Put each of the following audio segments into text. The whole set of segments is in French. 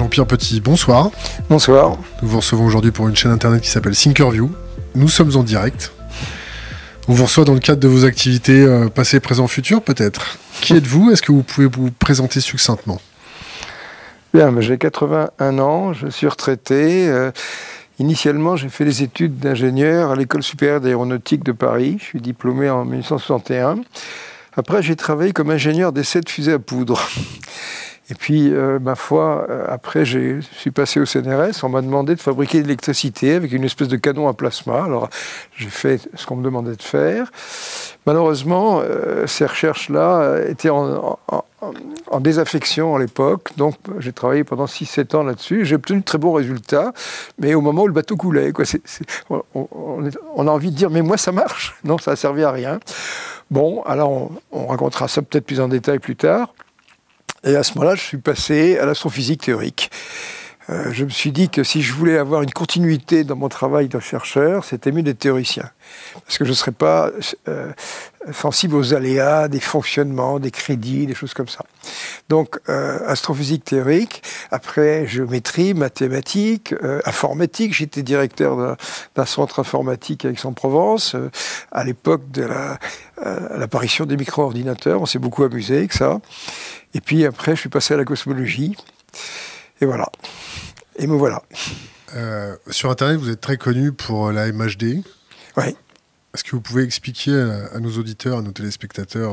Jean-Pierre Petit, bonsoir. Bonsoir. Nous vous recevons aujourd'hui pour une chaîne internet qui s'appelle Thinkerview. Nous sommes en direct. On vous reçoit dans le cadre de vos activités passées, présent, futur peut-être. Qui êtes-vous? Est-ce que vous pouvez vous présenter succinctement? Bien, j'ai 81 ans, je suis retraité. Initialement, j'ai fait des études d'ingénieur à l'École supérieure d'aéronautique de Paris. Je suis diplômé en 1961. Après, j'ai travaillé comme ingénieur d'essai de fusées à poudre. Et puis, ma foi, après, je suis passé au CNRS. On m'a demandé de fabriquer de l'électricité avec une espèce de canon à plasma. Alors, j'ai fait ce qu'on me demandait de faire. Malheureusement, ces recherches-là étaient en désaffection à l'époque. Donc, j'ai travaillé pendant 6-7 ans là-dessus. J'ai obtenu de très bons résultats. Mais au moment où le bateau coulait, quoi, on a envie de dire, mais moi, ça marche. Non, ça n'a servi à rien. Bon, alors, on racontera ça peut-être plus en détail plus tard. Et à ce moment-là, je suis passé à l'astrophysique théorique. Je me suis dit que si je voulais avoir une continuité dans mon travail de chercheur, c'était mieux d'être théoricien. Parce que je ne serais pas sensible aux aléas, des fonctionnements, des crédits, des choses comme ça. Donc, astrophysique théorique, après géométrie, mathématiques, informatique. J'étais directeur d'un centre informatique à Aix-en-Provence, à l'époque de l'apparition des micro-ordinateurs. On s'est beaucoup amusé avec ça. Et puis après, je suis passé à la cosmologie. Et voilà. Et me voilà. Sur Internet, vous êtes très connu pour la MHD. Oui. Est-ce que vous pouvez expliquer à nos auditeurs, à nos téléspectateurs,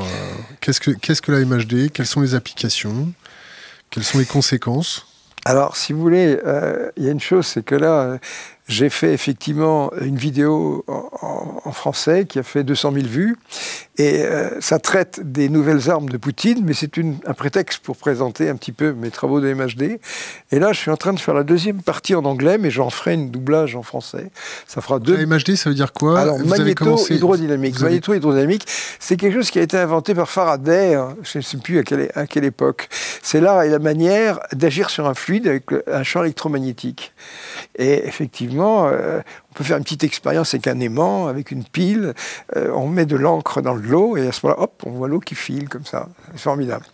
qu'est-ce que la MHD? Quelles sont les applications? Quelles sont les conséquences? Alors, si vous voulez, il y a une chose, c'est que là, j'ai fait effectivement une vidéo en français qui a fait 200 000 vues. Et ça traite des nouvelles armes de Poutine, mais c'est un prétexte pour présenter un petit peu mes travaux de MHD. Et là, je suis en train de faire la deuxième partie en anglais, mais j'en ferai une doublage en français. Ça fera deux. La MHD, ça veut dire quoi? Alors, magnéto-hydrodynamique. Magnéto-hydrodynamique, c'est quelque chose qui a été inventé par Faraday, je ne sais plus à quelle époque. C'est l'art et la manière d'agir sur un fluide avec un champ électromagnétique. Et effectivement, on peut faire une petite expérience avec un aimant, avec une pile, on met de l'encre dans l'eau, et à ce moment-là, hop, on voit l'eau qui file comme ça. C'est formidable.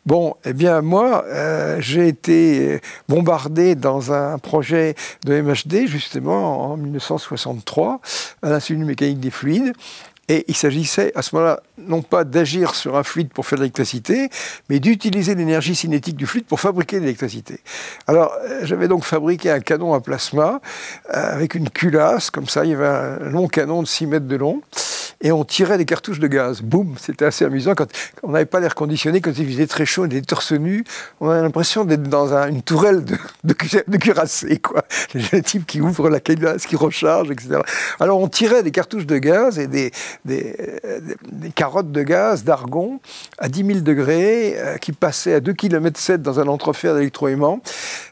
Bon, eh bien, moi, j'ai été bombardé dans un projet de MHD, justement, en 1963, à l'Institut de mécanique des fluides. Et il s'agissait à ce moment-là, non pas d'agir sur un fluide pour faire de l'électricité, mais d'utiliser l'énergie cinétique du fluide pour fabriquer de l'électricité. Alors, j'avais donc fabriqué un canon à plasma avec une culasse, comme ça, il y avait un long canon de 6 mètres de long, et on tirait des cartouches de gaz. Boum, c'était assez amusant. Quand on n'avait pas l'air conditionné, quand il faisait très chaud, on était torse nu, on avait l'impression d'être dans une tourelle de cuirassé, quoi. Les types qui ouvrent la culasse, qui rechargent, etc. Alors, on tirait des cartouches de gaz et des carottes de gaz, d'argon, à 10 000 degrés, qui passaient à 2,7 km dans un entrefer d'électroaimant.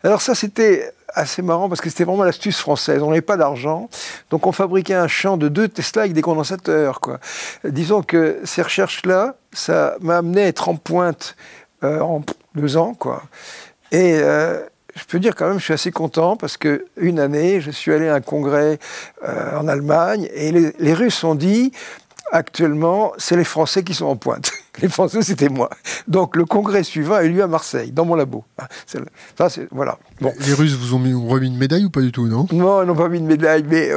Alors ça, c'était assez marrant parce que c'était vraiment l'astuce française. On n'avait pas d'argent, donc on fabriquait un champ de 2 Tesla avec des condensateurs, quoi. Disons que ces recherches-là, ça m'a amené à être en pointe en 2 ans, quoi. Et je peux dire quand même, je suis assez content parce qu'une année, je suis allé à un congrès en Allemagne et les Russes ont dit, actuellement, c'est les Français qui sont en pointe. Les Français, c'était moi. Donc, le congrès suivant a eu lieu à Marseille, dans mon labo. Voilà. Bon. Les Russes vous ont remis une médaille ou pas du tout, non? Non, ils n'ont pas mis de médaille, mais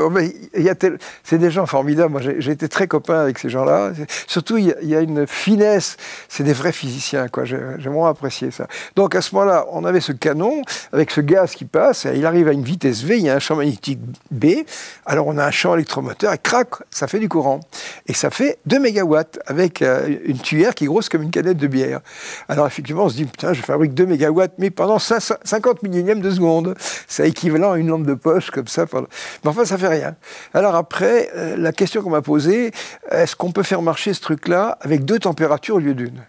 c'est des gens formidables. Moi, j'ai été très copain avec ces gens-là. Surtout, il y a une finesse. C'est des vrais physiciens, quoi. J'ai vraiment apprécié ça. Donc, à ce moment-là, on avait ce canon avec ce gaz qui passe. Il arrive à une vitesse V, il y a un champ magnétique B. Alors, on a un champ électromoteur et crac, ça fait du courant. Et ça fait 2 mégawatts avec une tuyère qui est grosse comme une canette de bière. Alors effectivement, on se dit, putain, je fabrique 2 mégawatts, mais pendant 50 millionièmes de seconde. C'est équivalent à une lampe de poche, comme ça. Mais enfin, ça fait rien. Alors après, la question qu'on m'a posée, est-ce qu'on peut faire marcher ce truc-là avec 2 températures au lieu d'une?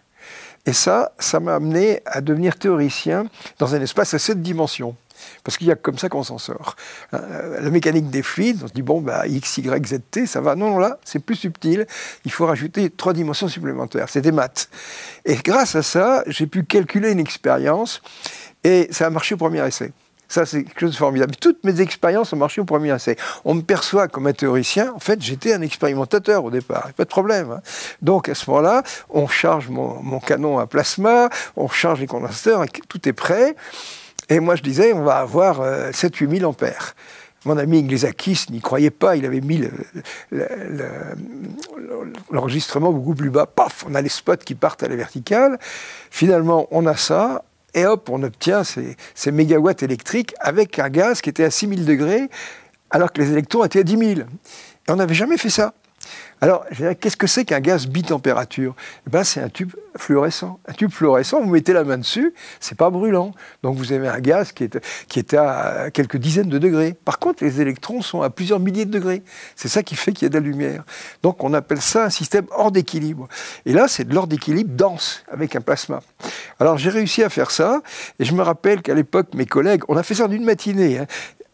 Et ça m'a amené à devenir théoricien dans un espace à 7 dimensions. Parce qu'il y a comme ça qu'on s'en sort. La mécanique des fluides, on se dit, bon, bah, X, Y, Z, T, ça va. Non, là, c'est plus subtil. Il faut rajouter 3 dimensions supplémentaires. C'est des maths. Et grâce à ça, j'ai pu calculer une expérience et ça a marché au premier essai. Ça, c'est quelque chose de formidable. Toutes mes expériences ont marché au premier essai. On me perçoit comme un théoricien. En fait, j'étais un expérimentateur au départ. Pas de problème, hein. Donc, à ce moment-là, on charge mon canon à plasma, on charge les condensateurs, tout est prêt. Et moi, je disais, on va avoir 7-8 000 ampères. Mon ami Iglesiakis n'y croyait pas, il avait mis l'enregistrement beaucoup plus bas. Paf, on a les spots qui partent à la verticale. Finalement, on a ça, et hop, on obtient ces mégawatts électriques avec un gaz qui était à 6000 degrés, alors que les électrons étaient à 10 000. Et on n'avait jamais fait ça. Alors, qu'est-ce que c'est qu'un gaz bitempérature? C'est un tube fluorescent. Un tube fluorescent, vous mettez la main dessus, c'est pas brûlant. Donc vous avez un gaz qui est à quelques dizaines de degrés. Par contre, les électrons sont à plusieurs milliers de degrés. C'est ça qui fait qu'il y a de la lumière. Donc on appelle ça un système hors d'équilibre. Et là, c'est de l'hors d'équilibre dense, avec un plasma. Alors j'ai réussi à faire ça, et je me rappelle qu'à l'époque, mes collègues, on a fait ça d'une matinée, hein.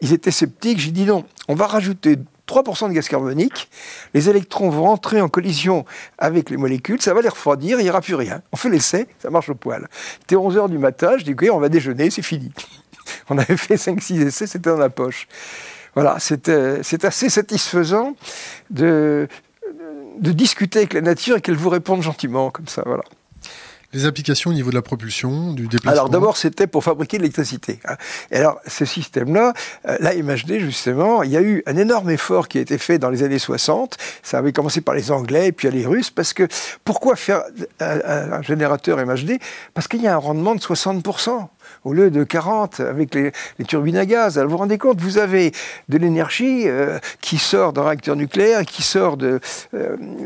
Ils étaient sceptiques, j'ai dit non, on va rajouter 3% de gaz carbonique, les électrons vont entrer en collision avec les molécules, ça va les refroidir, il n'y aura plus rien. On fait l'essai, ça marche au poil. C'était 11 h du matin, je dis ok, on va déjeuner, c'est fini. On avait fait 5-6 essais, c'était dans la poche. Voilà, c'est assez satisfaisant de discuter avec la nature et qu'elle vous réponde gentiment, comme ça, voilà. Les applications au niveau de la propulsion, du déplacement? Alors d'abord, c'était pour fabriquer de l'électricité. Et alors, ce système-là, la MHD, justement, il y a eu un énorme effort qui a été fait dans les années 60. Ça avait commencé par les Anglais et puis les Russes. Parce que, pourquoi faire un générateur MHD? Parce qu'il y a un rendement de 60%. Au lieu de 40 avec les turbines à gaz. Alors vous vous rendez compte, vous avez de l'énergie qui sort d'un réacteur nucléaire, qui sort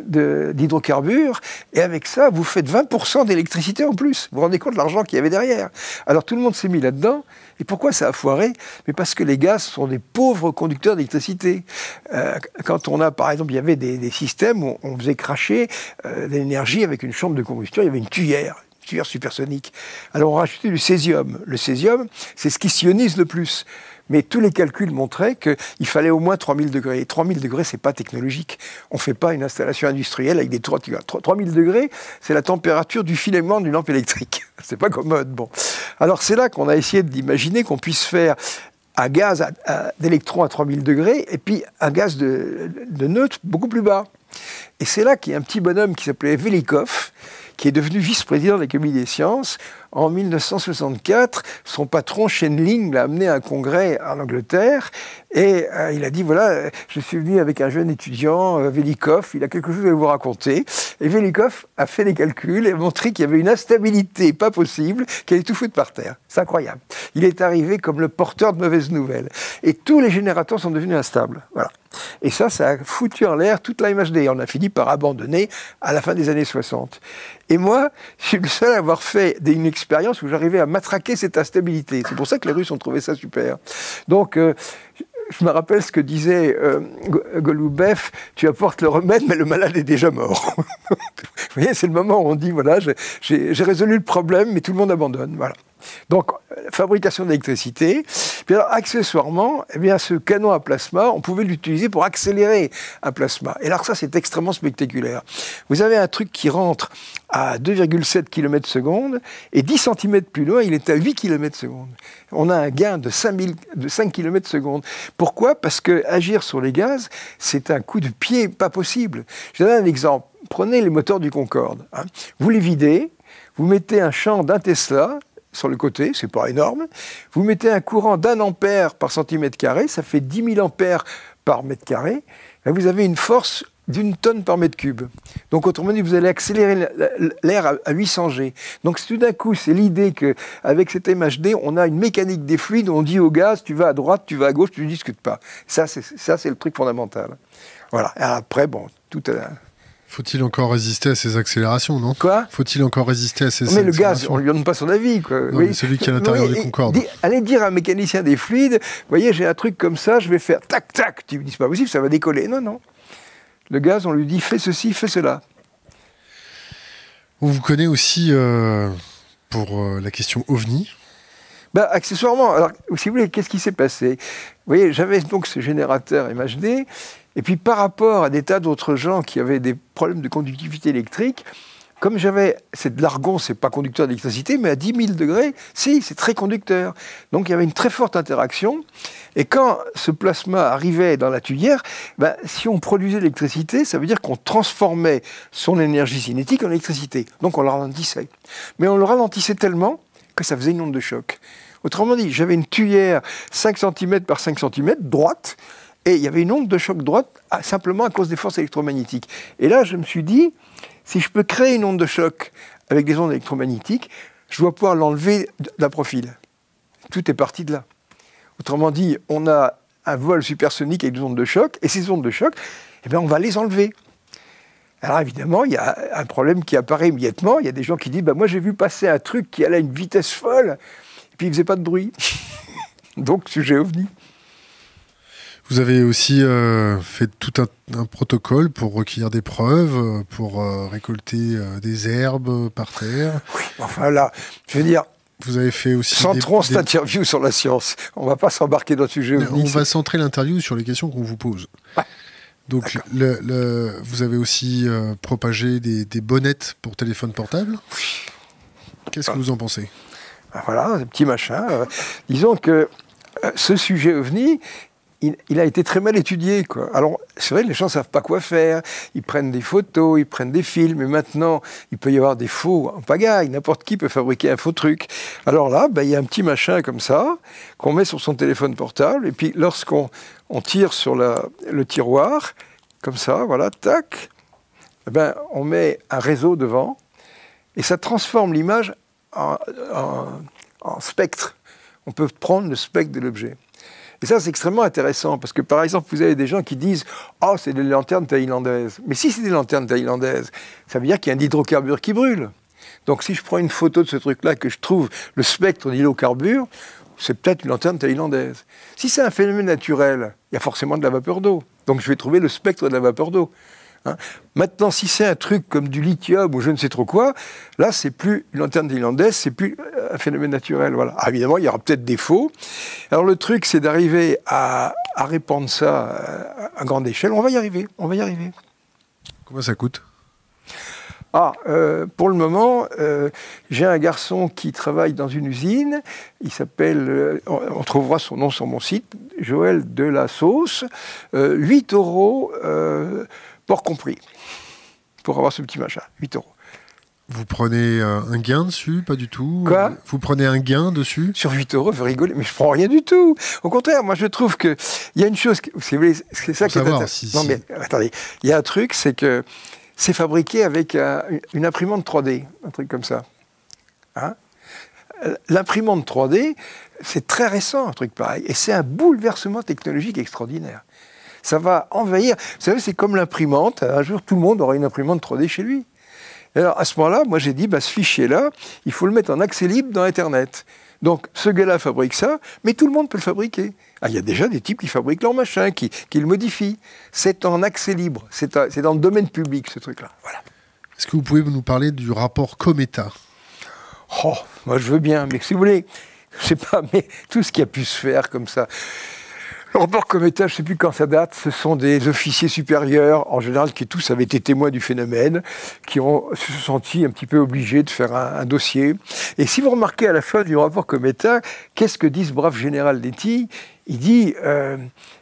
d'hydrocarbures, et avec ça, vous faites 20% d'électricité en plus. Vous vous rendez compte de l'argent qu'il y avait derrière. Alors tout le monde s'est mis là-dedans. Et pourquoi ça a foiré? Mais parce que les gaz sont des pauvres conducteurs d'électricité. Quand on a, par exemple, il y avait des systèmes où on faisait cracher de l'énergie avec une chambre de combustion, il y avait une tuyère supersonique. Alors on rajoutait du césium. Le césium, c'est ce qui s'ionise le plus. Mais tous les calculs montraient qu'il fallait au moins 3000 degrés. Et 3000 degrés, c'est pas technologique. On fait pas une installation industrielle avec des 3000 degrés, c'est la température du filament d'une lampe électrique. C'est pas commode. Bon. Alors c'est là qu'on a essayé d'imaginer qu'on puisse faire un gaz d'électrons à 3000 degrés et puis un gaz de neutre beaucoup plus bas. Et c'est là qu'il y a un petit bonhomme qui s'appelait Velikov, qui est devenu vice-président de l'Académie des sciences. En 1964, son patron, Shenling, l'a amené à un congrès en Angleterre, et il a dit, voilà, je suis venu avec un jeune étudiant, Velikov, il a quelque chose à vous raconter. Et Velikov a fait des calculs et a montré qu'il y avait une instabilité pas possible, qu'il allait tout foutre par terre. C'est incroyable. Il est arrivé comme le porteur de mauvaises nouvelles. Et tous les générateurs sont devenus instables. Voilà. Et ça a foutu en l'air toute la MHD. On a fini par abandonner à la fin des années 60. Et moi, je suis le seul à avoir fait une expérience où j'arrivais à matraquer cette instabilité. C'est pour ça que les Russes ont trouvé ça super. Donc, je me rappelle ce que disait Golubev, tu apportes le remède, mais le malade est déjà mort. Vous voyez, c'est le moment où on dit, voilà, j'ai résolu le problème, mais tout le monde abandonne. Voilà. Donc, fabrication d'électricité. Puis alors, accessoirement, eh bien, ce canon à plasma, on pouvait l'utiliser pour accélérer un plasma. Et alors ça, c'est extrêmement spectaculaire. Vous avez un truc qui rentre à 2,7 km/s, et 10 cm plus loin, il est à 8 km/s. On a un gain de 5 km/s. Pourquoi? Parce que agir sur les gaz, c'est un coup de pied pas possible. Je donne un exemple. Prenez les moteurs du Concorde. Hein. Vous les videz, vous mettez un champ d'1 Tesla, sur le côté, c'est pas énorme. Vous mettez un courant d'1 ampère par centimètre carré, ça fait 10 000 ampères par mètre carré. Et vous avez une force d'1 tonne par mètre cube. Donc autrement dit, vous allez accélérer l'air à 800 G. Donc tout d'un coup, c'est l'idée qu'avec cet MHD, on a une mécanique des fluides, on dit au gaz, tu vas à droite, tu vas à gauche, tu ne discutes pas. Ça, c'est le truc fondamental. Voilà. Et après, bon, tout à... Faut-il encore résister à ces accélérations, non? Quoi? Faut-il encore résister à ces accélérations? Mais le gaz, on ne lui donne pas son avis. Quoi. Non, mais celui qui est à l'intérieur du Concorde. Allez dire à un mécanicien des fluides, vous voyez, j'ai un truc comme ça, je vais faire tac, tac. Tu me dis, c'est pas possible, ça va décoller. Non, non. Le gaz, on lui dit, fais ceci, fais cela. On vous connaît aussi pour la question OVNI. Accessoirement, alors, si vous voulez, qu'est-ce qui s'est passé? Vous voyez, j'avais donc ce générateur MHD, et puis par rapport à des tas d'autres gens qui avaient des problèmes de conductivité électrique, comme c'est de l'argon, c'est pas conducteur d'électricité, mais à 10 000 degrés, si, c'est très conducteur. Donc il y avait une très forte interaction, et quand ce plasma arrivait dans la tuyère, si on produisait l'électricité, ça veut dire qu'on transformait son énergie cinétique en électricité. Donc on le ralentissait. Mais on le ralentissait tellement que ça faisait une onde de choc. Autrement dit, j'avais une tuyère 5 cm par 5 cm, droite, et il y avait une onde de choc droite simplement à cause des forces électromagnétiques. Et là, je me suis dit, si je peux créer une onde de choc avec des ondes électromagnétiques, je dois pouvoir l'enlever d'un profil. Tout est parti de là. Autrement dit, on a un vol supersonique avec des ondes de choc, et ces ondes de choc, eh bien, on va les enlever. Alors évidemment, il y a un problème qui apparaît immédiatement. Il y a des gens qui disent moi j'ai vu passer un truc qui allait à une vitesse folle, et puis il ne faisait pas de bruit. Donc, sujet OVNI. Vous avez aussi fait tout un protocole pour recueillir des preuves, pour récolter des herbes par terre. Oui, enfin là, je veux dire, vous avez fait aussi centrons cette interview sur la science. On ne va pas s'embarquer dans le sujet OVNI. On va centrer l'interview sur les questions qu'on vous pose. Ouais. Donc, vous avez aussi propagé des bonnettes pour téléphone portable. Qu'est-ce que vous en pensez? Voilà, un petit machin. Disons que ce sujet OVNI, il a été très mal étudié, quoi. Alors, c'est vrai, les gens ne savent pas quoi faire. Ils prennent des photos, ils prennent des films, et maintenant, il peut y avoir des faux en pagaille. N'importe qui peut fabriquer un faux truc. Alors là, il y a un petit machin comme ça, qu'on met sur son téléphone portable, et puis lorsqu'on tire sur le tiroir, comme ça, voilà, tac, on met un réseau devant, et ça transforme l'image en spectre. On peut prendre le spectre de l'objet. Et ça, c'est extrêmement intéressant, parce que, par exemple, vous avez des gens qui disent « Oh, c'est des lanternes thaïlandaises ». Mais si c'est des lanternes thaïlandaises, ça veut dire qu'il y a un hydrocarbure qui brûle. Donc, si je prends une photo de ce truc-là, que je trouve le spectre d'hydrocarbure, c'est peut-être une lanterne thaïlandaise. Si c'est un phénomène naturel, il y a forcément de la vapeur d'eau. Donc, je vais trouver le spectre de la vapeur d'eau. Hein. Maintenant, si c'est un truc comme du lithium ou je ne sais trop quoi, là, c'est plus une lanterne thaïlandaise, c'est plus un phénomène naturel. Voilà. Alors, évidemment, il y aura peut-être des faux. Alors, le truc, c'est d'arriver à répandre ça à grande échelle. On va y arriver. On va y arriver. Combien ça coûte? Pour le moment, j'ai un garçon qui travaille dans une usine. Il s'appelle, on trouvera son nom sur mon site, Joël Delasauce. 8 €, port compris, pour avoir ce petit machin. 8 €. Vous prenez un gain dessus? Pas du tout. Quoi? Vous prenez un gain dessus? Sur 8 €, vous rigolez, mais je prends rien du tout. Au contraire, moi je trouve qu'il y a une chose, c'est ça qui est intéressant. Non mais attendez, il y a un truc, c'est que c'est fabriqué avec une imprimante 3D, un truc comme ça. Hein? L'imprimante 3D, c'est très récent, un truc pareil. Et c'est un bouleversement technologique extraordinaire. Ça va envahir. Vous savez, c'est comme l'imprimante. Un jour, tout le monde aura une imprimante 3D chez lui. Et alors, à ce moment-là, moi, j'ai dit, ce fichier-là, il faut le mettre en accès libre dans Internet. Donc, ce gars-là fabrique ça, mais tout le monde peut le fabriquer. Il y a déjà des types qui fabriquent leur machin, qui le modifient. C'est en accès libre. C'est dans le domaine public, ce truc-là. Voilà. Est-ce que vous pouvez nous parler du rapport Cometa? Moi, je veux bien, mais si vous voulez, je sais pas, mais tout ce qui a pu se faire comme ça. Le rapport Cometa, je ne sais plus quand ça date, ce sont des officiers supérieurs, en général, qui tous avaient été témoins du phénomène, qui se sont sentis un petit peu obligés de faire un dossier. Et si vous remarquez à la fin du rapport Cometa, qu'est-ce que dit ce brave général Letty? Il dit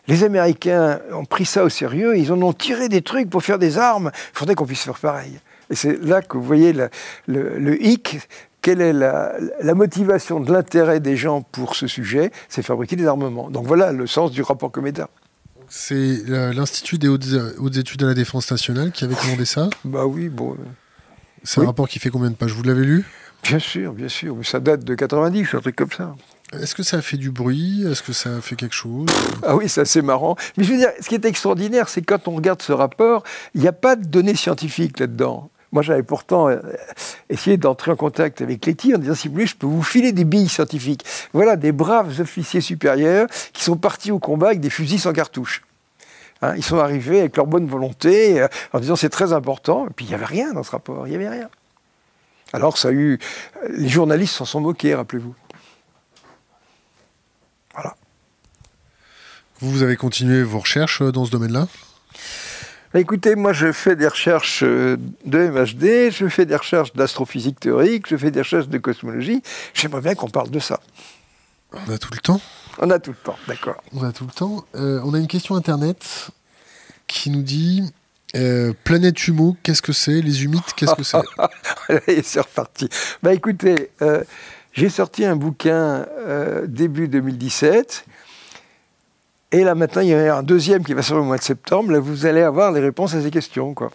les Américains ont pris ça au sérieux, ils en ont tiré des trucs pour faire des armes, il faudrait qu'on puisse faire pareil. Et c'est là que vous voyez le hic. Quelle est la motivation de l'intérêt des gens pour ce sujet? C'est fabriquer des armements. Donc voilà le sens du rapport Cometa. C'est l'Institut des hautes études de la défense nationale qui avait commandé ça? Bah oui, bon. C'est un rapport qui fait combien de pages? Vous l'avez lu? Bien sûr. Mais ça date de 90, un truc comme ça. Est-ce que ça a fait du bruit? Est-ce que ça a fait quelque chose? Ah oui, c'est assez marrant. Mais je veux dire, ce qui est extraordinaire, c'est quand on regarde ce rapport, il n'y a pas de données scientifiques là-dedans. Moi, j'avais pourtant essayé d'entrer en contact avec Letty en disant, si vous voulez, je peux vous filer des billes scientifiques. Voilà, des braves officiers supérieurs qui sont partis au combat avec des fusils sans cartouche. Hein, ils sont arrivés avec leur bonne volonté, en disant, c'est très important. Et puis, il n'y avait rien dans ce rapport, il n'y avait rien. Alors, ça a eu... Les journalistes s'en sont moqués, rappelez-vous. Voilà. Vous avez continué vos recherches dans ce domaine-là? Écoutez, moi je fais des recherches de MHD, je fais des recherches d'astrophysique théorique, je fais des recherches de cosmologie. J'aimerais bien qu'on parle de ça. On a tout le temps? On a tout le temps, d'accord. On a tout le temps. On a une question Internet qui nous dit Planète Humo, qu'est-ce que c'est? Les humides, qu'est-ce que c'est? Et c'est reparti. Écoutez, J'ai sorti un bouquin début 2017. Et là, maintenant, il y a un deuxième qui va sortir au mois de septembre. Là, vous allez avoir les réponses à ces questions, quoi.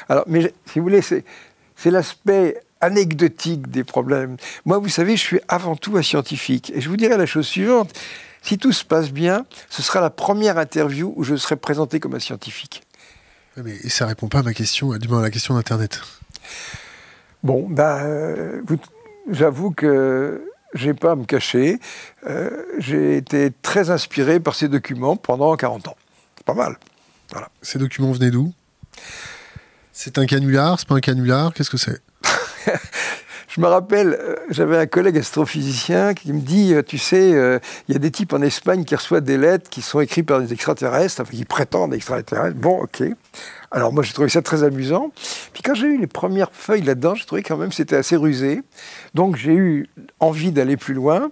Alors, mais si vous voulez, c'est l'aspect anecdotique des problèmes. Moi, vous savez, je suis avant tout un scientifique. Et je vous dirais la chose suivante. Si tout se passe bien, ce sera la première interview où je serai présenté comme un scientifique. Mais ça répond pas à ma question, du moins à la question d'Internet. Bon, j'avoue que j'ai pas à me cacher. J'ai été très inspiré par ces documents pendant 40 ans. C'est pas mal. Voilà. Ces documents venaient d'où? C'est un canular? C'est pas un canular? Qu'est-ce que c'est? Je me rappelle, j'avais un collègue astrophysicien qui me dit, tu sais, il y a des types en Espagne qui reçoivent des lettres qui sont écrites par des extraterrestres, enfin qui prétendent extraterrestres. Bon, ok. Alors moi, j'ai trouvé ça très amusant. Puis quand j'ai eu les premières feuilles là-dedans, j'ai trouvé quand même que c'était assez rusé. Donc j'ai eu envie d'aller plus loin.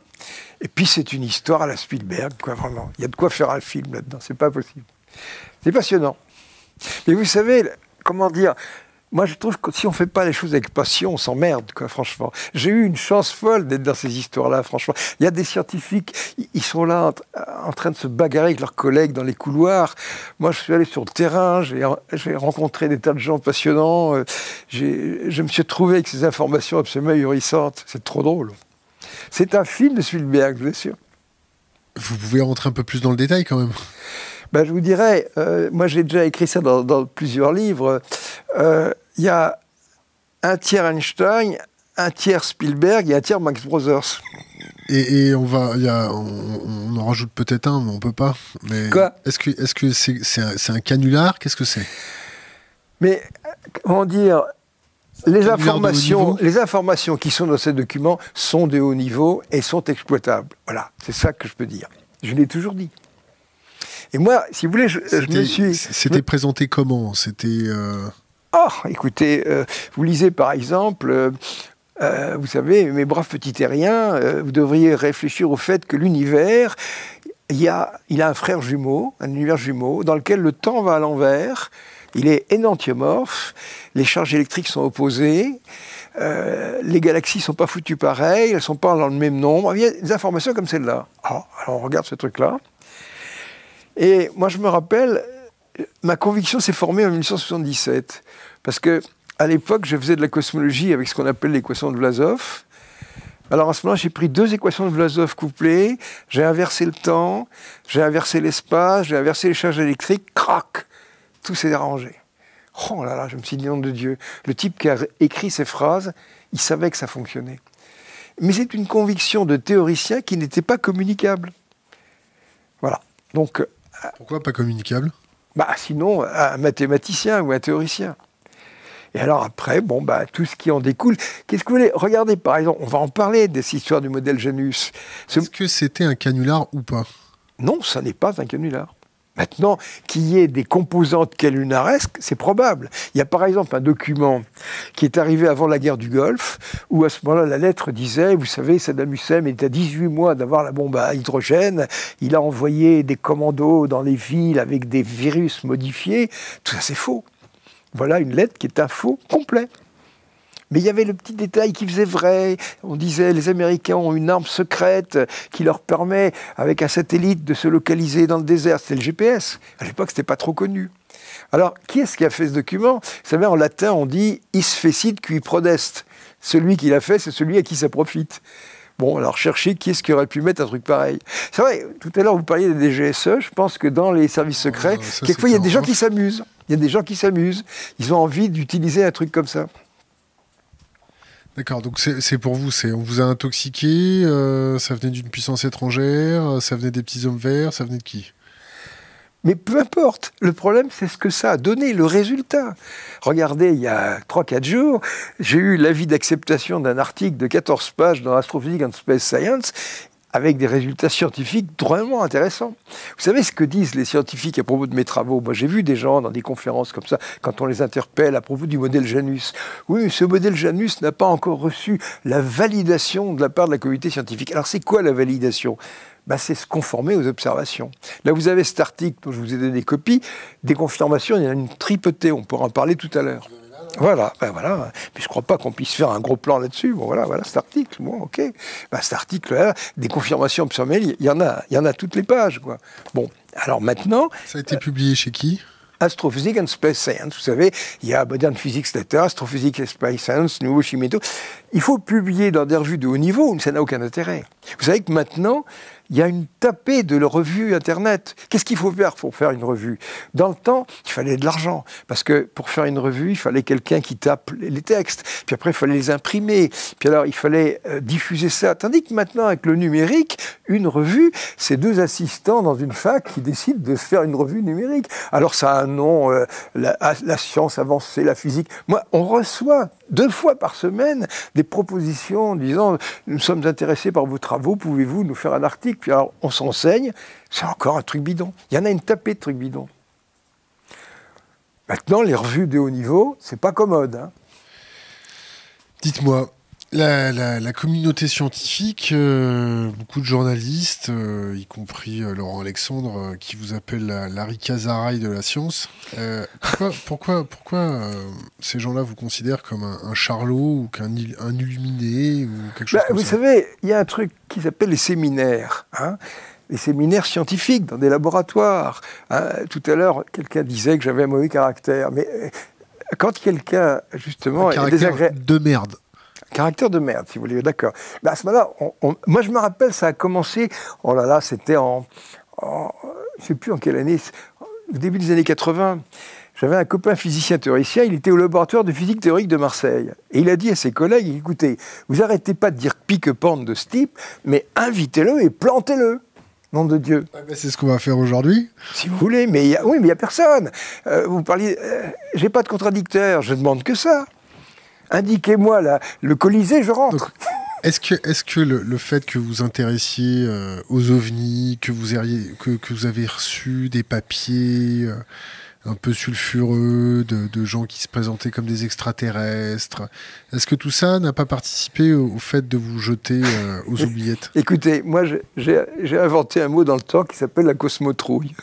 Et puis c'est une histoire à la Spielberg, quoi, vraiment. Il y a de quoi faire un film là-dedans, c'est pas possible. C'est passionnant. Mais vous savez, comment dire, moi je trouve que si on ne fait pas les choses avec passion, on s'emmerde, quoi, franchement. J'ai eu une chance folle d'être dans ces histoires-là, franchement. Il y a des scientifiques, ils sont là en train de se bagarrer avec leurs collègues dans les couloirs. Moi je suis allé sur le terrain, j'ai rencontré des tas de gens passionnants, je me suis trouvé avec ces informations absolument ahurissantes. C'est trop drôle. C'est un film de Spielberg, bien sûr. Vous pouvez rentrer un peu plus dans le détail quand même. Ben, je vous dirais, moi j'ai déjà écrit ça dans plusieurs livres, il y a un tiers Einstein, un tiers Spielberg et un tiers Max Brothers. Et on en rajoute peut-être un, mais on peut pas. Mais quoi? Est-ce que c'est un canular? Qu'est-ce que c'est? Mais, comment dire, les informations qui sont dans ces documents sont de haut niveau et sont exploitables. Voilà, c'est ça que je peux dire. Je l'ai toujours dit. Et moi, si vous voulez, je me suis... C'était présenté comment? C'était... Oh, écoutez, vous lisez par exemple, vous savez, mes braves petits terriens, vous devriez réfléchir au fait que l'univers, il a un frère jumeau, un univers jumeau, dans lequel le temps va à l'envers, il est énantiomorphe, les charges électriques sont opposées, les galaxies ne sont pas foutues pareilles, elles ne sont pas dans le même nombre. Il y a des informations comme celle-là. Ah, alors on regarde ce truc-là. Et moi, je me rappelle, ma conviction s'est formée en 1977. Parce que à l'époque, je faisais de la cosmologie avec ce qu'on appelle l'équation de Vlasov. Alors à ce moment-là, j'ai pris 2 équations de Vlasov couplées, j'ai inversé le temps, j'ai inversé l'espace, j'ai inversé les charges électriques, crac, tout s'est arrangé. Oh là là, je me suis dit, nom de Dieu, le type qui a écrit ces phrases, il savait que ça fonctionnait. Mais c'est une conviction de théoricien qui n'était pas communicable. Voilà. Donc... Pourquoi pas communicable? Sinon, un mathématicien ou un théoricien. Et alors après, tout ce qui en découle. Qu'est-ce que vous voulez? Regardez, par exemple, on va en parler de cette histoire du modèle Janus. Est-ce que c'était un canular ou pas? Non, ça n'est pas un canular. Maintenant, qu'il y ait des composantes canunaresques, c'est probable. Il y a par exemple un document qui est arrivé avant la guerre du Golfe, où à ce moment-là, la lettre disait, vous savez, Saddam Hussein est à 18 mois d'avoir la bombe à hydrogène, il a envoyé des commandos dans les villes avec des virus modifiés. Tout ça, c'est faux. Voilà une lettre qui est un faux complet. Mais il y avait le petit détail qui faisait vrai. On disait, les Américains ont une arme secrète qui leur permet, avec un satellite, de se localiser dans le désert. C'était le GPS. À l'époque, ce n'était pas trop connu. Alors, qui est-ce qui a fait ce document? Vous savez, en latin, on dit « is fecit qui prodest ». Celui qui l'a fait, c'est celui à qui ça profite. Bon, alors cherchez qui est-ce qui aurait pu mettre un truc pareil. C'est vrai, tout à l'heure, vous parliez des DGSE. Je pense que dans les services secrets, quelquefois, il y a des gens qui s'amusent. Il y a des gens qui s'amusent. Ils ont envie d'utiliser un truc comme ça. D'accord, donc c'est pour vous, on vous a intoxiqué, ça venait d'une puissance étrangère, ça venait des petits hommes verts, ça venait de qui? Mais peu importe, le problème c'est ce que ça a donné, le résultat. Regardez, il y a 3-4 jours, j'ai eu l'avis d'acceptation d'un article de 14 pages dans Astrophysics and Space Science, avec des résultats scientifiques drôlement intéressants. Vous savez ce que disent les scientifiques à propos de mes travaux? Moi, j'ai vu des gens dans des conférences comme ça, quand on les interpelle à propos du modèle Janus. Oui, ce modèle Janus n'a pas encore reçu la validation de la part de la communauté scientifique. Alors, c'est quoi la validation? C'est se conformer aux observations. Là, vous avez cet article dont je vous ai donné des copies. Des confirmations, il y en a une tripotée, on pourra en parler tout à l'heure. Voilà, ben voilà. Puis je crois pas qu'on puisse faire un gros plan là-dessus. Bon, voilà cet article. Bon, ok. Ben, cet article-là, des confirmations pseudo-mail, il y en a toutes les pages, quoi. Bon, alors maintenant... Ça a été publié chez qui ? Astrophysique and Space Science. Vous savez, il y a Modern Physics Letter, Astrophysique and Space Science, Nouveau Chiméto. Il faut publier dans des revues de haut niveau, ça n'a aucun intérêt. Vous savez que maintenant, il y a une tapée de revues Internet. Qu'est-ce qu'il faut faire pour faire une revue ? Dans le temps, il fallait de l'argent. Parce que pour faire une revue, il fallait quelqu'un qui tape les textes. Puis après, il fallait les imprimer. Puis alors, il fallait diffuser ça. Tandis que maintenant, avec le numérique, une revue, c'est 2 assistants dans une fac qui décident de se faire une revue numérique. Alors, ça a un nom, la science avancée, la physique. Moi, on reçoit 2 fois par semaine des propositions disant « Nous sommes intéressés par vos travaux, pouvez-vous nous faire un article ?» Puis alors, on s'enseigne, c'est encore un truc bidon. Il y en a une tapée de trucs bidons. Maintenant, les revues de haut niveau, c'est pas commode. Hein. Dites-moi, la communauté scientifique, beaucoup de journalistes, y compris Laurent Alexandre, qui vous appelle la Rika Zaraï de la science, pourquoi ces gens-là vous considèrent comme un charlot ou un illuminé ou quelque chose comme vous ça ? savez, il y a un truc qui s'appelle les séminaires. Hein, les séminaires scientifiques dans des laboratoires. Hein. Tout à l'heure, quelqu'un disait que j'avais un mauvais caractère. Mais quand quelqu'un, justement, est désagréable... de merde. Caractère de merde, si vous voulez, d'accord. Mais à ce moment-là, moi je me rappelle, ça a commencé, oh là là, c'était je ne sais plus en quelle année, au début des années 80. J'avais un copain physicien théoricien, il était au laboratoire de physique théorique de Marseille. Et il a dit à ses collègues, écoutez, vous arrêtez pas de dire pique-pente de ce type, mais invitez-le et plantez-le. Nom de Dieu. C'est ce qu'on va faire aujourd'hui. Si vous voulez, mais il n'y a personne. Vous parliez, j'ai pas de contradicteur, je demande que ça. Indiquez-moi le Colisée, je rentre. Donc, est-ce que le fait que vous intéressiez aux ovnis, que vous avez reçu des papiers un peu sulfureux de gens qui se présentaient comme des extraterrestres, est-ce que tout ça n'a pas participé au fait de vous jeter aux oubliettes ? Écoutez, moi j'ai inventé un mot dans le temps qui s'appelle la cosmotrouille.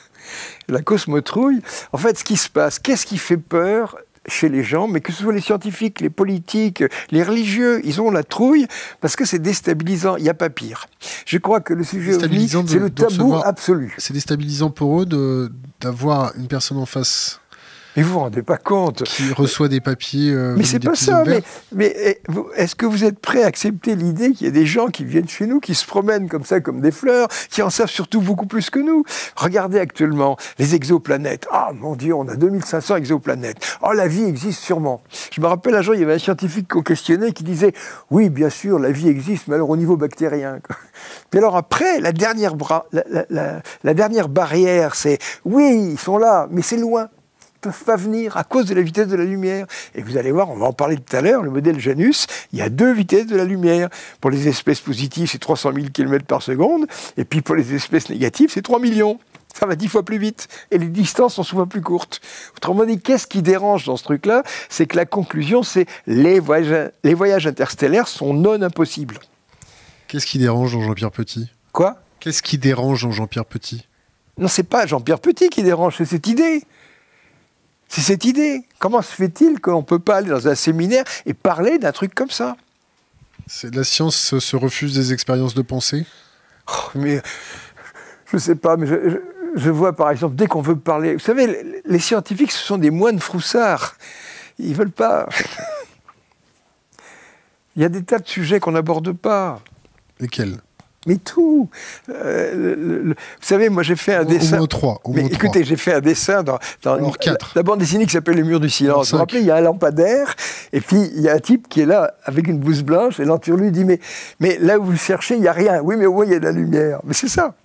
La cosmotrouille, en fait, ce qui se passe, qu'est-ce qui fait peur chez les gens, mais que ce soit les scientifiques, les politiques, les religieux, ils ont la trouille parce que c'est déstabilisant. Il n'y a pas pire. Je crois que le sujet ovni, c'est le tabou absolu. C'est déstabilisant pour eux d'avoir une personne en face. Mais vous vous rendez pas compte. Qui reçoit des papiers. Mais c'est pas ça. Mais est-ce que vous êtes prêt à accepter l'idée qu'il y a des gens qui viennent chez nous, qui se promènent comme ça, comme des fleurs, qui en savent surtout beaucoup plus que nous ? Regardez actuellement les exoplanètes. Ah mon Dieu, on a 2500 exoplanètes. Oh, la vie existe sûrement. Je me rappelle un jour, il y avait un scientifique qu'on questionnait qui disait « Oui, bien sûr, la vie existe, mais alors au niveau bactérien. » Puis alors après, la dernière barrière, c'est « Oui, ils sont là, mais c'est loin. » Ne peuvent pas venir à cause de la vitesse de la lumière. Et vous allez voir, on va en parler tout à l'heure, le modèle Janus, il y a 2 vitesses de la lumière. Pour les espèces positives, c'est 300 000 km par seconde, et puis pour les espèces négatives, c'est 3 millions. Ça va 10 fois plus vite, et les distances sont souvent plus courtes. Autrement dit, qu'est-ce qui dérange dans ce truc-là ? C'est que la conclusion, c'est les voyages interstellaires sont non impossibles. Qu'est-ce qui dérange dans Jean-Pierre Petit ? Quoi ? Qu'est-ce qui dérange dans Jean-Pierre Petit ? Non, c'est pas Jean-Pierre Petit qui dérange, c'est cette idée. C'est cette idée. Comment se fait-il qu'on ne peut pas aller dans un séminaire et parler d'un truc comme ça ? La science se refuse des expériences de pensée ? Mais je ne sais pas, mais je vois par exemple, dès qu'on veut parler... Vous savez, les scientifiques, ce sont des moines froussards. Ils ne veulent pas... Il y a des tas de sujets qu'on n'aborde pas. Lesquels ? Mais tout. Vous savez, moi j'ai fait un dessin. Au moins 3. Écoutez, j'ai fait un dessin dans la bande dessinée qui s'appelle Les Murs du Silence. Vous vous rappelez, il y a un lampadaire, et puis il y a un type qui est là avec une blouse blanche, et l'entourlu dit mais là où vous cherchez, il n'y a rien. Oui, mais au moins il y a de la lumière. Mais c'est ça.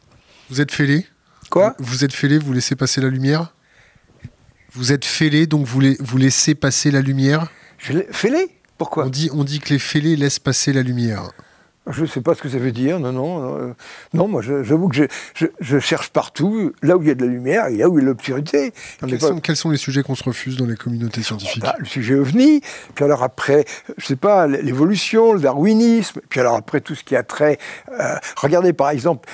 Vous êtes fêlé ? Quoi ? Vous êtes fêlé, vous laissez passer la lumière ? Vous êtes fêlé, donc vous laissez passer la lumière ? Fêlé ? Pourquoi ? On dit que les fêlés laissent passer la lumière. Je ne sais pas ce que ça veut dire, non, moi j'avoue que je cherche partout, là où il y a de la lumière et là où il y a de l'obscurité. Quels sont les sujets qu'on se refuse dans les communautés scientifiques? Le sujet OVNI, puis alors après, je sais pas, l'évolution, le darwinisme, puis alors après tout ce qui a trait... regardez par exemple,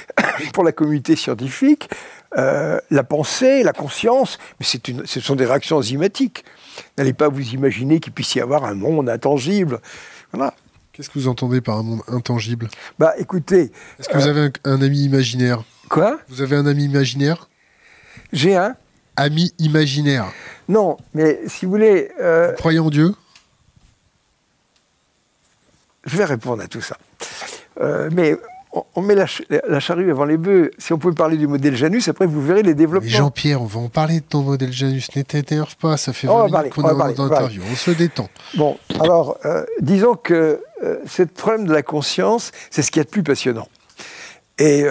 pour la communauté scientifique, la pensée, la conscience, mais ce sont des réactions enzymatiques. N'allez pas vous imaginer qu'il puisse y avoir un monde intangible. Voilà. Qu'est-ce que vous entendez par un monde intangible? Écoutez... Est-ce que vous avez un ami imaginaire? Quoi? Vous avez un ami imaginaire? J'ai un ami imaginaire? Non, mais si vous voulez... Vous croyez en Dieu? Je vais répondre à tout ça. Mais on met la charrue avant les bœufs. Si on pouvait parler du modèle Janus, après vous verrez les développements. Mais Jean-Pierre, on va en parler de ton modèle Janus. Ne t'énerve pas, ça fait 20 minutes qu'on est dans l'interview. On se détend. Bon, alors, disons que ce problème de la conscience, c'est ce qu'il y a de plus passionnant. Et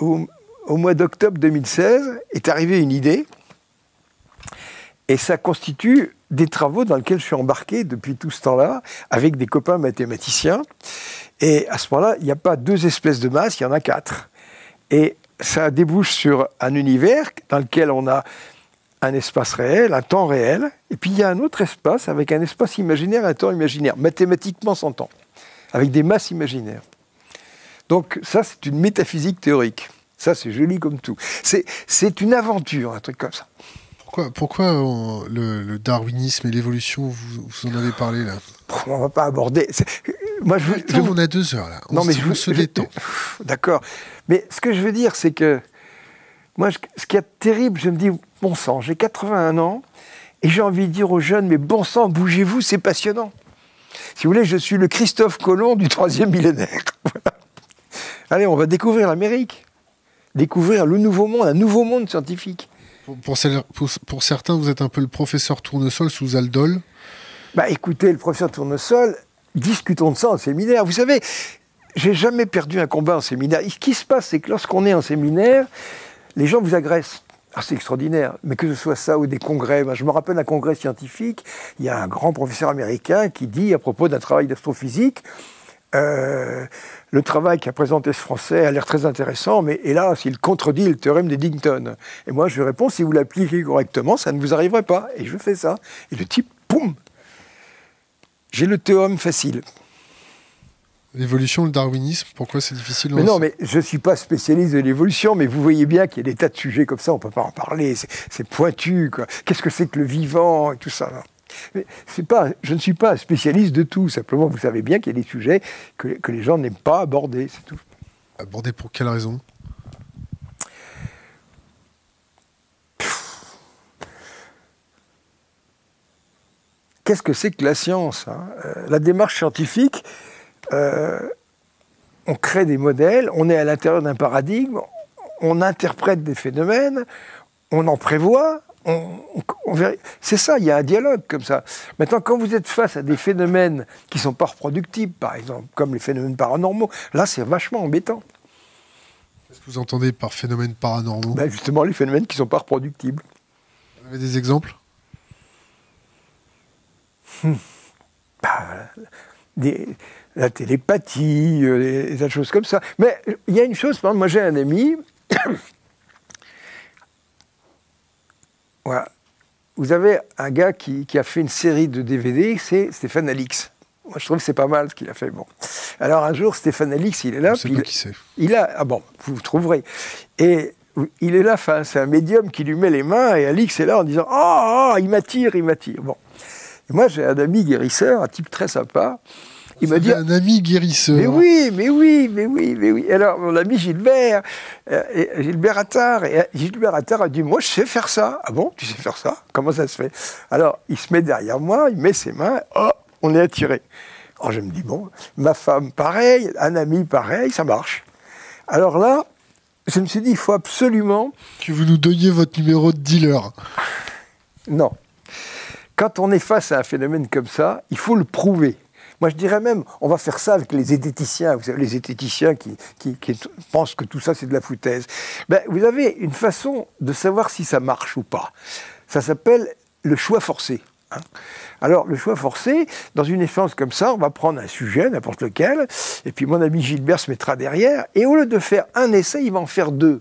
au mois d'octobre 2016, est arrivée une idée, et ça constitue des travaux dans lesquels je suis embarqué depuis tout ce temps-là, avec des copains mathématiciens. Et à ce moment-là, il n'y a pas 2 espèces de masse, il y en a 4. Et ça débouche sur un univers dans lequel on a un espace réel, un temps réel, et puis il y a un autre espace avec un espace imaginaire, un temps imaginaire, mathématiquement s'entend, avec des masses imaginaires. Donc ça, c'est une métaphysique théorique. Ça, c'est joli comme tout. C'est une aventure, un truc comme ça. Pourquoi le darwinisme et l'évolution, vous en avez parlé là? On ne va pas aborder... Moi, on a 2 heures là. On se détend. D'accord. Mais ce que je veux dire, c'est que moi, ce qui est terrible, je me dis, bon sang, j'ai 81 ans et j'ai envie de dire aux jeunes, mais bon sang, bougez-vous, c'est passionnant. Si vous voulez, je suis le Christophe Colomb du 3e millénaire. Voilà. Allez, on va découvrir l'Amérique. Découvrir le nouveau monde, un nouveau monde scientifique. Pour certains, vous êtes un peu le professeur Tournesol sous Aldol. Écoutez, le professeur Tournesol, discutons de ça en séminaire. Vous savez, j'ai jamais perdu un combat en séminaire. Ce qui se passe, c'est que lorsqu'on est en séminaire, les gens vous agressent. C'est extraordinaire. Mais que ce soit ça ou des congrès, je me rappelle un congrès scientifique, il y a un grand professeur américain qui dit à propos d'un travail d'astrophysique, le travail qu'a présenté ce Français a l'air très intéressant, mais hélas, il contredit le théorème d'Eddington. Et moi, je lui réponds, si vous l'appliquez correctement, ça ne vous arriverait pas. Et je fais ça. Et le type, boum, j'ai le théorème facile. L'évolution, le darwinisme, pourquoi c'est difficile? Mais non, mais je ne suis pas spécialiste de l'évolution, mais vous voyez bien qu'il y a des tas de sujets comme ça, on ne peut pas en parler, c'est pointu, quoi. Qu'est-ce que c'est que le vivant et tout ça là. Mais je ne suis pas spécialiste de tout, simplement vous savez bien qu'il y a des sujets que les gens n'aiment pas aborder, c'est tout. Aborder pour quelle raison? Qu'est-ce que c'est que la science, hein? La démarche scientifique, on crée des modèles, on est à l'intérieur d'un paradigme, on interprète des phénomènes, on en prévoit, c'est ça, il y a un dialogue comme ça. Maintenant, quand vous êtes face à des phénomènes qui ne sont pas reproductibles, par exemple, comme les phénomènes paranormaux, là, c'est vachement embêtant. Qu'est-ce que vous entendez par phénomènes paranormaux? Justement, les phénomènes qui ne sont pas reproductibles. Vous avez des exemples? La télépathie, des choses comme ça. Mais il y a une chose, par exemple, moi j'ai un ami, voilà. Vous avez un gars qui a fait une série de DVD, c'est Stéphane Alix. Moi je trouve que c'est pas mal ce qu'il a fait. Bon. Alors un jour, Stéphane Alix, il est là. Je sais pas qui c'est. Vous trouverez. Et il est là, c'est un médium qui lui met les mains, et Alix est là en disant « Oh, il m'attire, il m'attire ». Bon. Et moi, j'ai un ami guérisseur, un type très sympa. Il m'a dit un ami guérisseur. Mais oui. Et alors, mon ami Gilbert, Gilbert Attard, a dit, moi, je sais faire ça. Ah bon, tu sais faire ça? Comment ça se fait? Alors, il se met derrière moi, il met ses mains, on est attiré. Alors, je me dis, bon, ma femme, pareil, un ami, pareil, ça marche. Alors là, je me suis dit, il faut absolument... Que vous nous donniez votre numéro de dealer. Non. Quand on est face à un phénomène comme ça, il faut le prouver. Moi, je dirais même, on va faire ça avec les zététiciens. Vous savez, les zététiciens qui pensent que tout ça, c'est de la foutaise. Vous avez une façon de savoir si ça marche ou pas. Ça s'appelle le choix forcé. hein. Alors, le choix forcé, dans une expérience comme ça, on va prendre un sujet, n'importe lequel, et puis mon ami Gilbert se mettra derrière, et au lieu de faire un essai, il va en faire 2.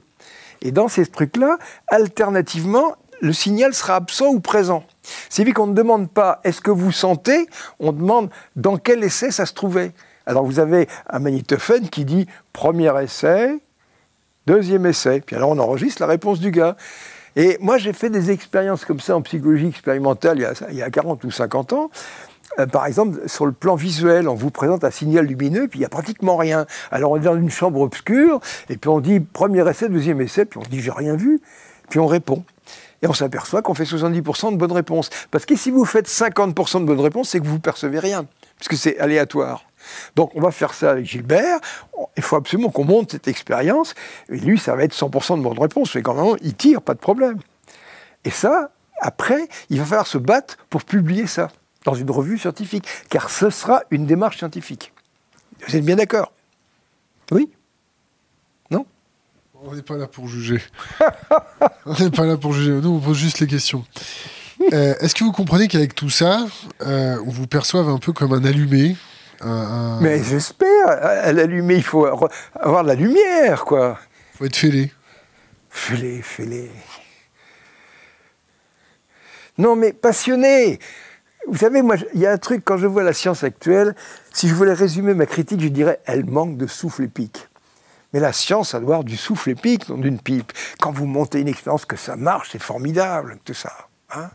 Et dans ces trucs-là, alternativement, le signal sera absent ou présent. C'est vu qu'on ne demande pas « est-ce que vous sentez ?», on demande « dans quel essai ça se trouvait ?» Alors vous avez un magnétophone qui dit « premier essai, deuxième essai », puis alors on enregistre la réponse du gars. Et moi, j'ai fait des expériences comme ça en psychologie expérimentale il y a 40 ou 50 ans. Par exemple, sur le plan visuel, on vous présente un signal lumineux, puis il n'y a pratiquement rien. Alors on est dans une chambre obscure, et puis on dit premier essai, deuxième essai, puis on dit j'ai rien vu, puis on répond. Et on s'aperçoit qu'on fait 70% de bonnes réponses. Parce que si vous faites 50% de bonnes réponses, c'est que vous ne percevez rien, puisque c'est aléatoire. Donc on va faire ça avec Gilbert, il faut absolument qu'on monte cette expérience, et lui ça va être 100% de bonnes réponses, mais quand même il tire, pas de problème. Et ça, après, il va falloir se battre pour publier ça dans une revue scientifique, car ce sera une démarche scientifique. Vous êtes bien d'accord? Oui? Non? On n'est pas là pour juger. On n'est pas là pour juger, nous on pose juste les questions. Est-ce que vous comprenez qu'avec tout ça, on vous perçoive un peu comme un allumé? Mais j'espère, à l'allumer, il faut avoir de la lumière, quoi. Il faut être fêlé. Fêlé. Non, mais passionné. Vous savez, moi, il y a un truc, quand je vois la science actuelle, si je voulais résumer ma critique, je dirais, elle manque de souffle épique. Mais la science, ça doit avoir du souffle épique, non d'une pipe. Quand vous montez une expérience que ça marche, c'est formidable, tout ça. Hein?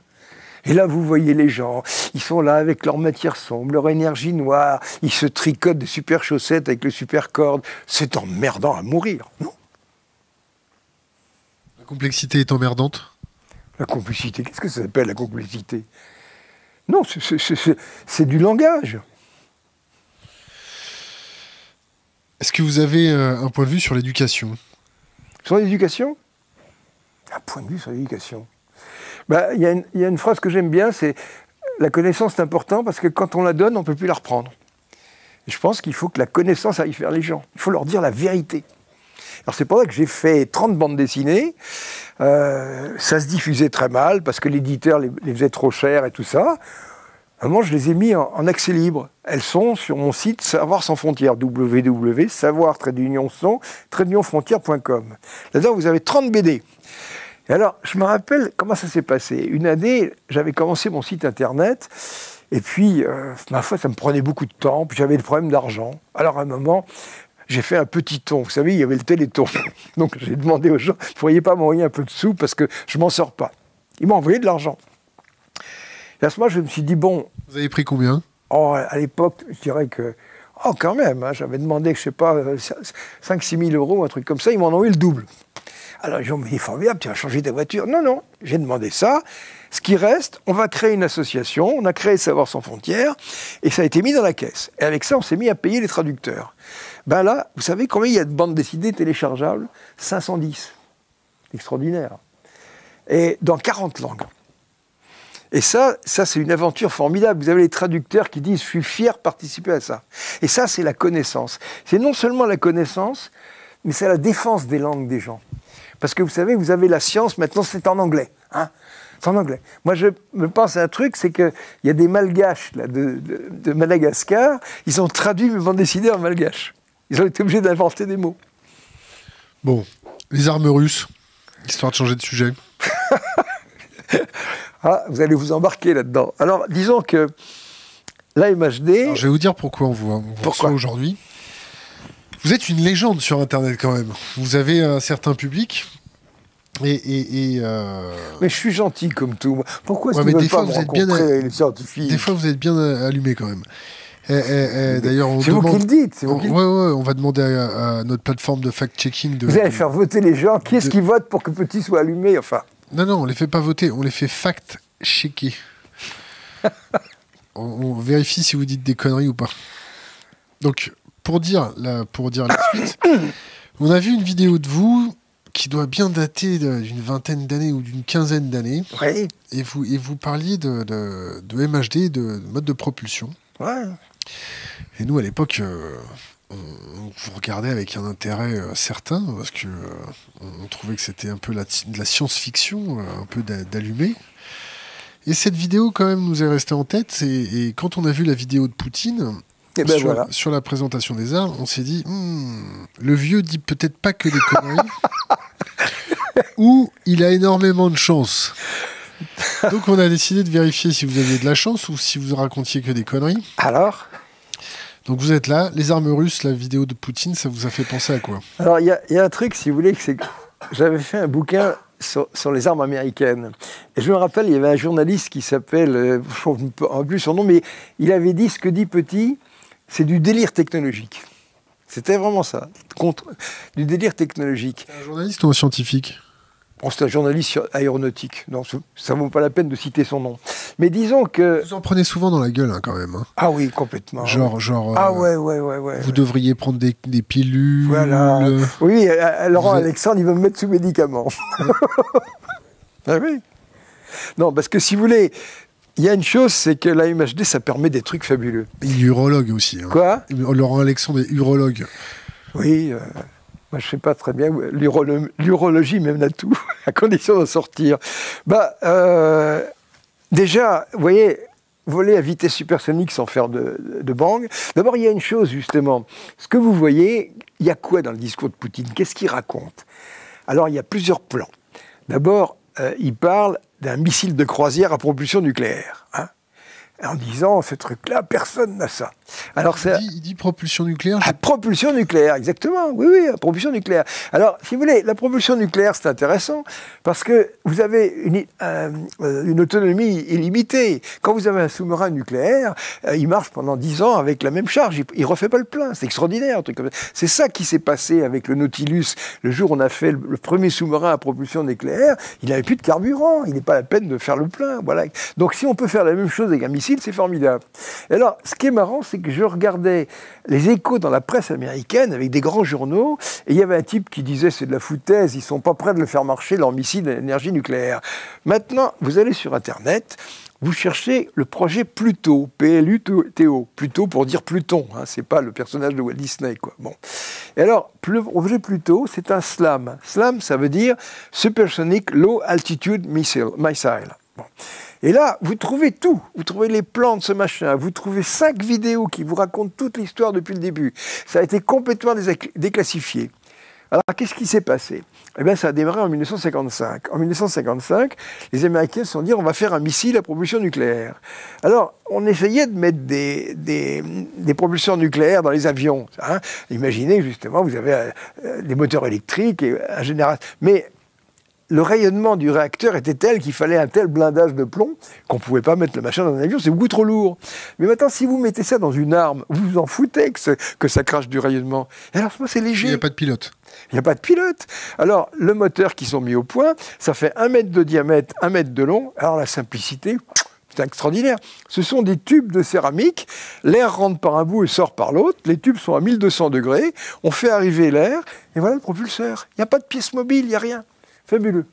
Et là, vous voyez les gens, ils sont là avec leur matière sombre, leur énergie noire, ils se tricotent des super chaussettes avec le super corde. C'est emmerdant à mourir, non? La complexité est emmerdante? La complicité, qu'est-ce que ça s'appelle, la complicité? Non, c'est du langage. Est-ce que vous avez un point de vue sur l'éducation? Sur l'éducation? Un point de vue sur l'éducation. Il y a une phrase que j'aime bien, c'est « la connaissance est importante parce que quand on la donne, on ne peut plus la reprendre ». Je pense qu'il faut que la connaissance aille vers les gens. Il faut leur dire la vérité. Alors c'est pour ça que j'ai fait 30 bandes dessinées. Ça se diffusait très mal parce que l'éditeur les faisait trop cher et tout ça. À un moment, je les ai mis en accès libre. Elles sont sur mon site Savoir sans frontières, www.savoir-sans-frontières.com. Là-dedans, vous avez 30 BD. Et alors, je me rappelle comment ça s'est passé. Une année, j'avais commencé mon site internet, et puis, ma foi, ça me prenait beaucoup de temps, puis j'avais le problème d'argent. Alors, à un moment, j'ai fait un petit ton. Vous savez, il y avait le Téléthon. Donc, j'ai demandé aux gens, vous ne pourriez pas m'envoyer un peu de sous, parce que je ne m'en sors pas. Ils m'ont envoyé de l'argent. Et à ce moment, je me suis dit, bon... Vous avez pris combien? Oh, à l'époque, je dirais que... Oh, quand même, hein, j'avais demandé, je ne sais pas, 5-6 000 euros, un truc comme ça, ils m'en ont eu le double. Alors, ils ont dit, formidable, tu vas changer ta voiture. Non, j'ai demandé ça. Ce qui reste, on va créer une association, on a créé Savoir sans frontières, et ça a été mis dans la caisse. Et avec ça, on s'est mis à payer les traducteurs. Ben là, vous savez combien il y a de bandes dessinées téléchargeables? 510. Extraordinaire. Et dans 40 langues. Et ça c'est une aventure formidable. Vous avez les traducteurs qui disent « je suis fier de participer à ça ». Et ça, c'est la connaissance. C'est non seulement la connaissance, mais c'est la défense des langues des gens. Parce que vous savez, vous avez la science, maintenant c'est en anglais. Hein, c'est en anglais. Moi, je me pense à un truc, c'est qu'il y a des malgaches là, de Madagascar, ils ont traduit mes bandes dessinées en malgache. Ils ont été obligés d'inventer des mots. Bon, les armes russes, histoire de changer de sujet. Ah, vous allez vous embarquer là-dedans. Alors, disons que l'AMHD... Alors, je vais vous dire pourquoi on vous reçoit aujourd'hui. Vous êtes une légende sur Internet quand même. Vous avez un certain public. Mais je suis gentil comme tout. Pourquoi est-ce que des fois vous êtes bien les scientifiques? Des fois vous êtes bien allumé quand même. D'ailleurs, c'est vous qui le dites. On va demander à notre plateforme de fact-checking Vous allez faire voter les gens. Qui est-ce qui vote pour que Petit soit allumé? Enfin. Non, on les fait pas voter. On les fait fact-checker. on vérifie si vous dites des conneries ou pas. Donc, pour dire la suite, on a vu une vidéo de vous qui doit bien dater d'une vingtaine d'années ou d'une quinzaine d'années. Oui. Et vous parliez de MHD, de mode de propulsion. Ouais. Et nous, à l'époque, on vous regardait avec un intérêt certain, parce que on trouvait que c'était un peu de la science-fiction, un peu d'allumé. Et cette vidéo, quand même, nous est restée en tête. Et quand on a vu la vidéo de Poutine, Et ben voilà. sur la présentation des armes, on s'est dit, le vieux dit peut-être pas que des conneries, ou il a énormément de chance. Donc on a décidé de vérifier si vous aviez de la chance ou si vous racontiez que des conneries. Alors? Donc vous êtes là, les armes russes, la vidéo de Poutine, ça vous a fait penser à quoi? Alors il y a un truc, si vous voulez, c'est que j'avais fait un bouquin sur les armes américaines. Et je me rappelle, il y avait un journaliste qui s'appelle, je ne sais plus son nom, mais il avait dit ce que dit Petit, c'est du délire technologique. C'était vraiment ça, du délire technologique. Un journaliste ou un scientifique? Bon, c'est un journaliste aéronautique, donc ça ne vaut pas la peine de citer son nom. Mais disons que... Vous en prenez souvent dans la gueule, hein, quand même. Hein. Ah oui, complètement. Genre ah ouais. Vous devriez prendre des pilules. Voilà. Oui, Laurent Alexandre, il veut me mettre sous médicaments. Ah oui. Non, parce que si vous voulez, il y a une chose, c'est que la MHD, ça permet des trucs fabuleux. Il est urologue aussi. Hein. Quoi? Laurent Alexandre est urologue. Oui, moi je ne sais pas très bien. L'urologie mène à tout, à condition d'en sortir. Déjà, vous voyez, voler à vitesse supersonique sans faire de bang. D'abord, il y a une chose, justement. Ce que vous voyez, il y a quoi dans le discours de Poutine? Qu'est-ce qu'il raconte? Alors, il y a plusieurs plans. D'abord, il parle d'un missile de croisière à propulsion nucléaire. Hein, en disant, ce truc-là, personne n'a ça. Alors, il dit propulsion nucléaire. À propulsion nucléaire, exactement. Oui, à propulsion nucléaire. Alors, si vous voulez, la propulsion nucléaire, c'est intéressant parce que vous avez une autonomie illimitée. Quand vous avez un sous-marin nucléaire, il marche pendant 10 ans avec la même charge. Il ne refait pas le plein. C'est extraordinaire, un truc comme ça. C'est ça qui s'est passé avec le Nautilus. Le jour où on a fait le premier sous-marin à propulsion nucléaire, il n'avait plus de carburant. Il n'est pas la peine de faire le plein. Voilà. Donc, si on peut faire la même chose avec un missile, c'est formidable. Et alors, ce qui est marrant, c'est que je regardais les échos dans la presse américaine avec des grands journaux, et il y avait un type qui disait c'est de la foutaise, ils sont pas prêts de le faire marcher, leur missile à énergie nucléaire. Maintenant, vous allez sur Internet, vous cherchez le projet Pluto, P-L-U-T-O, Pluto pour dire Pluton, hein, c'est pas le personnage de Walt Disney, quoi. Bon. Et alors, le projet Pluto, c'est un SLAM. SLAM, ça veut dire Supersonic Low Altitude Missile. Bon. Et là, vous trouvez tout. Vous trouvez les plans de ce machin. Vous trouvez 5 vidéos qui vous racontent toute l'histoire depuis le début. Ça a été complètement déclassifié. Alors, qu'est-ce qui s'est passé? Eh bien, ça a démarré en 1955. En 1955, les Américains se sont dit on va faire un missile à propulsion nucléaire. Alors, on essayait de mettre des propulseurs nucléaires dans les avions. Hein. Imaginez, justement, vous avez des moteurs électriques et un générateur. Mais le rayonnement du réacteur était tel qu'il fallait un tel blindage de plomb qu'on ne pouvait pas mettre le machin dans un avion, c'est beaucoup trop lourd. Mais maintenant, si vous mettez ça dans une arme, vous vous en foutez que ça crache du rayonnement. Et alors, moi, c'est léger. Il n'y a pas de pilote. Il n'y a pas de pilote. Alors, le moteur qu'ils ont mis au point, ça fait 1 mètre de diamètre, 1 mètre de long. Alors, la simplicité, c'est extraordinaire. Ce sont des tubes de céramique. L'air rentre par un bout et sort par l'autre. Les tubes sont à 1200 degrés. On fait arriver l'air. Et voilà le propulseur. Il n'y a pas de pièce mobile, il n'y a rien. Fabuleux.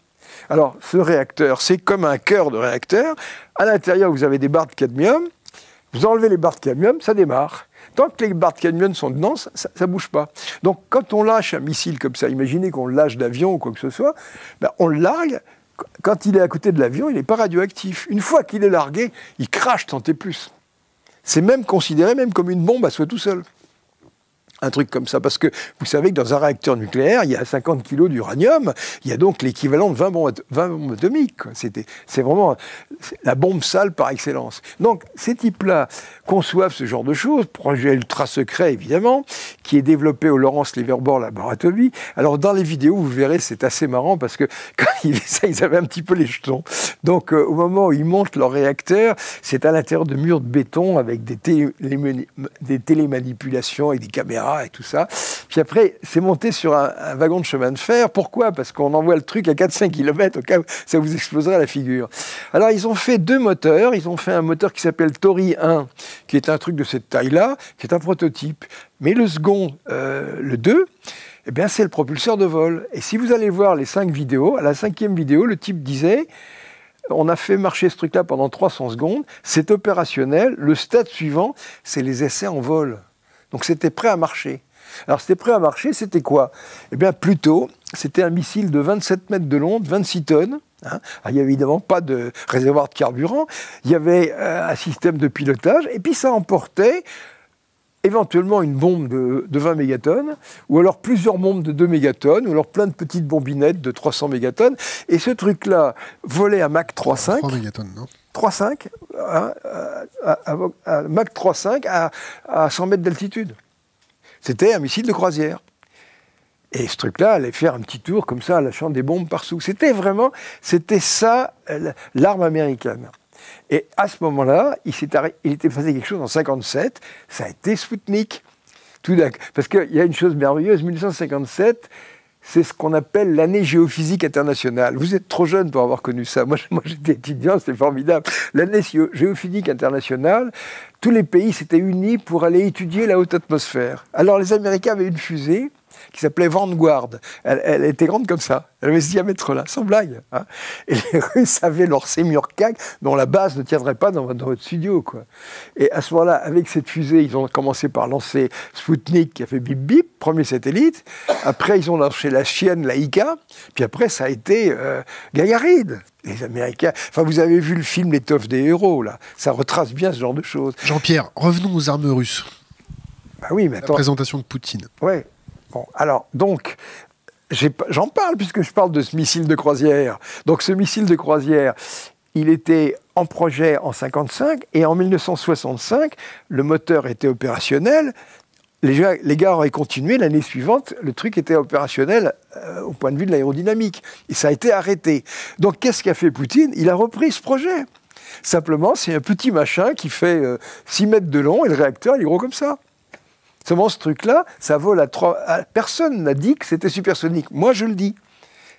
Alors, ce réacteur, c'est comme un cœur de réacteur. À l'intérieur, vous avez des barres de cadmium. Vous enlevez les barres de cadmium, ça démarre. Tant que les barres de cadmium sont dedans, ça ne bouge pas. Donc, quand on lâche un missile comme ça, imaginez qu'on le lâche d'avion ou quoi que ce soit, ben, on le largue. Quand il est à côté de l'avion, il n'est pas radioactif. Une fois qu'il est largué, il crache tant et plus. C'est même considéré même comme une bombe à soi tout seul. Un truc comme ça, parce que vous savez que dans un réacteur nucléaire, il y a 50 kg d'uranium, il y a donc l'équivalent de 20 bombes atomiques. C'est vraiment la bombe sale par excellence. Donc, ces types-là conçoivent ce genre de choses, projet ultra secret évidemment, qui est développé au Lawrence Livermore Laboratory. Alors, dans les vidéos, vous verrez, c'est assez marrant, parce que quand ils faisaient ça, ils avaient un petit peu les jetons. Donc, au moment où ils montent leur réacteur, c'est à l'intérieur de murs de béton avec des télémanipulations et des caméras, et tout ça. Puis après, c'est monté sur un wagon de chemin de fer. Pourquoi? Parce qu'on envoie le truc à 4-5 km au cas où ça vous exploserait à la figure. Alors, ils ont fait 2 moteurs. Ils ont fait un moteur qui s'appelle Tori 1, qui est un truc de cette taille-là, qui est un prototype. Mais le second, le 2, eh bien, c'est le propulseur de vol. Et si vous allez voir les 5 vidéos, à la 5e vidéo, le type disait... On a fait marcher ce truc-là pendant 300 secondes. C'est opérationnel. Le stade suivant, c'est les essais en vol. Donc c'était prêt à marcher. Alors c'était prêt à marcher, c'était quoi? Eh bien Pluto, c'était un missile de 27 mètres de long, de 26 tonnes, Hein. Il n'y avait évidemment pas de réservoir de carburant, il y avait un système de pilotage, et puis ça emportait éventuellement une bombe de 20 mégatonnes, ou alors plusieurs bombes de 2 mégatonnes, ou alors plein de petites bombinettes de 300 mégatonnes, et ce truc-là volait à Mach 3,5. 3 mégatonnes, non 3,5, hein, à Mach 3,5 à 100 mètres d'altitude. C'était un missile de croisière. Et ce truc-là allait faire un petit tour comme ça, lâchant des bombes partout. C'était ça, l'arme américaine. Et à ce moment-là, il était passé quelque chose en 1957, ça a été Spoutnik. Parce qu'il y a une chose merveilleuse, 1957, c'est ce qu'on appelle l'année géophysique internationale. Vous êtes trop jeune pour avoir connu ça. Moi j'étais étudiant, c'était formidable. L'année géophysique internationale, tous les pays s'étaient unis pour aller étudier la haute atmosphère. Alors les Américains avaient une fusée qui s'appelait Vanguard. Elle était grande comme ça. Elle avait ce diamètre-là, sans blague. Hein. Et les Russes avaient leur Semurkag, dont la base ne tiendrait pas dans votre studio, quoi. Et à ce moment-là, avec cette fusée, ils ont commencé par lancer Spoutnik, qui a fait bip bip, premier satellite. Après, ils ont lancé la chienne, Laika. Puis après, ça a été Gagarine. Les Américains... Enfin, vous avez vu le film L'étoffe des héros, là. Ça retrace bien ce genre de choses. Jean-Pierre, revenons aux armes russes. Bah oui, mais attends. La présentation de Poutine. Ouais. Bon, alors, donc, j'en parle puisque je parle de ce missile de croisière. Donc, ce missile de croisière, il était en projet en 1955 et en 1965, le moteur était opérationnel. Les gars auraient continué l'année suivante, le truc était opérationnel au point de vue de l'aérodynamique. Et ça a été arrêté. Donc, qu'est-ce qu'a fait Poutine? Il a repris ce projet. Simplement, c'est un petit machin qui fait 6 mètres de long et le réacteur, il est gros comme ça. Seulement, ce truc-là, ça vole à 3... Personne n'a dit que c'était supersonique. Moi, je le dis.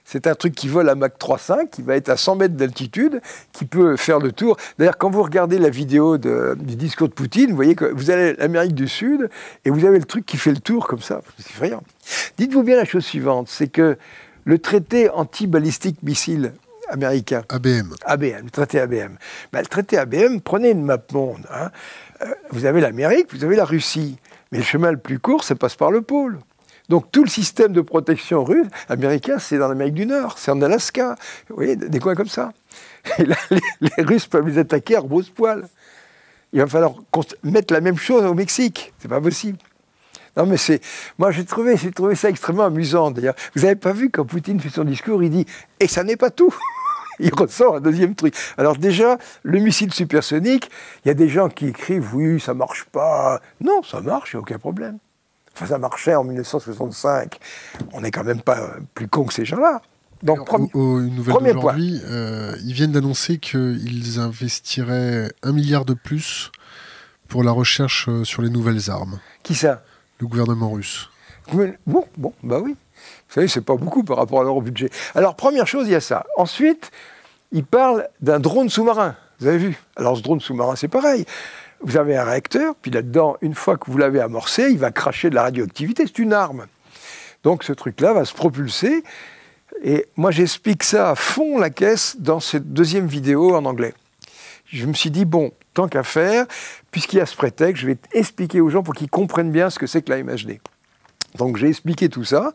C'est un truc qui vole à Mach 3,5, qui va être à 100 mètres d'altitude, qui peut faire le tour. D'ailleurs, quand vous regardez la vidéo du discours de Poutine, vous voyez que vous allez à l'Amérique du Sud, et vous avez le truc qui fait le tour comme ça. C'est effrayant. Dites-vous bien la chose suivante, c'est que le traité anti-balistique missile américain... ABM, le traité ABM. Le traité ABM, prenez une map monde. Hein. Vous avez l'Amérique, vous avez la Russie. Mais le chemin le plus court, ça passe par le pôle. Donc tout le système de protection russe, américain, c'est dans l'Amérique du Nord, c'est en Alaska. Vous voyez, des coins comme ça. Et là, les Russes peuvent les attaquer à rebrousse-poil. Il va falloir mettre la même chose au Mexique. C'est pas possible. Non, mais moi, j'ai trouvé ça extrêmement amusant, d'ailleurs. Vous n'avez pas vu, quand Poutine fait son discours, il dit « Et ça n'est pas tout !» Il ressort un deuxième truc. Alors déjà, le missile supersonique, il y a des gens qui écrivent « Oui, ça marche pas ». Non, ça marche, il n'y a aucun problème. Enfin, ça marchait en 1965. On n'est quand même pas plus con que ces gens-là. Donc, une nouvelle d'aujourd'hui, ils viennent d'annoncer qu'ils investiraient 1 milliard de plus pour la recherche sur les nouvelles armes. Qui ça? Le gouvernement russe. Bon, bah oui. Vous savez, c'est pas beaucoup par rapport à leur budget. Alors, première chose, il y a ça. Ensuite, ils parlent d'un drone sous-marin. Vous avez vu? Alors, ce drone sous-marin, c'est pareil. Vous avez un réacteur, puis là-dedans, une fois que vous l'avez amorcé, il va cracher de la radioactivité. C'est une arme. Donc, ce truc-là va se propulser. Et moi, j'explique ça à fond la caisse dans cette deuxième vidéo en anglais. Je me suis dit, bon, tant qu'à faire, puisqu'il y a ce prétexte, je vais expliquer aux gens pour qu'ils comprennent bien ce que c'est que la MHD. Donc j'ai expliqué tout ça.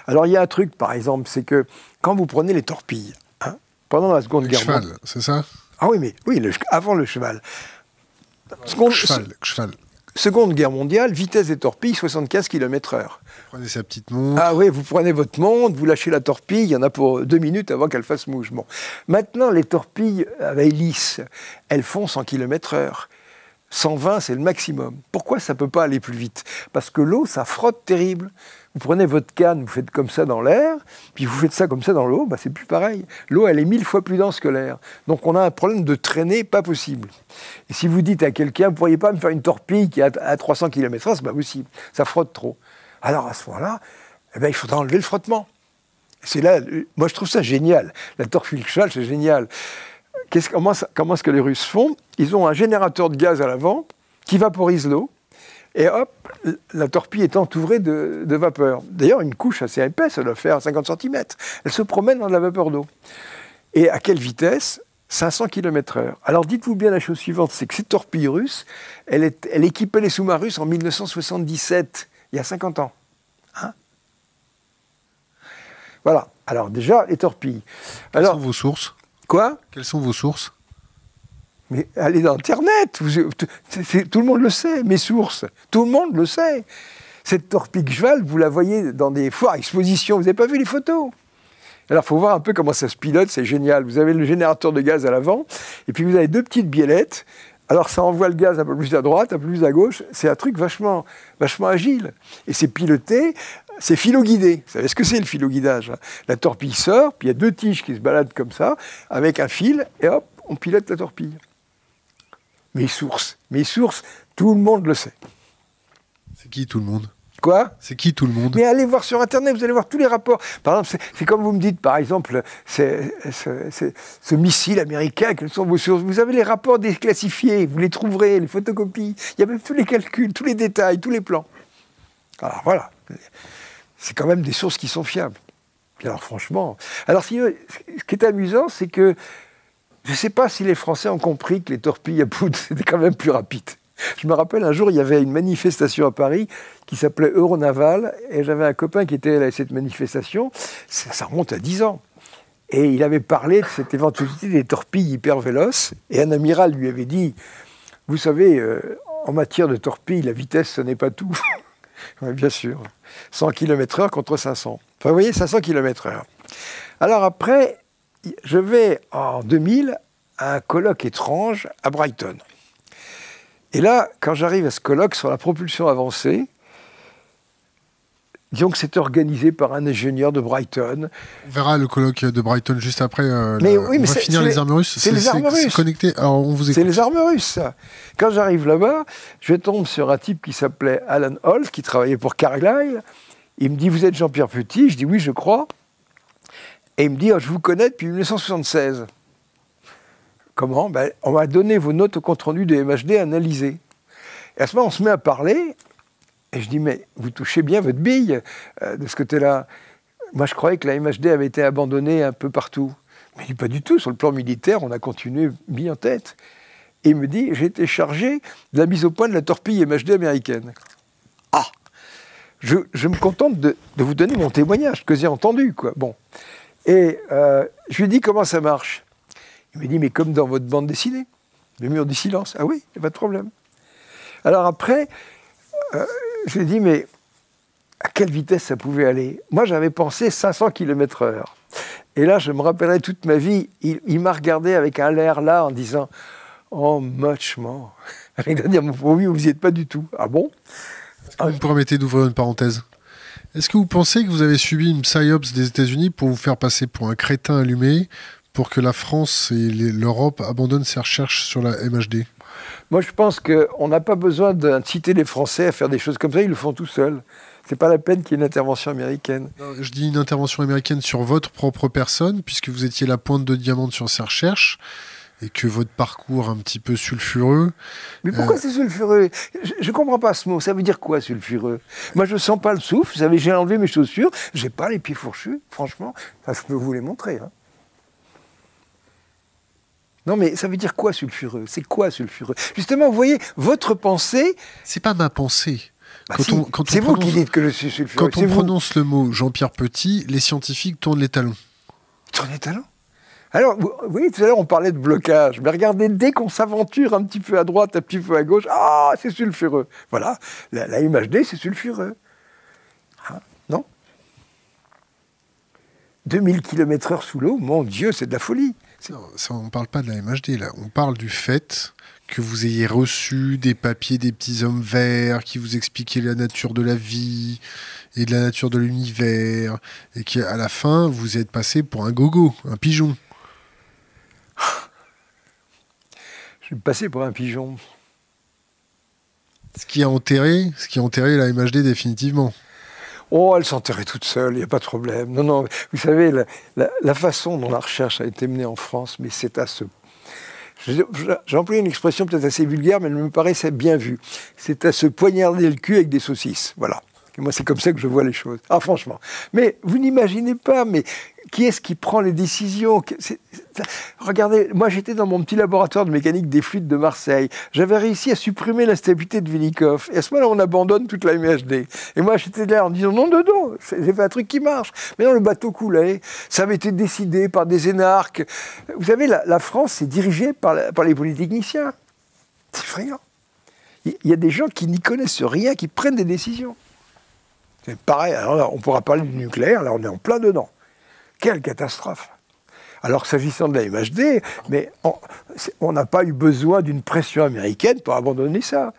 Alors il y a un truc, par exemple, c'est que quand vous prenez les torpilles, hein, pendant la Seconde Guerre mondiale... cheval, c'est ça? Ah oui, mais oui, avant le cheval. Cheval. Seconde Guerre mondiale, vitesse des torpilles, 75 km/h. Vous prenez sa petite montre. Ah oui, vous prenez votre montre, vous lâchez la torpille, il y en a pour 2 minutes avant qu'elle fasse mouche. Bon. Maintenant, les torpilles à hélice, elles font 100 km/h. 120, c'est le maximum. Pourquoi ça ne peut pas aller plus vite? Parce que l'eau, ça frotte terrible. Vous prenez votre canne, vous faites comme ça dans l'air, puis vous faites ça comme ça dans l'eau, c'est plus pareil. L'eau, elle est 1000 fois plus dense que l'air. Donc on a un problème de traînée pas possible. Et si vous dites à quelqu'un, vous ne pourriez pas me faire une torpille qui est à 300 km/h, c'est pas possible. Ça frotte trop. Alors à ce moment-là, il faudra enlever le frottement. C'est là, moi je trouve ça génial. La torpille cheval, c'est génial. Comment est-ce que les Russes font? Ils ont un générateur de gaz à l'avant qui vaporise l'eau, et hop, la torpille est entourée de vapeur. D'ailleurs, une couche assez épaisse, elle doit faire 50 cm. Elle se promène dans de la vapeur d'eau. Et à quelle vitesse? 500 km/h. Alors dites-vous bien la chose suivante, c'est que cette torpille russe, elle équipait les sous-marins russes en 1977, il y a 50 ans. Hein? Voilà. Alors déjà, les torpilles. Quelles sont vos sources? Quoi? Quelles sont vos sources? Mais allez dans Internet, tout le monde le sait, mes sources, tout le monde le sait. Cette torpille Gval, vous la voyez dans des foires, expositions, vous n'avez pas vu les photos? Alors, il faut voir un peu comment ça se pilote, c'est génial. Vous avez le générateur de gaz à l'avant, et puis vous avez deux petites biellettes. Alors, ça envoie le gaz un peu plus à droite, un peu plus à gauche. C'est un truc vachement agile. Et c'est piloté, c'est filoguidé. Vous savez ce que c'est le filoguidage, hein? La torpille sort, puis il y a deux tiges qui se baladent comme ça, avec un fil, et hop, on pilote la torpille. Mes sources, tout le monde le sait. C'est qui tout le monde? Quoi? C'est qui tout le monde? Mais allez voir sur Internet, vous allez voir tous les rapports. Par exemple, c'est comme vous me dites, par exemple, ce missile américain, quelles sont vos sources? Vous avez les rapports déclassifiés, vous les trouverez, les photocopies. Il y a même tous les calculs, tous les détails, tous les plans. Alors voilà, c'est quand même des sources qui sont fiables. Puis alors franchement... Alors ce qui est amusant, c'est que je ne sais pas si les Français ont compris que les torpilles à poudre, c'était quand même plus rapide. Je me rappelle, un jour, il y avait une manifestation à Paris qui s'appelait Euronaval, et j'avais un copain qui était à cette manifestation, ça remonte à 10 ans. Et il avait parlé de cette éventualité des torpilles hyper véloces, et un amiral lui avait dit, vous savez, en matière de torpilles, la vitesse, ce n'est pas tout. Oui, bien sûr. 100 km/h contre 500. Enfin, vous voyez, 500 km/h. Alors après, je vais en 2000 à un colloque étrange à Brighton. Et là, quand j'arrive à ce colloque sur la propulsion avancée, disons que c'est organisé par un ingénieur de Brighton. On verra le colloque de Brighton juste après. On va finir les armes russes. C'est les armes russes. C'est connecté. Alors, on vous écoute. C'est les armes russes, ça. Quand j'arrive là-bas, je tombe sur un type qui s'appelait Alan Holt, qui travaillait pour Carlyle. Il me dit, vous êtes Jean-Pierre Petit? Je dis, oui, je crois. Et il me dit, oh, je vous connais depuis 1976. Comment? On m'a donné vos notes au compte-rendu de MHD analysées. Et à ce moment, on se met à parler, et je dis, mais vous touchez bien votre bille de ce côté-là. Moi, je croyais que la MHD avait été abandonnée un peu partout. Mais il dit, pas du tout. Sur le plan militaire, on a continué mis en tête. Et il me dit, j'ai été chargé de la mise au point de la torpille MHD américaine. Ah! Je me contente de vous donner mon témoignage, que j'ai entendu, quoi. Bon. Et je lui dis, comment ça marche? Il me dit, mais comme dans votre bande dessinée, Le mur du silence. Ah oui, il n'y a pas de problème. Alors après, je lui ai dit, mais à quelle vitesse ça pouvait aller? Moi, j'avais pensé 500 km/h. Et là, je me rappellerai toute ma vie, il m'a regardé avec un air là en disant « Oh, much more ». Il va dire « Oui, vous n'y êtes pas du tout ». Ah bon? Est-ce que vous me permettez d'ouvrir une parenthèse? Est-ce que vous pensez que vous avez subi une psyops des États-Unis pour vous faire passer pour un crétin allumé pour que la France et l'Europe abandonnent ses recherches sur la MHD? Moi, je pense qu'on n'a pas besoin d'inciter les Français à faire des choses comme ça, ils le font tout seuls. C'est pas la peine qu'il y ait une intervention américaine. Je dis une intervention américaine sur votre propre personne, puisque vous étiez la pointe de diamant sur ces recherches, et que votre parcours un petit peu sulfureux... Mais pourquoi c'est sulfureux? Je comprends pas ce mot. Ça veut dire quoi, sulfureux? Moi, je sens pas le souffle. Vous savez, j'ai enlevé mes chaussures. J'ai pas les pieds fourchus, franchement. Enfin, je peux vous les montrer. Hein. Non, mais ça veut dire quoi, sulfureux? C'est quoi, sulfureux? Justement, vous voyez, votre pensée... C'est pas ma pensée. Bah c'est vous qui dites que je suis sulfureux. Quand on prononce le mot Jean-Pierre Petit, les scientifiques tournent les talons. Ils tournent les talons? Alors, vous voyez, tout à l'heure, on parlait de blocage. Mais regardez, dès qu'on s'aventure un petit peu à droite, un petit peu à gauche, ah, c'est sulfureux. Voilà, la MHD, c'est sulfureux. Hein, non? 2000 km/h sous l'eau, mon Dieu, c'est de la folie. Non, ça, on ne parle pas de la MHD, là. On parle du fait que vous ayez reçu des papiers des petits hommes verts qui vous expliquaient la nature de la vie et de la nature de l'univers, et qu'à la fin, vous êtes passé pour un gogo, un pigeon. Je suis passé pour un pigeon. Ce qui a enterré la MHD définitivement. Oh, elle s'enterrait toute seule, il n'y a pas de problème. Non, non, vous savez, la façon dont la recherche a été menée en France, mais c'est à ce... J'ai employé une expression peut-être assez vulgaire, mais elle me paraissait bien vue. C'est à se poignarder le cul avec des saucisses. Voilà. Et moi, c'est comme ça que je vois les choses. Ah, franchement. Mais vous n'imaginez pas, mais qui est-ce qui prend les décisions? Regardez, moi, j'étais dans mon petit laboratoire de mécanique des fluides de Marseille. J'avais réussi à supprimer la stabilité de Vinokoff. Et à ce moment-là, on abandonne toute la MHD. Et moi, j'étais là en disant, non, j'ai fait un truc qui marche. Mais non, le bateau coulait. Ça avait été décidé par des énarques. Vous savez, la France est dirigée par les polytechniciens. C'est effrayant. Il y a des gens qui n'y connaissent rien, qui prennent des décisions. C'est pareil, alors là, on pourra parler du nucléaire, là on est en plein dedans. Quelle catastrophe! Alors s'agissant de la MHD, mais on n'a pas eu besoin d'une pression américaine pour abandonner ça.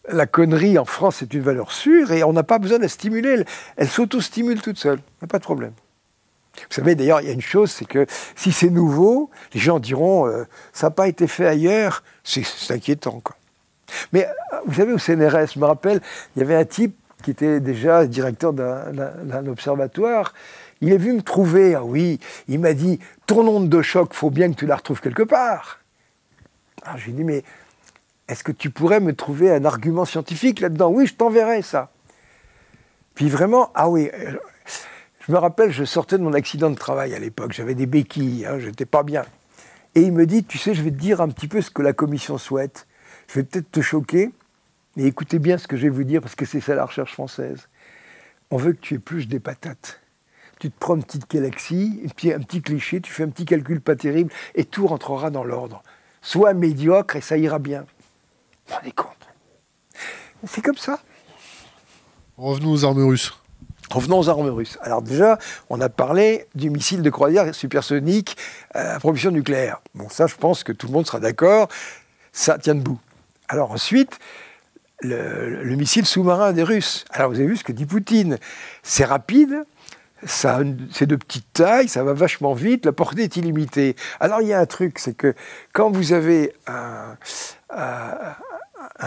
La connerie en France, c'est une valeur sûre et on n'a pas besoin de la stimuler. Elle s'auto-stimule toute seule, il n'y a pas de problème. Vous savez, d'ailleurs, il y a une chose, c'est que si c'est nouveau, les gens diront ça n'a pas été fait ailleurs, c'est inquiétant, quoi. Mais vous savez, au CNRS, je me rappelle, il y avait un type qui était déjà directeur d'un observatoire. Il est venu me trouver, ah oui, il m'a dit, ton onde de choc, faut bien que tu la retrouves quelque part. Alors je lui ai dit, mais est-ce que tu pourrais me trouver un argument scientifique là-dedans? Oui, je t'enverrai ça. Puis vraiment, ah oui, je me rappelle, je sortais de mon accident de travail à l'époque, j'avais des béquilles, hein, j'étais pas bien. Et il me dit, tu sais, je vais te dire un petit peu ce que la commission souhaite. Je vais peut-être te choquer, mais écoutez bien ce que je vais vous dire, parce que c'est ça la recherche française. On veut que tu épluches des patates. Tu te prends une petite galaxie, un petit cliché, tu fais un petit calcul pas terrible, et tout rentrera dans l'ordre. Sois médiocre et ça ira bien. Vous vous rendez compte? C'est comme ça. Revenons aux armes russes. Revenons aux armes russes. Alors déjà, on a parlé du missile de croisière supersonique à propulsion nucléaire. Bon, ça, je pense que tout le monde sera d'accord, ça tient debout. Alors ensuite, le missile sous-marin des Russes. Alors vous avez vu ce que dit Poutine. C'est rapide, c'est de petite taille, ça va vachement vite, la portée est illimitée. Alors il y a un truc, c'est que quand vous avez un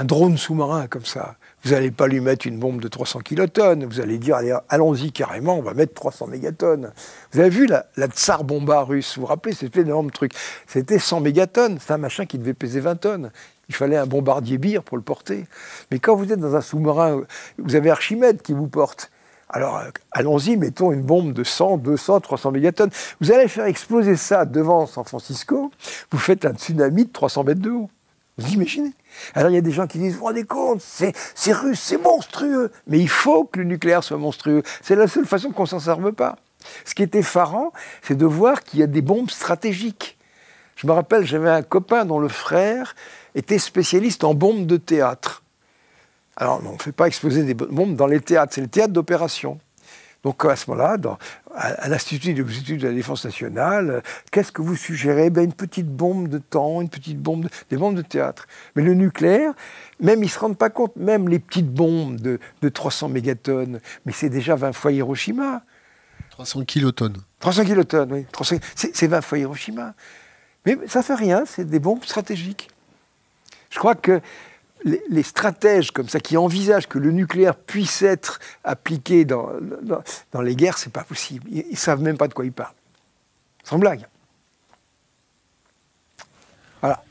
drone sous-marin comme ça, vous n'allez pas lui mettre une bombe de 300 kilotonnes, vous allez dire, allez, allons-y carrément, on va mettre 300 mégatonnes. Vous avez vu la Tsar Bomba russe, vous vous rappelez, c'était un énorme truc. C'était 100 mégatonnes, c'est un machin qui devait peser 20 tonnes. Il fallait un bombardier Beer pour le porter. Mais quand vous êtes dans un sous-marin, vous avez Archimède qui vous porte. Alors, allons-y, mettons une bombe de 100, 200, 300 mégatonnes. Vous allez faire exploser ça devant San Francisco, vous faites un tsunami de 300 mètres de haut. Vous imaginez? Alors, il y a des gens qui disent, vous vous rendez compte, c'est russe, c'est monstrueux. Mais il faut que le nucléaire soit monstrueux. C'est la seule façon qu'on ne s'en serve pas. Ce qui est effarant, c'est de voir qu'il y a des bombes stratégiques. Je me rappelle, j'avais un copain dont le frère était spécialiste en bombes de théâtre. Alors, on ne fait pas exploser des bombes dans les théâtres, c'est le théâtre d'opération. Donc, à ce moment-là, à l'Institut des études de la Défense nationale, qu'est-ce que vous suggérez? Une petite bombe de temps, des bombes de théâtre. Mais le nucléaire, même ils ne se rendent pas compte, même les petites bombes de 300 mégatonnes, mais c'est déjà 20 fois Hiroshima. 300 kilotonnes. 300 kilotonnes, oui. C'est 20 fois Hiroshima. Mais ça ne fait rien, c'est des bombes stratégiques. Je crois que les stratèges comme ça qui envisagent que le nucléaire puisse être appliqué dans les guerres, c'est pas possible. Ils ne savent même pas de quoi ils parlent. Sans blague. Voilà.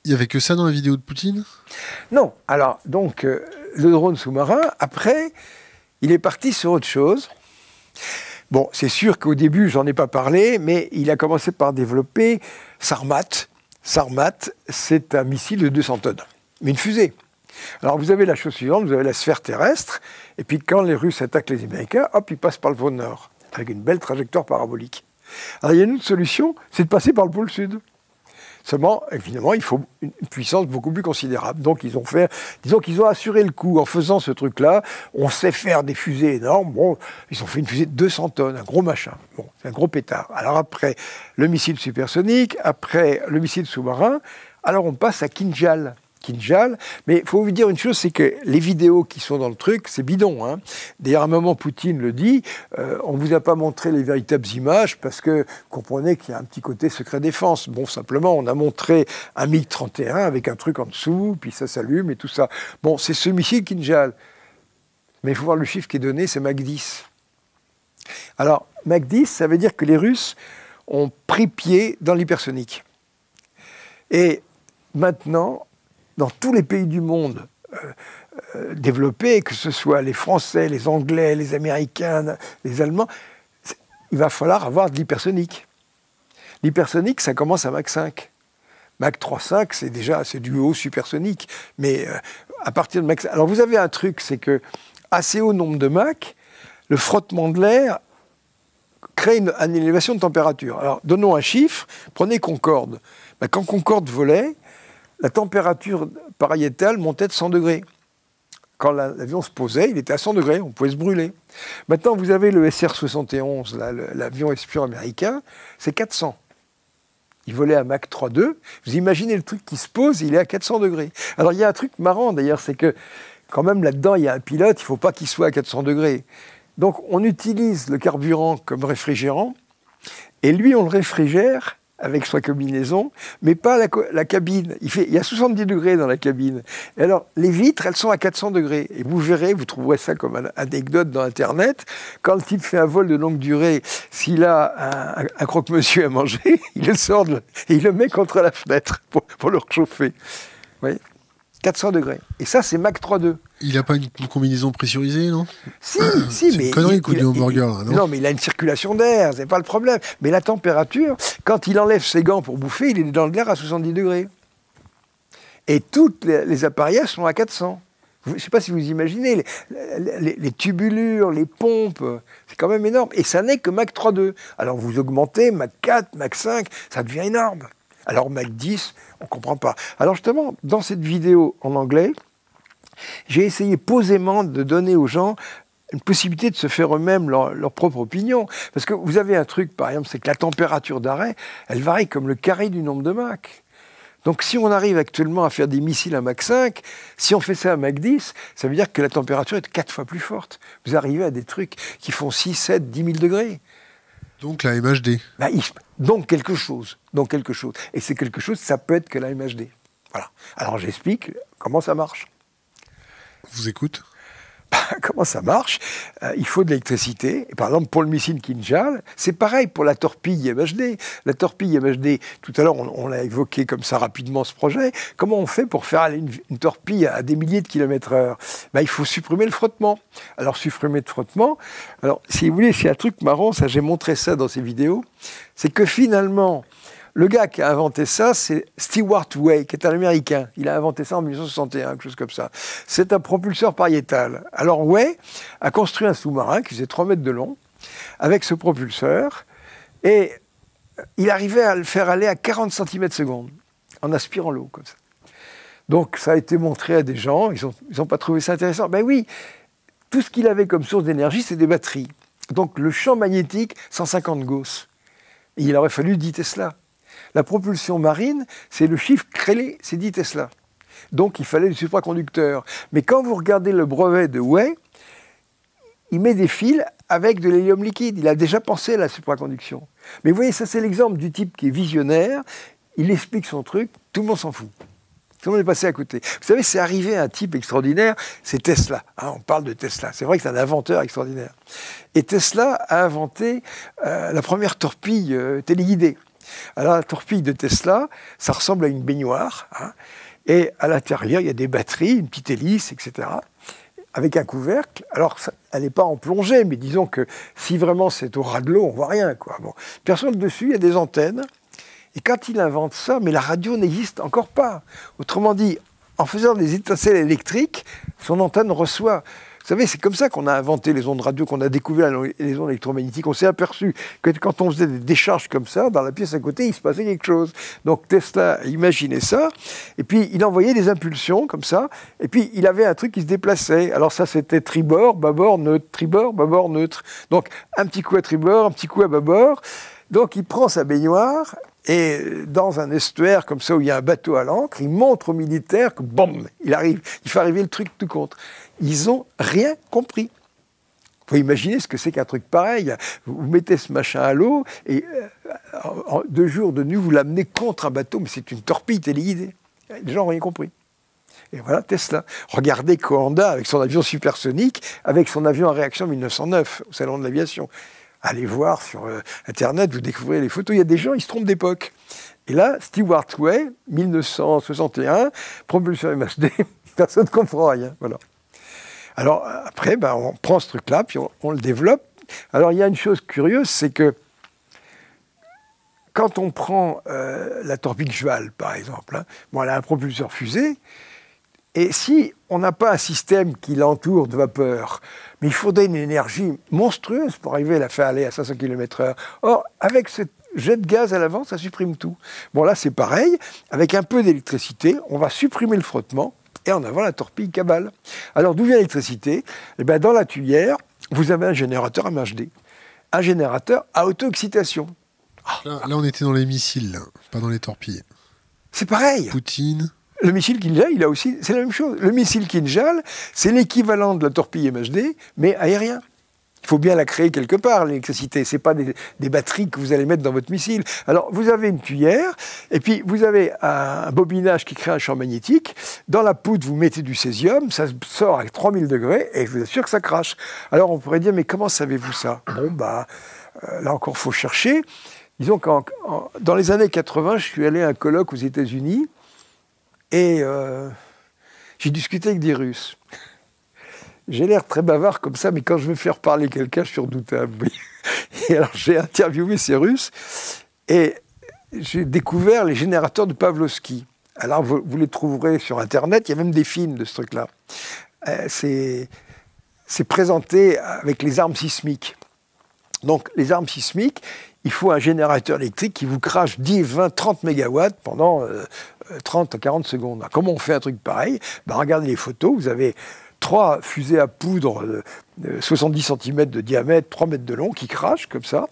Il n'y avait que ça dans la vidéo de Poutine? Non. Alors, donc, le drone sous-marin, après, il est parti sur autre chose. Bon, c'est sûr qu'au début, j'en ai pas parlé, mais il a commencé par développer Sarmat. Sarmat, c'est un missile de 200 tonnes, mais une fusée. Alors vous avez la chose suivante, vous avez la sphère terrestre, et puis quand les Russes attaquent les Américains, hop, ils passent par le pôle Nord, avec une belle trajectoire parabolique. Alors il y a une autre solution, c'est de passer par le pôle Sud. Seulement, évidemment, il faut une puissance beaucoup plus considérable. Donc, disons qu'ils ont assuré le coup en faisant ce truc-là. On sait faire des fusées énormes. Bon, ils ont fait une fusée de 200 tonnes, un gros machin. Bon, c'est un gros pétard. Alors après, le missile supersonique, après le missile sous-marin, alors on passe à Kinjal. Mais il faut vous dire une chose, c'est que les vidéos qui sont dans le truc, c'est bidon. Hein. D'ailleurs, à un moment, Poutine le dit, on ne vous a pas montré les véritables images parce que vous comprenez qu'il y a un petit côté secret défense. Bon, simplement, on a montré un MiG-31 avec un truc en dessous, puis ça s'allume et tout ça. Bon, c'est ce missile Kinjal. Mais il faut voir le chiffre qui est donné, c'est Mach 10. Alors, Mach 10, ça veut dire que les Russes ont pris pied dans l'hypersonique. Et maintenant, dans tous les pays du monde, développés, que ce soit les Français, les Anglais, les Américains, les Allemands, il va falloir avoir de l'hypersonique. L'hypersonique, ça commence à Mach 5. Mach 3,5, c'est du haut supersonique. Mais à partir de Mach 5... Alors vous avez un truc, c'est que assez haut nombre de Mach, le frottement de l'air crée une élévation de température. Alors donnons un chiffre, prenez Concorde. Ben, quand Concorde volait, la température pariétale montait de 100 degrés. Quand l'avion se posait, il était à 100 degrés, on pouvait se brûler. Maintenant, vous avez le SR-71, l'avion espion américain, c'est 400. Il volait à Mach 3,2. Vous imaginez le truc qui se pose, il est à 400 degrés. Alors, il y a un truc marrant, d'ailleurs, c'est que, quand même, là-dedans, il y a un pilote, il ne faut pas qu'il soit à 400 degrés. Donc, on utilise le carburant comme réfrigérant, et lui, on le réfrigère avec sa combinaison, mais pas la cabine. Il y a 70 degrés dans la cabine. Et alors, les vitres, elles sont à 400 degrés. Et vous verrez, vous trouverez ça comme une anecdote dans Internet, quand le type fait un vol de longue durée, s'il a un croque-monsieur à manger, il le sort et il le met contre la fenêtre pour le réchauffer. Vous voyez ? 400 degrés. Et ça, c'est Mach 3,2. Il n'a pas une combinaison pressurisée, non? Si, mais... C'est une connerie, le coup du hamburger, là, non? Non, mais il a une circulation d'air, c'est pas le problème. Mais la température, quand il enlève ses gants pour bouffer, il est dans l'air à 70 degrés. Et toutes les appareillages sont à 400. Je ne sais pas si vous imaginez, les tubulures, les pompes, c'est quand même énorme. Et ça n'est que Mach 3,2. Alors vous augmentez, Mach 4, Mach 5, ça devient énorme. Alors Mach 10, on ne comprend pas. Alors justement, dans cette vidéo en anglais, j'ai essayé posément de donner aux gens une possibilité de se faire eux-mêmes leur propre opinion. Parce que vous avez un truc, par exemple, c'est que la température d'arrêt, elle varie comme le carré du nombre de Mach. Donc si on arrive actuellement à faire des missiles à Mach 5, si on fait ça à Mach 10, ça veut dire que la température est 4 fois plus forte. Vous arrivez à des trucs qui font 6, 7, 10 000 degrés. Donc la MHD. Ben, donc quelque chose. Et c'est quelque chose, ça peut être que la MHD. Voilà. Alors j'explique comment ça marche. Je vous écoute. Comment ça marche? Il faut de l'électricité. Et par exemple, pour le missile Kinjal, c'est pareil pour la torpille MHD. La torpille MHD, tout à l'heure, on l'a évoqué comme ça rapidement, ce projet. Comment on fait pour faire aller une torpille à des milliers de kilomètres heure? Ben, il faut supprimer le frottement. Alors, supprimer le frottement, alors, si vous voulez, c'est un truc marrant, ça, j'ai montré ça dans ces vidéos, c'est que finalement, le gars qui a inventé ça, c'est Stewart Way, qui est un Américain. Il a inventé ça en 1961, quelque chose comme ça. C'est un propulseur pariétal. Alors Way a construit un sous-marin qui faisait 3 mètres de long, avec ce propulseur, et il arrivait à le faire aller à 40 cm/s, en aspirant l'eau, comme ça. Donc ça a été montré à des gens, ils n'ont pas trouvé ça intéressant. Ben oui, tout ce qu'il avait comme source d'énergie, c'est des batteries. Donc le champ magnétique, 150 Gauss. Et il aurait fallu 10 Tesla. La propulsion marine, c'est le chiffre créé, c'est 10 Tesla. Donc il fallait le supraconducteur. Mais quand vous regardez le brevet de Way, il met des fils avec de l'hélium liquide. Il a déjà pensé à la supraconduction. Mais vous voyez, ça c'est l'exemple du type qui est visionnaire. Il explique son truc, tout le monde s'en fout. Tout le monde est passé à côté. Vous savez, c'est arrivé à un type extraordinaire, c'est Tesla. Hein, on parle de Tesla. C'est vrai que c'est un inventeur extraordinaire. Et Tesla a inventé la première torpille téléguidée. Alors la torpille de Tesla, ça ressemble à une baignoire, hein, et à l'intérieur, il y a des batteries, une petite hélice, etc., avec un couvercle. Alors, elle n'est pas en plongée, mais disons que si vraiment c'est au ras de l'eau, on ne voit rien, quoi. Bon. Personne dessus, il y a des antennes, et quand il invente ça, mais la radio n'existe encore pas. Autrement dit, en faisant des étincelles électriques, son antenne reçoit. Vous savez, c'est comme ça qu'on a inventé les ondes radio, qu'on a découvert les ondes électromagnétiques. On s'est aperçu que quand on faisait des décharges comme ça, dans la pièce à côté, il se passait quelque chose. Donc Tesla imaginait ça, et puis il envoyait des impulsions comme ça, et puis il avait un truc qui se déplaçait. Alors ça, c'était tribord, bâbord, neutre, tribord, bâbord, neutre. Donc un petit coup à tribord, un petit coup à bâbord. Donc il prend sa baignoire, et dans un estuaire comme ça où il y a un bateau à l'ancre, il montre aux militaires que, boum, il fait arriver le truc tout contre. Ils n'ont rien compris. Il faut imaginer ce que c'est qu'un truc pareil. Vous mettez ce machin à l'eau, et de jour, de nuit, vous l'amenez contre un bateau, mais c'est une torpille téléguidée. Les gens n'ont rien compris. Et voilà Tesla. Regardez Coanda avec son avion supersonique, avec son avion à réaction 1909, au Salon de l'Aviation. Allez voir sur Internet, vous découvrez les photos. Il y a des gens, ils se trompent d'époque. Et là, Stewart Way, 1961, propulsion MHD, personne ne comprend rien. Voilà. Alors après, on prend ce truc-là, puis on le développe. Alors il y a une chose curieuse, c'est que quand on prend la torpille Gval, par exemple, elle a un propulseur fusée, et si on n'a pas un système qui l'entoure de vapeur, mais il faudrait une énergie monstrueuse pour arriver à la faire aller à 500 km/h. Or, avec ce jet de gaz à l'avant, ça supprime tout. Bon, là, c'est pareil. Avec un peu d'électricité, on va supprimer le frottement, et en avant, la torpille cabale. Alors, d'où vient l'électricité? Eh bien, dans la tuyère, vous avez un générateur MHD. Un générateur à auto-excitation. Là, on était dans les missiles, là, pas dans les torpilles. C'est pareil. Poutine. Le missile Kinjal, il a aussi, c'est la même chose. Le missile Kinjal, c'est l'équivalent de la torpille MHD, mais aérien. Il faut bien la créer quelque part, l'électricité. Ce n'est pas des batteries que vous allez mettre dans votre missile. Alors, vous avez une tuyère, et puis vous avez un bobinage qui crée un champ magnétique. Dans la poudre, vous mettez du césium, ça sort à 3000 degrés, et je vous assure que ça crache. Alors, on pourrait dire, mais comment savez-vous ça? Bon, là encore, il faut chercher. Disons que dans les années 80, je suis allé à un colloque aux États-Unis, et j'ai discuté avec des Russes. J'ai l'air très bavard comme ça, mais quand je veux faire parler quelqu'un, je suis redoutable. Oui. Et alors, j'ai interviewé ces Russes, et j'ai découvert les générateurs de Pavlovsky. Alors, vous les trouverez sur Internet, il y a même des films de ce truc-là. C'est présenté avec les armes sismiques. Donc, les armes sismiques, il faut un générateur électrique qui vous crache 10, 20, 30 mégawatts pendant 30 à 40 secondes. Alors, comment on fait un truc pareil? Regardez les photos, vous avez 3 fusées à poudre de 70 cm de diamètre, 3 mètres de long, qui crachent comme ça.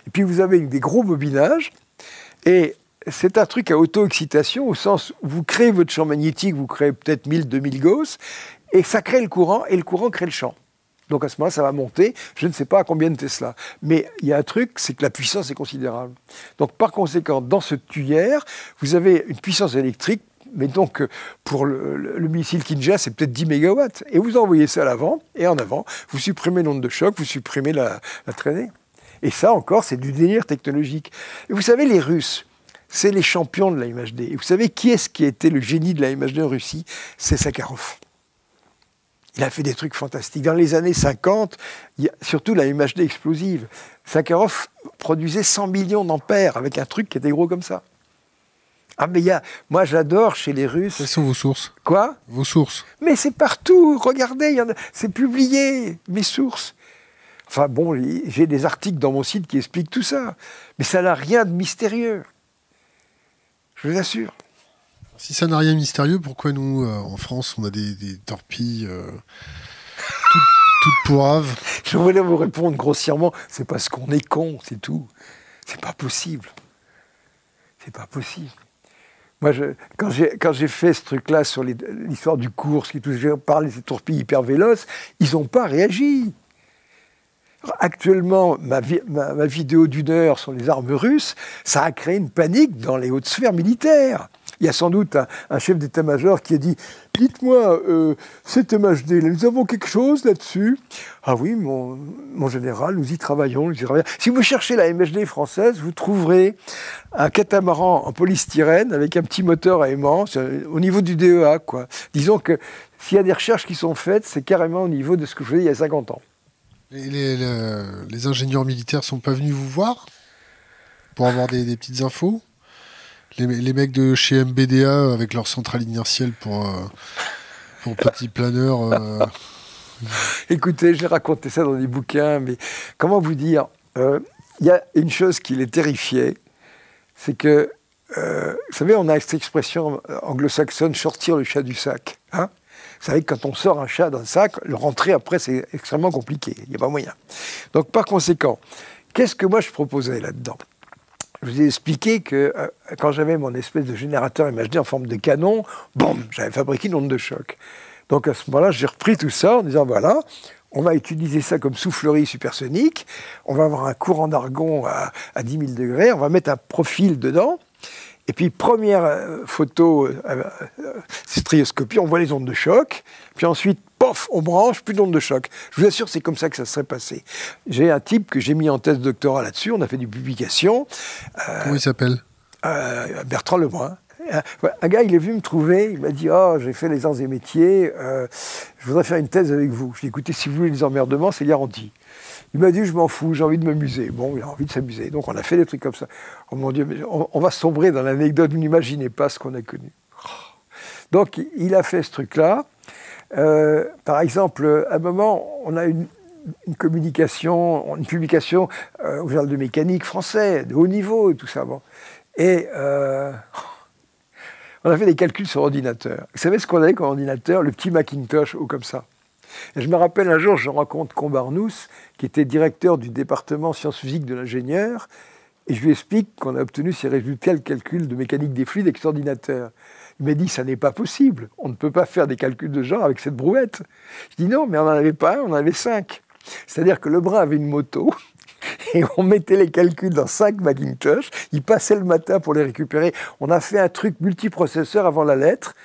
Et puis vous avez des gros bobinages. Et c'est un truc à auto-excitation, au sens où vous créez votre champ magnétique, vous créez peut-être 1000, 2000 Gauss, et ça crée le courant, et le courant crée le champ. Donc à ce moment-là, ça va monter, je ne sais pas à combien de Tesla. Mais il y a un truc, c'est que la puissance est considérable. Donc par conséquent, dans ce tuyère, vous avez une puissance électrique, mais donc pour le missile Kinjal, c'est peut-être 10 mégawatts. Et vous envoyez ça à l'avant, et en avant, vous supprimez l'onde de choc, vous supprimez la traînée. Et ça encore, c'est du délire technologique. Et vous savez, les Russes, c'est les champions de la MHD. Et vous savez qui est-ce qui a été le génie de la MHD en Russie? C'est Sakharov. Il a fait des trucs fantastiques. Dans les années 50, surtout la MHD explosive, Sakharov produisait 100 millions d'ampères avec un truc qui était gros comme ça. Ah, mais moi j'adore chez les Russes. Quelles sont vos sources? Quoi? Vos sources. Mais c'est partout, regardez, c'est publié, mes sources. Enfin bon, j'ai des articles dans mon site qui expliquent tout ça. Mais ça n'a rien de mystérieux. Je vous assure. Si ça n'a rien de mystérieux, pourquoi nous, en France, on a des torpilles toutes pourraves? Je voulais vous répondre grossièrement, c'est parce qu'on est con, c'est tout. C'est pas possible. C'est pas possible. Moi, quand j'ai fait ce truc-là sur l'histoire du cours, j'ai parlé de ces torpilles hyper véloces, ils n'ont pas réagi. Actuellement, ma vidéo d'1 heure sur les armes russes, ça a créé une panique dans les hautes sphères militaires. Il y a sans doute un chef d'état-major qui a dit « Dites-moi, cet MHD, nous avons quelque chose là-dessus ?» Ah oui, mon général, nous y travaillons. Si vous cherchez la MHD française, vous trouverez un catamaran en polystyrène avec un petit moteur à aimant au niveau du DEA, quoi. Disons que s'il y a des recherches qui sont faites, c'est carrément au niveau de ce que je faisais il y a 50 ans. Les ingénieurs militaires sont pas venus vous voir pour avoir des petites infos? Les mecs de chez MBDA avec leur centrale inertielle pour petits planeurs. Écoutez, j'ai raconté ça dans des bouquins, mais comment vous dire? Il y a une chose qui les terrifiait, c'est que, vous savez, on a cette expression anglo-saxonne, sortir le chat du sac. Hein? Vous savez que quand on sort un chat d'un sac, le rentrer après, c'est extrêmement compliqué. Il n'y a pas moyen. Donc, par conséquent, qu'est-ce que moi je proposais là-dedans? Je vous ai expliqué que quand j'avais mon espèce de générateur MHD en forme de canon, boum, j'avais fabriqué une onde de choc. Donc à ce moment-là, j'ai repris tout ça en disant, voilà, on va utiliser ça comme soufflerie supersonique, on va avoir un courant d'argon à 10 000 degrés, on va mettre un profil dedans, et puis première photo, strioscopie, on voit les ondes de choc, puis ensuite, pof, on branche, plus d'ondes de choc. Je vous assure, c'est comme ça que ça serait passé. J'ai un type que j'ai mis en thèse doctorat là-dessus, on a fait des publications. Comment il s'appelle? Bertrand Lebrun. Un gars, il est venu me trouver, il m'a dit « Oh, j'ai fait les arts et métiers, je voudrais faire une thèse avec vous. » Je lui ai dit « Écoutez, si vous voulez les emmerdements, c'est garanti. » Il m'a dit « Je m'en fous, j'ai envie de m'amuser. » Bon, il a envie de s'amuser. Donc, on a fait des trucs comme ça. Oh mon Dieu, mais on va sombrer dans l'anecdote, vous n'imaginez pas ce qu'on a connu. Donc, il a fait ce truc-là. Par exemple, à un moment, on a une publication au journal de mécanique français, de haut niveau et tout ça. Bon. Et on a fait des calculs sur ordinateur. Vous savez ce qu'on avait comme ordinateur? Le petit Macintosh ou comme ça. Et je me rappelle un jour, je rencontre Combarnous, qui était directeur du département sciences physiques de l'ingénieur, et je lui explique qu'on a obtenu ces résultats de calcul de mécanique des fluides avec cet ordinateur. Il m'a dit, ça n'est pas possible, on ne peut pas faire des calculs de genre avec cette brouette. Je dis non, mais on n'en avait pas un, on en avait 5. C'est-à-dire que le bras avait une moto, et on mettait les calculs dans 5 Macintosh, il passait le matin pour les récupérer. On a fait un truc multiprocesseur avant la lettre,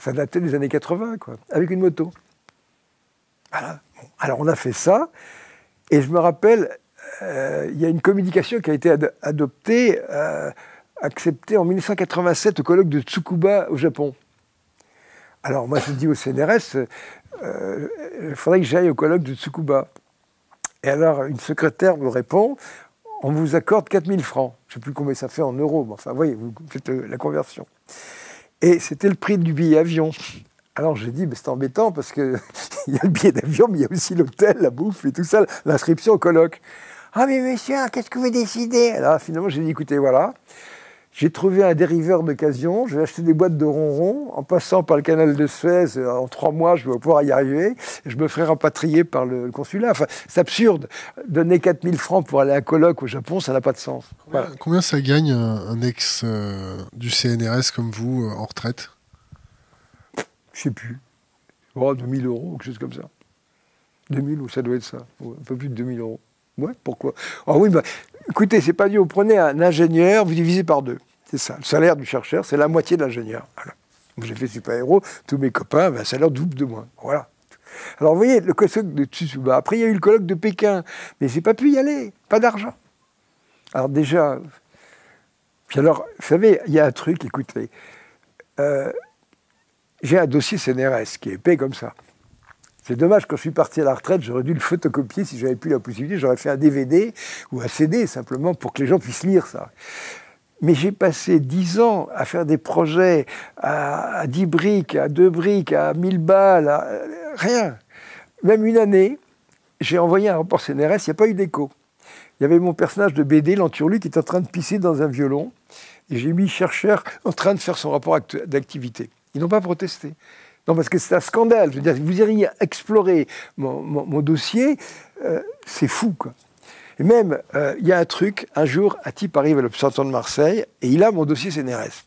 ça datait des années 80, quoi, avec une moto. Voilà. Bon. Alors on a fait ça, et je me rappelle, il y a une communication qui a été adoptée, acceptée en 1987 au colloque de Tsukuba au Japon. Alors moi je dis au CNRS, il faudrait que j'aille au colloque de Tsukuba. Et alors une secrétaire me répond, on vous accorde 4000 francs. Je ne sais plus combien ça fait en euros, mais enfin, vous voyez, vous faites la conversion. Et c'était le prix du billet avion. Alors j'ai dit, c'est embêtant parce qu'il y a le billet d'avion, mais il y a aussi l'hôtel, la bouffe et tout ça, l'inscription au colloque. Ah mais monsieur, qu'est-ce que vous décidez? Alors finalement j'ai dit, écoutez, voilà, j'ai trouvé un dériveur d'occasion, je vais acheter des boîtes de ronron, en passant par le canal de Suez, en 3 mois je vais pouvoir y arriver, et je me ferai rapatrier par le consulat. Enfin, c'est absurde, donner 4000 francs pour aller à un colloque au Japon, ça n'a pas de sens. Voilà. Combien ça gagne un ex du CNRS comme vous en retraite? Je sais plus. Oh, 2000 €, quelque chose comme ça. 2000, ça doit être ça. Un peu plus de 2000 €. Ouais, pourquoi? Ah oui, bah, écoutez, c'est pas dit, vous prenez un ingénieur, vous divisez par 2. C'est ça. Le salaire du chercheur, c'est la moitié de l'ingénieur. Voilà. J'ai fait super-héros, tous mes copains, ben, un salaire double de moins. Voilà. Alors, vous voyez, le colloque de Tsukuba. Après, il y a eu le colloque de Pékin. Mais j'ai pas pu y aller. Pas d'argent. Alors, déjà. Puis alors, vous savez, il y a un truc, écoutez. J'ai un dossier CNRS qui est épais comme ça. C'est dommage, quand je suis parti à la retraite, j'aurais dû le photocopier si j'avais plus la possibilité. J'aurais fait un DVD ou un CD simplement pour que les gens puissent lire ça. Mais j'ai passé 10 ans à faire des projets à 10 briques, à 2 briques, à 1000 balles, rien. Même une année, j'ai envoyé un rapport CNRS, il n'y a pas eu d'écho. Il y avait mon personnage de BD, l'Enturlu, qui est en train de pisser dans un violon. Et j'ai mis chercheur en train de faire son rapport d'activité. Ils n'ont pas protesté. Non, parce que c'est un scandale. Je veux dire, vous iriez explorer mon dossier, c'est fou, quoi. Et même, il y a un truc, un jour, un type arrive à l'Observatoire de Marseille, et il a mon dossier CNRS.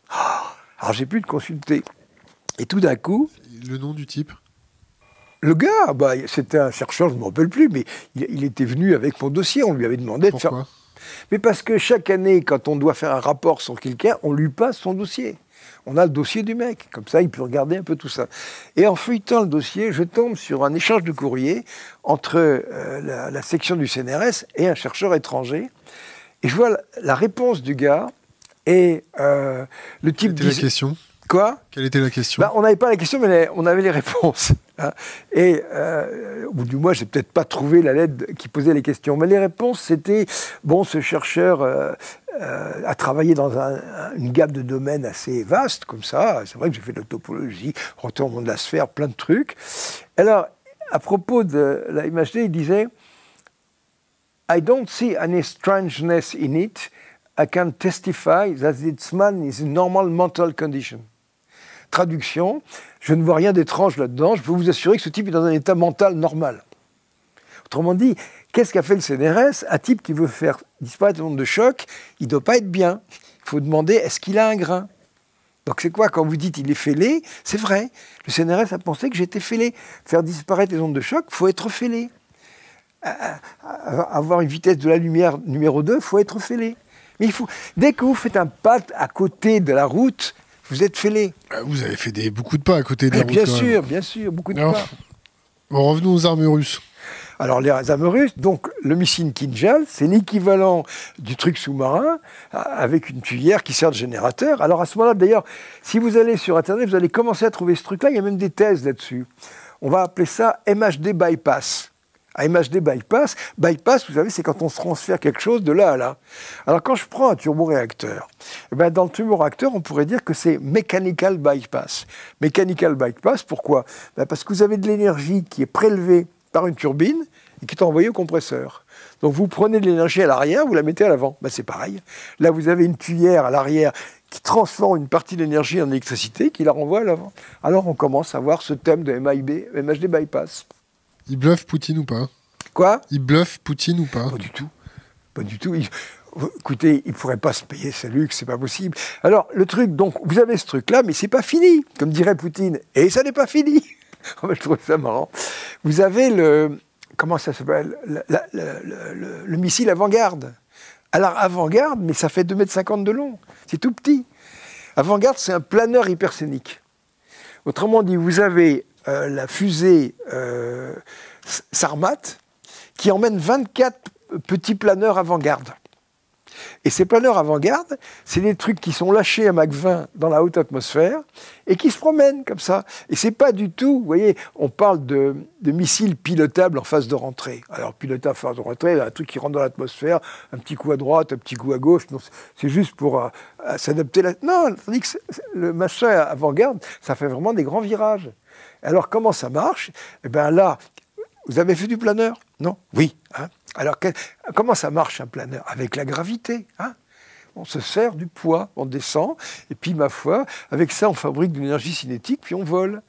Alors, j'ai pu le consulter. Et tout d'un coup... Le nom du type? Le gars, bah, c'était un chercheur, je ne me rappelle plus, mais il était venu avec mon dossier, on lui avait demandé de faire... Pourquoi? Mais parce que chaque année, quand on doit faire un rapport sur quelqu'un, on lui passe son dossier. On a le dossier du mec, comme ça il peut regarder un peu tout ça. Et en feuilletant le dossier, je tombe sur un échange de courrier entre la section du CNRS et un chercheur étranger. Et je vois la réponse du gars et le type dit... Quelle était la question? Quoi? Quelle était la question? On n'avait pas la question, mais on avait les réponses. Hein. Et au bout du mois, j'ai peut-être pas trouvé la lettre qui posait les questions. Mais les réponses, c'était, bon, ce chercheur a travaillé dans une gamme de domaines assez vaste, comme ça. C'est vrai que j'ai fait de la topologie, retour au monde de la sphère, plein de trucs. Alors, à propos de la MHD, il disait « I don't see any strangeness in it. I can testify that this man is in normal mental condition. » Traduction, je ne vois rien d'étrange là-dedans, je peux vous assurer que ce type est dans un état mental normal. Autrement dit, qu'est-ce qu'a fait le CNRS? Un type qui veut faire disparaître le nombre de chocs, il ne doit pas être bien. Il faut demander, est-ce qu'il a un grain? Donc c'est quoi, quand vous dites il est fêlé, c'est vrai. Le CNRS a pensé que j'étais fêlé. Faire disparaître les ondes de choc, il faut être fêlé. Avoir une vitesse de la lumière numéro 2, il faut être fêlé. Mais il faut, dès que vous faites un pas à côté de la route, vous êtes fêlé. Vous avez fait beaucoup de pas à côté de la route. Bien sûr, beaucoup de pas. Bon, revenons aux armes russes. Alors les armes russes, donc le missile Kinjal, c'est l'équivalent du truc sous-marin avec une tuyère qui sert de générateur. Alors à ce moment-là, d'ailleurs, si vous allez sur Internet, vous allez commencer à trouver ce truc-là, il y a même des thèses là-dessus. On va appeler ça MHD bypass. À MHD bypass, vous savez, c'est quand on se transfère quelque chose de là à là. Alors quand je prends un turboréacteur, eh ben, dans le turboréacteur, on pourrait dire que c'est mechanical bypass. Mechanical bypass, pourquoi? Ben, parce que vous avez de l'énergie qui est prélevée par une turbine et qui est envoyée au compresseur. Donc vous prenez de l'énergie à l'arrière, vous la mettez à l'avant. Ben, c'est pareil. Là, vous avez une tuyère à l'arrière qui transforme une partie de l'énergie en électricité, qui la renvoie à l'avant. Alors on commence à voir ce thème de MHD bypass. Il bluffe Poutine ou pas? Quoi? Il bluffe Poutine ou pas? Pas du tout. Pas du tout. Écoutez, il ne pourrait pas se payer ce luxe, c'est pas possible. Alors, le truc, donc, vous avez ce truc-là, mais c'est pas fini, comme dirait Poutine. Et ça n'est pas fini. Je trouve ça marrant. Vous avez comment ça s'appelle? Le missile avant-garde. Alors, avant-garde, mais ça fait 2,50 m de long. C'est tout petit. Avant-garde, c'est un planeur hypersonique. Autrement dit, vous avez la fusée Sarmat qui emmène 24 petits planeurs avant-garde. Et ces planeurs avant-garde, c'est des trucs qui sont lâchés à Mach 20 dans la haute atmosphère et qui se promènent comme ça. Et c'est pas du tout, vous voyez, on parle de missiles pilotables en phase de rentrée. Alors pilotable en phase de rentrée, un truc qui rentre dans l'atmosphère, un petit coup à droite, un petit coup à gauche, c'est juste pour s'adapter. Non, tandis que le machin avant-garde, ça fait vraiment des grands virages. Alors comment ça marche? Eh bien là, vous avez fait du planeur? Non? Oui. Hein? Alors, comment ça marche un planeur? Avec la gravité. Hein? On se sert du poids, on descend, et puis, ma foi, avec ça, on fabrique de l'énergie cinétique, puis on vole.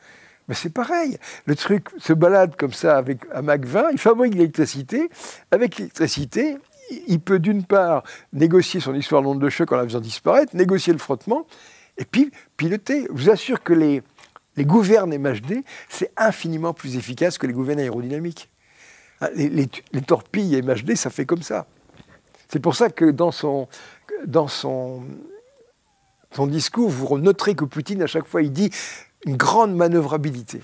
Mais c'est pareil. Le truc se balade comme ça à Mach 20, il fabrique de l'électricité. Avec l'électricité, il peut d'une part négocier son histoire d'onde de choc en la faisant disparaître, négocier le frottement, et puis piloter. Je vous assure que les gouvernes MHD, c'est infiniment plus efficace que les gouvernes aérodynamiques. Les torpilles MHD, ça fait comme ça. C'est pour ça que dans son discours, vous noterez que Poutine, à chaque fois, il dit une grande manœuvrabilité.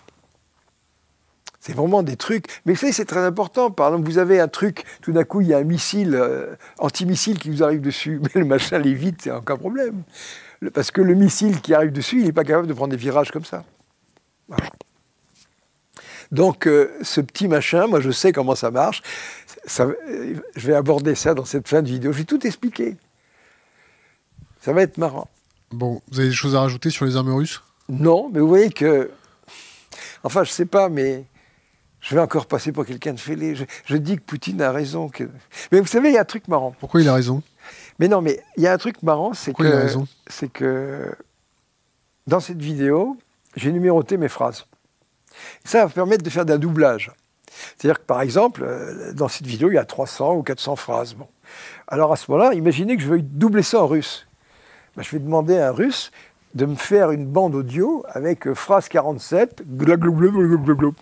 C'est vraiment des trucs. Mais vous savez, c'est très important. Par exemple, vous avez un truc, tout d'un coup, il y a un missile, antimissile qui vous arrive dessus. Mais le machin l'évite, c'est aucun problème. Parce que le missile qui arrive dessus, il n'est pas capable de prendre des virages comme ça. Voilà. Donc, ce petit machin, moi je sais comment ça marche. Je vais aborder ça dans cette fin de vidéo. Je vais tout expliquer. Ça va être marrant. Bon, vous avez des choses à rajouter sur les armes russes? Non, mais vous voyez que... Enfin, je ne sais pas, mais je vais encore passer pour quelqu'un de fêlé. Je dis que Poutine a raison. Mais vous savez, il y a un truc marrant. Pourquoi il a raison? Mais non, mais il y a un truc marrant, c'est Pourquoi il a raison? C'est que dans cette vidéo, j'ai numéroté mes phrases. Ça va permettre de faire d'un doublage. C'est-à-dire que, par exemple, dans cette vidéo, il y a 300 ou 400 phrases. Bon. Alors, à ce moment-là, imaginez que je veuille doubler ça en russe. Ben, je vais demander à un russe de me faire une bande audio avec phrase 47, glagloglou.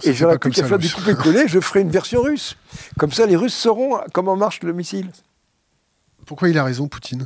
Et j'aurai plus qu'à faire du coupé-collé, je ferai une version russe. Comme ça, les Russes sauront comment marche le missile. Pourquoi il a raison, Poutine?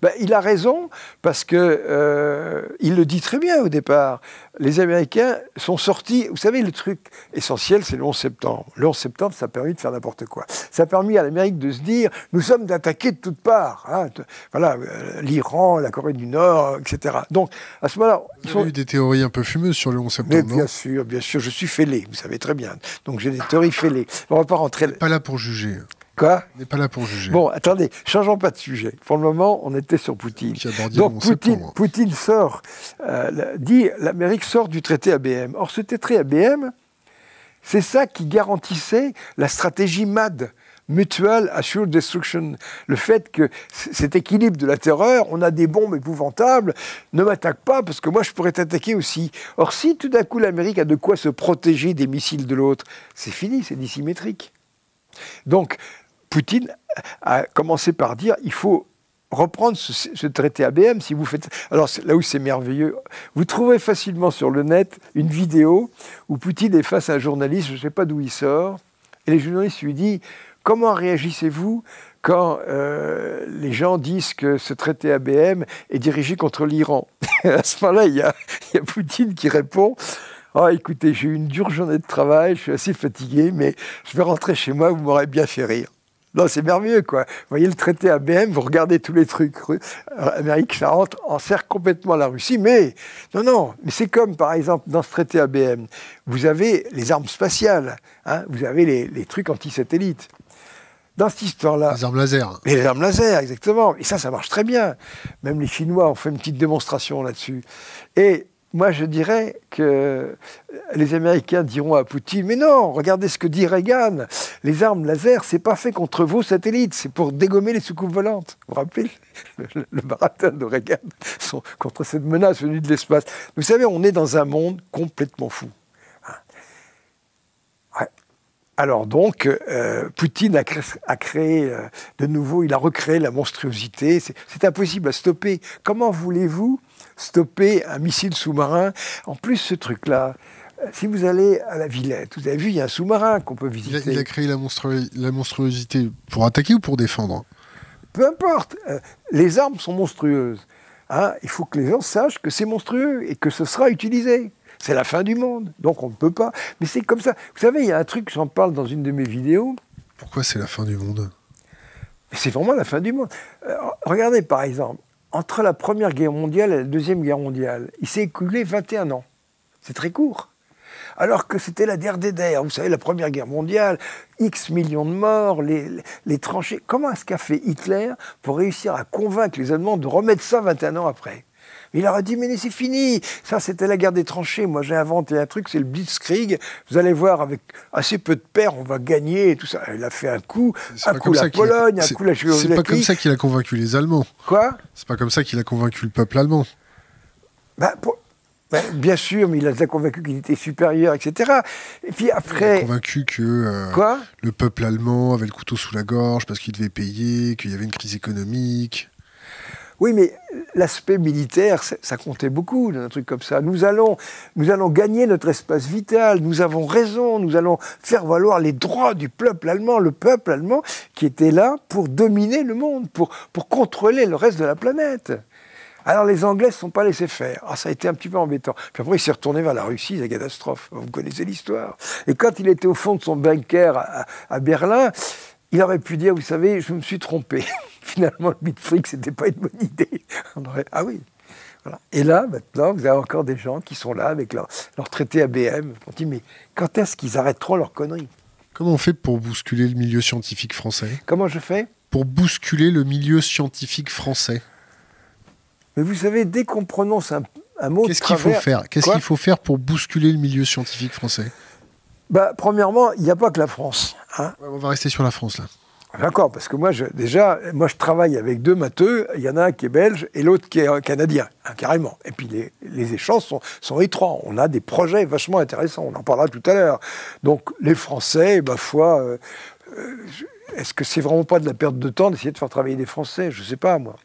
Ben, il a raison parce que il le dit très bien au départ. Les Américains sont sortis. Vous savez, le truc essentiel, c'est le 11 septembre. Le 11 septembre, ça a permis de faire n'importe quoi. Ça a permis à l'Amérique de se dire nous sommes attaqués de toutes parts. Hein, voilà, l'Iran, la Corée du Nord, etc. Donc, à ce moment-là. Il y a eu des théories un peu fumeuses sur le 11 septembre. Mais bien sûr, je suis fêlé, vous savez très bien. Donc, j'ai des théories fêlées. On ne va pas rentrer. On n'est pas là pour juger. Quoi? On n'est pas là pour juger. Bon, attendez, changeons pas de sujet. Pour le moment, on était sur Poutine. Donc Poutine sort, dit l'Amérique sort du traité ABM. Or, ce traité ABM, c'est ça qui garantissait la stratégie MAD, Mutual Assured Destruction. Le fait que cet équilibre de la terreur, on a des bombes épouvantables, ne m'attaque pas parce que moi je pourrais t'attaquer aussi. Or, si tout d'un coup l'Amérique a de quoi se protéger des missiles de l'autre, c'est fini, c'est dissymétrique. Donc, Poutine a commencé par dire il faut reprendre ce traité ABM si vous faites... Alors là où c'est merveilleux, vous trouverez facilement sur le net une vidéo où Poutine est face à un journaliste, je ne sais pas d'où il sort, et le journaliste lui dit « Comment réagissez-vous quand les gens disent que ce traité ABM est dirigé contre l'Iran ?» À ce moment-là, il y a Poutine qui répond Oh, écoutez, j'ai eu une dure journée de travail, je suis assez fatigué, mais je vais rentrer chez moi, vous m'aurez bien fait rire. Non, c'est merveilleux, quoi. Vous voyez le traité ABM, vous regardez tous les trucs. Amérique, ça enserre complètement la Russie, mais non, mais c'est comme, par exemple, dans ce traité ABM, vous avez les armes spatiales, hein, vous avez les trucs anti-satellites. Dans cette histoire-là... Les armes laser. Les armes laser, exactement. Et ça marche très bien. Même les Chinois ont fait une petite démonstration là-dessus. Et moi, je dirais que les Américains diront à Poutine, mais non, regardez ce que dit Reagan. Les armes laser, c'est pas fait contre vos satellites, c'est pour dégommer les soucoupes volantes. Vous vous rappelez le marathon de Reagan contre cette menace venue de l'espace. Vous savez, on est dans un monde complètement fou. Ouais. Alors donc, Poutine a créé de nouveau, il a recréé la monstruosité. C'est impossible à stopper. Comment voulez-vous stopper un missile sous-marin? En plus, ce truc-là, si vous allez à la Villette, vous avez vu, il y a un sous-marin qu'on peut visiter. Il a créé la monstruosité pour attaquer ou pour défendre? Peu importe. Les armes sont monstrueuses. Hein, il faut que les gens sachent que c'est monstrueux et que ce sera utilisé. C'est la fin du monde, donc on ne peut pas. Mais c'est comme ça. Vous savez, il y a un truc, j'en parle dans une de mes vidéos. Pourquoi c'est la fin du monde? C'est vraiment la fin du monde. Regardez, par exemple, entre la Première Guerre mondiale et la Deuxième Guerre mondiale, il s'est écoulé 21 ans. C'est très court. Alors que c'était la der des der. Vous savez, la Première Guerre mondiale, X millions de morts, les tranchées. Comment est-ce qu'a fait Hitler pour réussir à convaincre les Allemands de remettre ça 21 ans après? Il leur a dit, mais c'est fini, ça c'était la guerre des tranchées, moi j'ai inventé un truc, c'est le Blitzkrieg, vous allez voir, avec assez peu de paires, on va gagner, et tout ça. Il a fait un coup la Pologne, un coup la Tchécoslovaquie. C'est pas comme ça qu'il a convaincu les Allemands. Quoi? C'est pas comme ça qu'il a convaincu le peuple allemand. Bien sûr, mais il les a convaincus qu'il était supérieur, etc. Et puis après... Il a convaincu que le peuple allemand avait le couteau sous la gorge parce qu'il devait payer, qu'il y avait une crise économique... Oui, mais l'aspect militaire, ça comptait beaucoup, un truc comme ça. Nous allons gagner notre espace vital, nous avons raison, nous allons faire valoir les droits du peuple allemand, le peuple allemand qui était là pour dominer le monde, pour contrôler le reste de la planète. Alors les Anglais ne se sont pas laissés faire. Ça a été un petit peu embêtant. Puis après, il s'est retourné vers la Russie, la catastrophe. Vous connaissez l'histoire. Et quand il était au fond de son bunker à Berlin, il aurait pu dire, vous savez, je me suis trompé. Finalement, le Blitzkrieg, ce n'était pas une bonne idée. Ah oui. Voilà. Et là, maintenant, vous avez encore des gens qui sont là avec leur traité ABM. On dit, mais quand est-ce qu'ils arrêteront leurs conneries? Comment on fait pour bousculer le milieu scientifique français? Comment je fais? Pour bousculer le milieu scientifique français. Mais vous savez, dès qu'on prononce un mot Qu'est-ce qu'il faut faire? Qu'est-ce qu'il faut faire pour bousculer le milieu scientifique français? Premièrement, il n'y a pas que la France. Hein. On va rester sur la France, là. D'accord, parce que moi, je travaille avec deux matheux. Il y en a un qui est belge et l'autre qui est canadien, hein, carrément. Et puis, les échanges sont étroits. On a des projets vachement intéressants. On en parlera tout à l'heure. Donc, les Français, ma foi, est-ce que c'est vraiment pas de la perte de temps d'essayer de faire travailler des Français? Je ne sais pas, moi.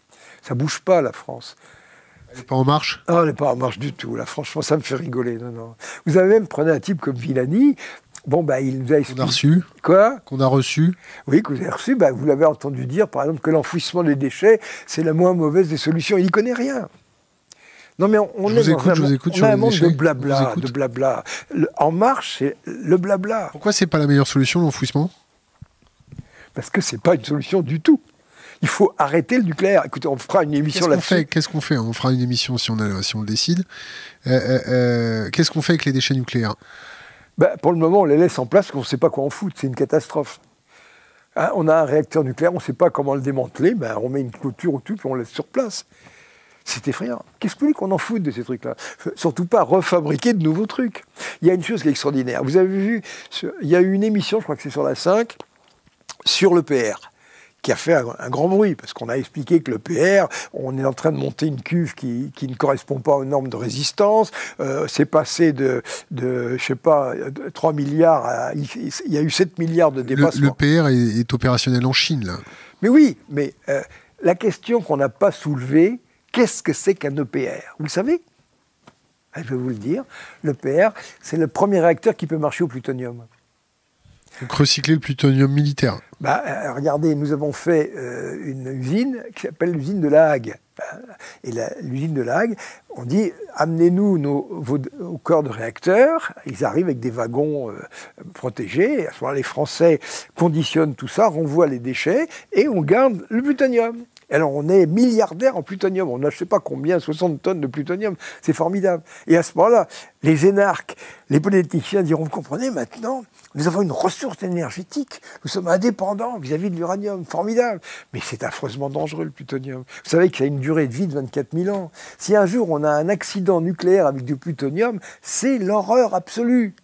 Ça bouge pas, la France. Elle n'est pas en marche? Non, elle n'est pas en marche du tout. Là, franchement, ça me fait rigoler. Non. Vous avez même prenez un type comme Villani. Il nous a expliqué... Qu'on a reçu. Quoi? Qu'on a reçu. Oui, que vous avez reçu. Vous l'avez entendu dire, par exemple, que l'enfouissement des déchets, c'est la moins mauvaise des solutions. Il n'y connaît rien. Non, mais on est dans un monde de blabla. En marche, c'est le blabla. Pourquoi c'est pas la meilleure solution, l'enfouissement? Parce que c'est pas une solution du tout. Il faut arrêter le nucléaire. Écoutez, on fera une émission là-dessus. Qu'est-ce qu'on fait? On fera une émission si on le décide. Qu'est-ce qu'on fait avec les déchets nucléaires? Pour le moment, on les laisse en place, parce qu'on ne sait pas quoi en foutre. C'est une catastrophe. Hein, on a un réacteur nucléaire, on ne sait pas comment le démanteler. On met une clôture au-dessus, puis on le laisse sur place. C'est effrayant. Qu'est-ce que vous voulez qu'on en foute de ces trucs-là? Surtout pas refabriquer de nouveaux trucs. Il y a une chose qui est extraordinaire. Vous avez vu, il y a eu une émission, je crois que c'est sur la 5, sur l'EPR, qui a fait un grand bruit, parce qu'on a expliqué que l'EPR, on est en train de monter une cuve qui ne correspond pas aux normes de résistance. C'est passé de 3 milliards à... Il y a eu 7 milliards de dépassements. L'EPR est opérationnel en Chine, là. Mais oui, mais la question qu'on n'a pas soulevée, qu'est-ce que c'est qu'un EPR? Vous le savez? Je vais vous le dire. L'EPR, c'est le premier réacteur qui peut marcher au plutonium. Donc recycler le plutonium militaire. Regardez, nous avons fait une usine qui s'appelle l'usine de La Hague. Et l'usine de La Hague, on dit, amenez-nous vos corps de réacteurs. Ils arrivent avec des wagons protégés. Et à ce moment-là, les Français conditionnent tout ça, renvoient les déchets et on garde le plutonium. Alors on est milliardaire en plutonium, on a je ne sais pas combien, 60 tonnes de plutonium, c'est formidable. Et à ce moment-là, les énarques, les politiciens diront, vous comprenez maintenant, nous avons une ressource énergétique, nous sommes indépendants vis-à-vis de l'uranium, formidable. Mais c'est affreusement dangereux le plutonium. Vous savez qu'il a une durée de vie de 24 000 ans. Si un jour on a un accident nucléaire avec du plutonium, c'est l'horreur absolue.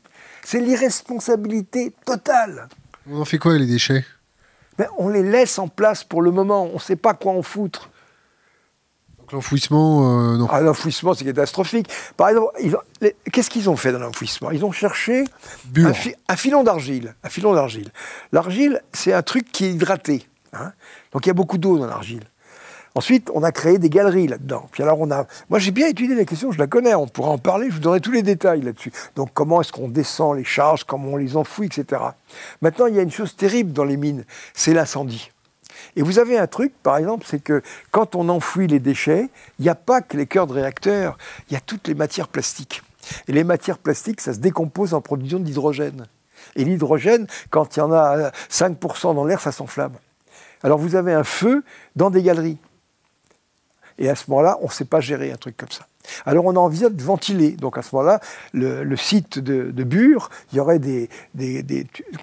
C'est l'irresponsabilité totale. On en fait quoi les déchets ? Mais on les laisse en place pour le moment, on ne sait pas quoi en foutre. Donc l'enfouissement, non. L'enfouissement, c'est catastrophique. Par exemple, qu'est-ce qu'ils ont fait dans l'enfouissement ? Ils ont cherché un filon d'argile. Un filon d'argile. L'argile, c'est un truc qui est hydraté. Hein, donc il y a beaucoup d'eau dans l'argile. Ensuite, on a créé des galeries là-dedans. Puis alors, moi, j'ai bien étudié la question, je la connais, on pourra en parler, je vous donnerai tous les détails là-dessus. Donc, comment est-ce qu'on descend les charges, comment on les enfouit, etc. Maintenant, il y a une chose terrible dans les mines, c'est l'incendie. Et vous avez un truc, par exemple, c'est que quand on enfouit les déchets, il n'y a pas que les cœurs de réacteurs, il y a toutes les matières plastiques. Et les matières plastiques, ça se décompose en production d'hydrogène. Et l'hydrogène, quand il y en a 5% dans l'air, ça s'enflamme. Alors, vous avez un feu dans des galeries. Et à ce moment-là, on ne sait pas gérer un truc comme ça. Alors on a envie de ventiler. Donc à ce moment-là, le site de Bure, il y aurait des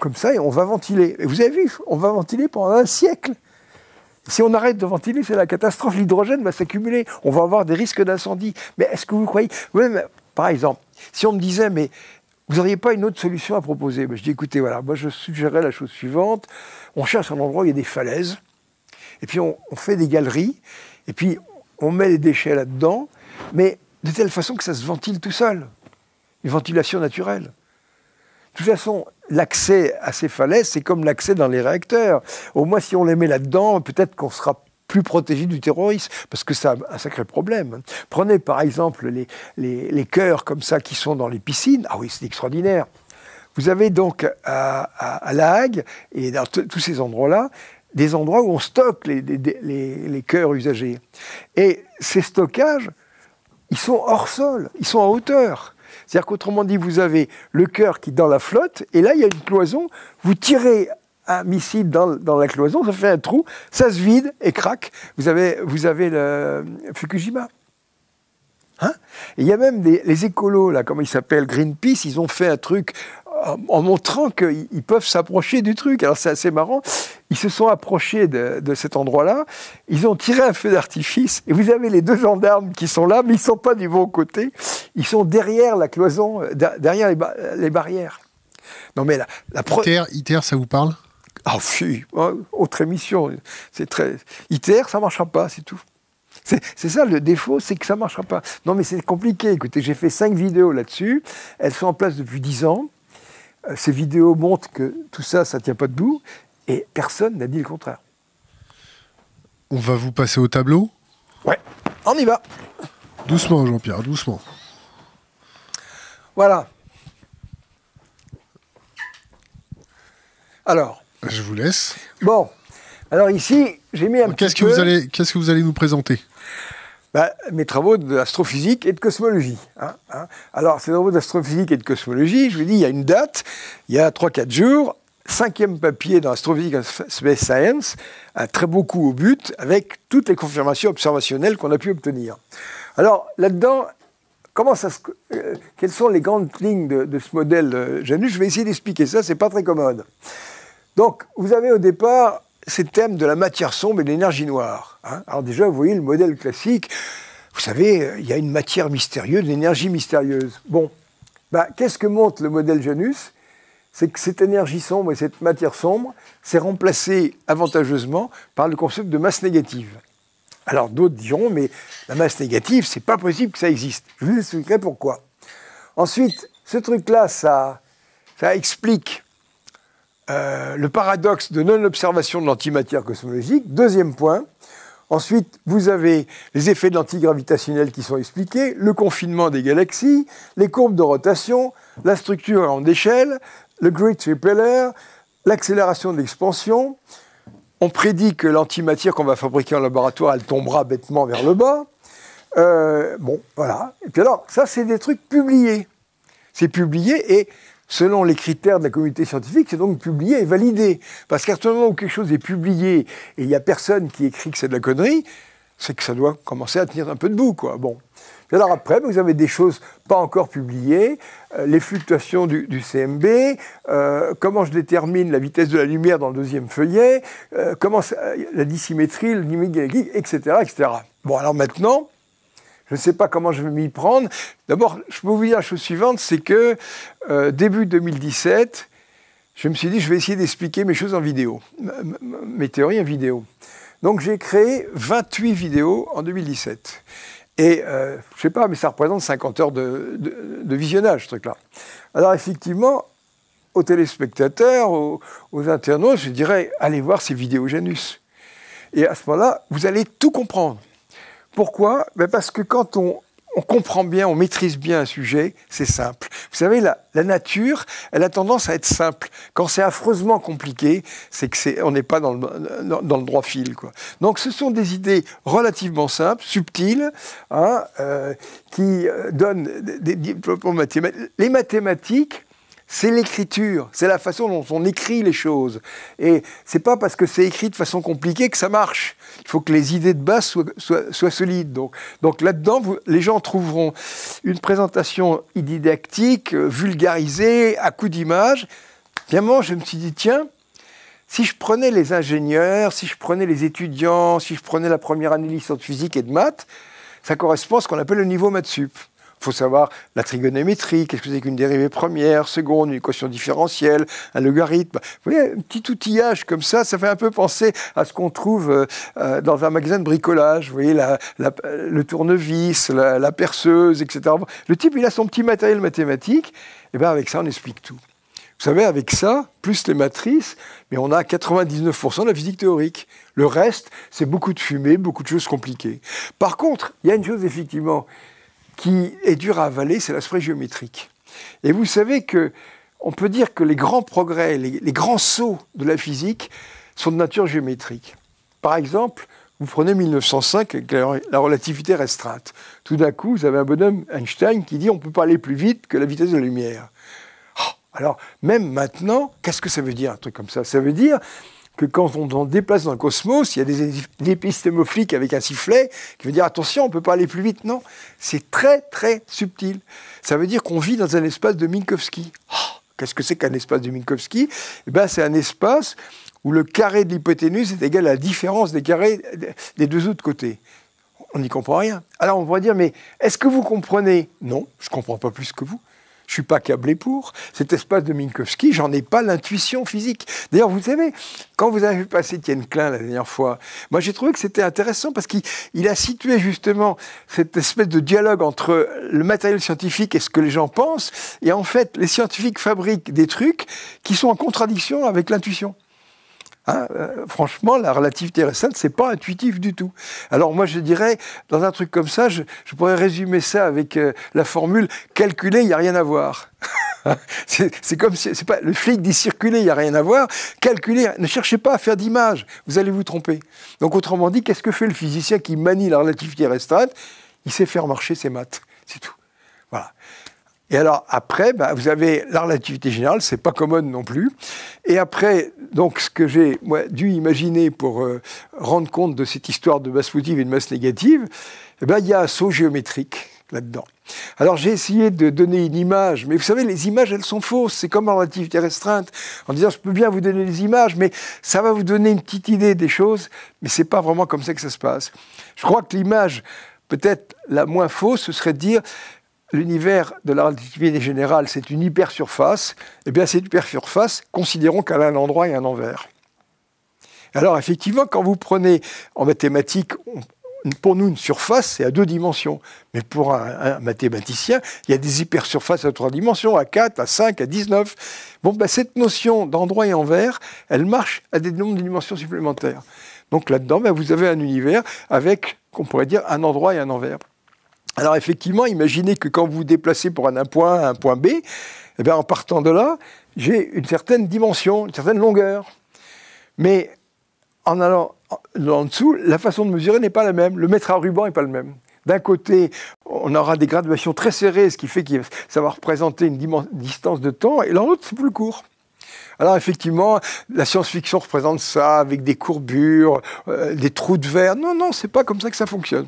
comme ça, et on va ventiler. Et vous avez vu, on va ventiler pendant un siècle. Si on arrête de ventiler, c'est la catastrophe. L'hydrogène va s'accumuler. On va avoir des risques d'incendie. Mais est-ce que vous croyez... Oui, mais, par exemple, si on me disait, mais vous n'auriez pas une autre solution à proposer ? Je dis, écoutez, voilà, moi je suggérerais la chose suivante. On cherche un endroit où il y a des falaises. Et puis on fait des galeries. Et puis on met les déchets là-dedans, mais de telle façon que ça se ventile tout seul. Une ventilation naturelle. De toute façon, l'accès à ces falaises, c'est comme l'accès dans les réacteurs. Au moins, si on les met là-dedans, peut-être qu'on sera plus protégé du terrorisme, parce que c'est un sacré problème. Prenez par exemple les chœurs comme ça qui sont dans les piscines. Ah oui, c'est extraordinaire. Vous avez donc à La Hague, et dans tous ces endroits-là, des endroits où on stocke les chœurs usagés. Et ces stockages, ils sont hors sol, ils sont en hauteur. C'est-à-dire qu'autrement dit, vous avez le chœur qui est dans la flotte, et là, il y a une cloison, vous tirez un missile dans la cloison, ça fait un trou, ça se vide et craque. Vous avez le Fukushima. Hein ? Et il y a même les écolos, là, comment ils s'appellent, Greenpeace, ils ont fait un truc en montrant qu'ils peuvent s'approcher du truc. Alors c'est assez marrant. Ils se sont approchés de cet endroit-là, ils ont tiré un feu d'artifice, et vous avez les deux gendarmes qui sont là, mais ils ne sont pas du bon côté, ils sont derrière la cloison, derrière les barrières. Non mais ITER, ça vous parle ? Ah oui, autre émission. ITER, ça ne marchera pas, c'est tout. C'est ça le défaut, c'est que ça ne marchera pas. Non mais c'est compliqué, écoutez, j'ai fait 5 vidéos là-dessus, elles sont en place depuis 10 ans, ces vidéos montrent que tout ça, ça ne tient pas debout, et personne n'a dit le contraire. On va vous passer au tableau ? Ouais, on y va. Doucement, Jean-Pierre, doucement. Voilà. Alors. Je vous laisse. Bon. Alors ici, j'ai mis un Qu'est-ce que vous allez nous présenter ? Mes travaux d'astrophysique et de cosmologie. Alors, ces travaux d'astrophysique et de cosmologie, je vous dis, il y a une date, il y a 3-4 jours, 5e papier dans Astrophysique and Space Science, un très beau coup au but, avec toutes les confirmations observationnelles qu'on a pu obtenir. Alors, là-dedans, quelles sont les grandes lignes de ce modèle Janus ? Je vais essayer d'expliquer ça, c'est pas très commode. Donc, vous avez au départ ces thèmes de la matière sombre et de l'énergie noire. Alors déjà, vous voyez le modèle classique, vous savez, il y a une matière mystérieuse, une énergie mystérieuse. Bon, qu'est-ce que montre le modèle Janus ? C'est que cette énergie sombre et cette matière sombre s'est remplacée avantageusement par le concept de masse négative. Alors d'autres diront, mais la masse négative, c'est pas possible que ça existe. Je vous expliquerai pourquoi. Ensuite, ce truc-là, ça explique le paradoxe de non-observation de l'antimatière cosmologique. Deuxième point. Ensuite, vous avez les effets de l'antigravitationnel qui sont expliqués, le confinement des galaxies, les courbes de rotation, la structure à grande échelle, le Great Repeller, l'accélération de l'expansion, on prédit que l'antimatière qu'on va fabriquer en laboratoire, elle tombera bêtement vers le bas. Bon, voilà. Et puis alors, ça, c'est des trucs publiés. C'est publié et, selon les critères de la communauté scientifique, c'est donc publié et validé. Parce qu'à partir du moment où quelque chose est publié et il n'y a personne qui écrit que c'est de la connerie, c'est que ça doit commencer à tenir un peu debout, quoi. Bon. Et alors après, vous avez des choses pas encore publiées, les fluctuations du CMB, comment je détermine la vitesse de la lumière dans le deuxième feuillet, la dissymétrie, le limite galactique, etc., etc. Bon, alors maintenant, je ne sais pas comment je vais m'y prendre. D'abord, je peux vous dire la chose suivante, c'est que début 2017, je me suis dit, je vais essayer d'expliquer mes choses en vidéo, mes théories en vidéo. Donc j'ai créé 28 vidéos en 2017. Et je ne sais pas, mais ça représente 50 heures de visionnage, ce truc-là. Alors effectivement, aux téléspectateurs, aux internautes, je dirais, allez voir ces vidéos Janus. Et à ce moment-là, vous allez tout comprendre. Pourquoi ? Parce que quand on comprend bien, on maîtrise bien un sujet, c'est simple. Vous savez, la nature, elle a tendance à être simple. Quand c'est affreusement compliqué, c'est on n'est pas dans le droit fil, quoi. Donc ce sont des idées relativement simples, subtiles, hein, qui donnent des développements mathématiques. Les mathématiques, c'est l'écriture, c'est la façon dont on écrit les choses. Et c'est pas parce que c'est écrit de façon compliquée que ça marche. Il faut que les idées de base soient solides. Donc là-dedans, les gens trouveront une présentation didactique, vulgarisée, à coups d'images. Finalement, je me suis dit, tiens, si je prenais les ingénieurs, si je prenais les étudiants, si je prenais la première année de licence de physique et de maths, ça correspond à ce qu'on appelle le niveau maths sup. Il faut savoir la trigonométrie, qu'est-ce que c'est qu'une dérivée première, seconde, une équation différentielle, un logarithme. Vous voyez, un petit outillage comme ça fait un peu penser à ce qu'on trouve dans un magasin de bricolage. Vous voyez, le tournevis, la perceuse, etc. Le type, il a son petit matériel mathématique, et bien avec ça, on explique tout. Vous savez, avec ça, plus les matrices, mais on a 99% de la physique théorique. Le reste, c'est beaucoup de fumée, beaucoup de choses compliquées. Par contre, il y a une chose, effectivement, qui est dur à avaler, c'est l'aspect géométrique. Et vous savez qu'on peut dire que les grands progrès, les grands sauts de la physique sont de nature géométrique. Par exemple, vous prenez 1905 avec la relativité restreinte. Tout d'un coup, vous avez un bonhomme, Einstein, qui dit on ne peut pas aller plus vite que la vitesse de la lumière. Oh, alors, même maintenant, qu'est-ce que ça veut dire, un truc comme ça ? Ça veut dire que quand on déplace dans le cosmos, il y a des épistémofliques avec un sifflet qui veut dire attention, on ne peut pas aller plus vite. Non, c'est très très subtil. Ça veut dire qu'on vit dans un espace de Minkowski. Oh, qu'est-ce que c'est qu'un espace de Minkowski ? Eh bien, c'est un espace où le carré de l'hypoténuse est égal à la différence des carrés des deux autres côtés. On n'y comprend rien. Alors on pourrait dire, mais est-ce que vous comprenez ? Non, je ne comprends pas plus que vous. Je ne suis pas câblé pour. Cet espace de Minkowski, j'en ai pas l'intuition physique. D'ailleurs, vous savez, quand vous avez passé Étienne Klein la dernière fois, moi j'ai trouvé que c'était intéressant parce qu'il a situé justement cette espèce de dialogue entre le matériel scientifique et ce que les gens pensent. Et en fait, les scientifiques fabriquent des trucs qui sont en contradiction avec l'intuition. Hein, franchement, la relativité restreinte, c'est pas intuitif du tout. Alors moi, je dirais, dans un truc comme ça, je pourrais résumer ça avec la formule « calculer, il n'y a rien à voir ». C'est comme si, c'est pas, le flic dit « circuler, il n'y a rien à voir ». Calculer, ne cherchez pas à faire d'image, vous allez vous tromper. Donc autrement dit, qu'est-ce que fait le physicien qui manie la relativité restreinte ? Il sait faire marcher ses maths, c'est tout. Voilà. Et alors après, vous avez la relativité générale, c'est pas commode non plus. Et après, donc ce que j'ai dû imaginer pour rendre compte de cette histoire de masse positive et de masse négative, il y a un saut géométrique là-dedans. Alors j'ai essayé de donner une image, mais vous savez, les images, elles sont fausses. C'est comme la relativité restreinte, en disant je peux bien vous donner des images, mais ça va vous donner une petite idée des choses, mais c'est pas vraiment comme ça que ça se passe. Je crois que l'image, peut-être la moins fausse, ce serait de dire l'univers de la relativité générale, c'est une hypersurface. Eh bien, cette hypersurface, considérons qu'elle a un endroit et un envers. Alors, effectivement, quand vous prenez en mathématiques, pour nous, une surface, c'est à 2 dimensions. Mais pour un mathématicien, il y a des hypersurfaces à 3 dimensions, à 4, à 5, à 19. Bon, cette notion d'endroit et envers, elle marche à des nombres de dimensions supplémentaires. Donc là-dedans, vous avez un univers avec, on pourrait dire, un endroit et un envers. Alors effectivement, imaginez que quand vous vous déplacez pour un point A à un point B, en partant de là, j'ai une certaine dimension, une certaine longueur. Mais en allant en dessous, la façon de mesurer n'est pas la même. Le mètre à ruban n'est pas le même. D'un côté, on aura des graduations très serrées, ce qui fait que ça va représenter une distance de temps, et dans l'autre, c'est plus court. Alors effectivement, la science-fiction représente ça avec des courbures, des trous de verre. Non, non, c'est pas comme ça que ça fonctionne.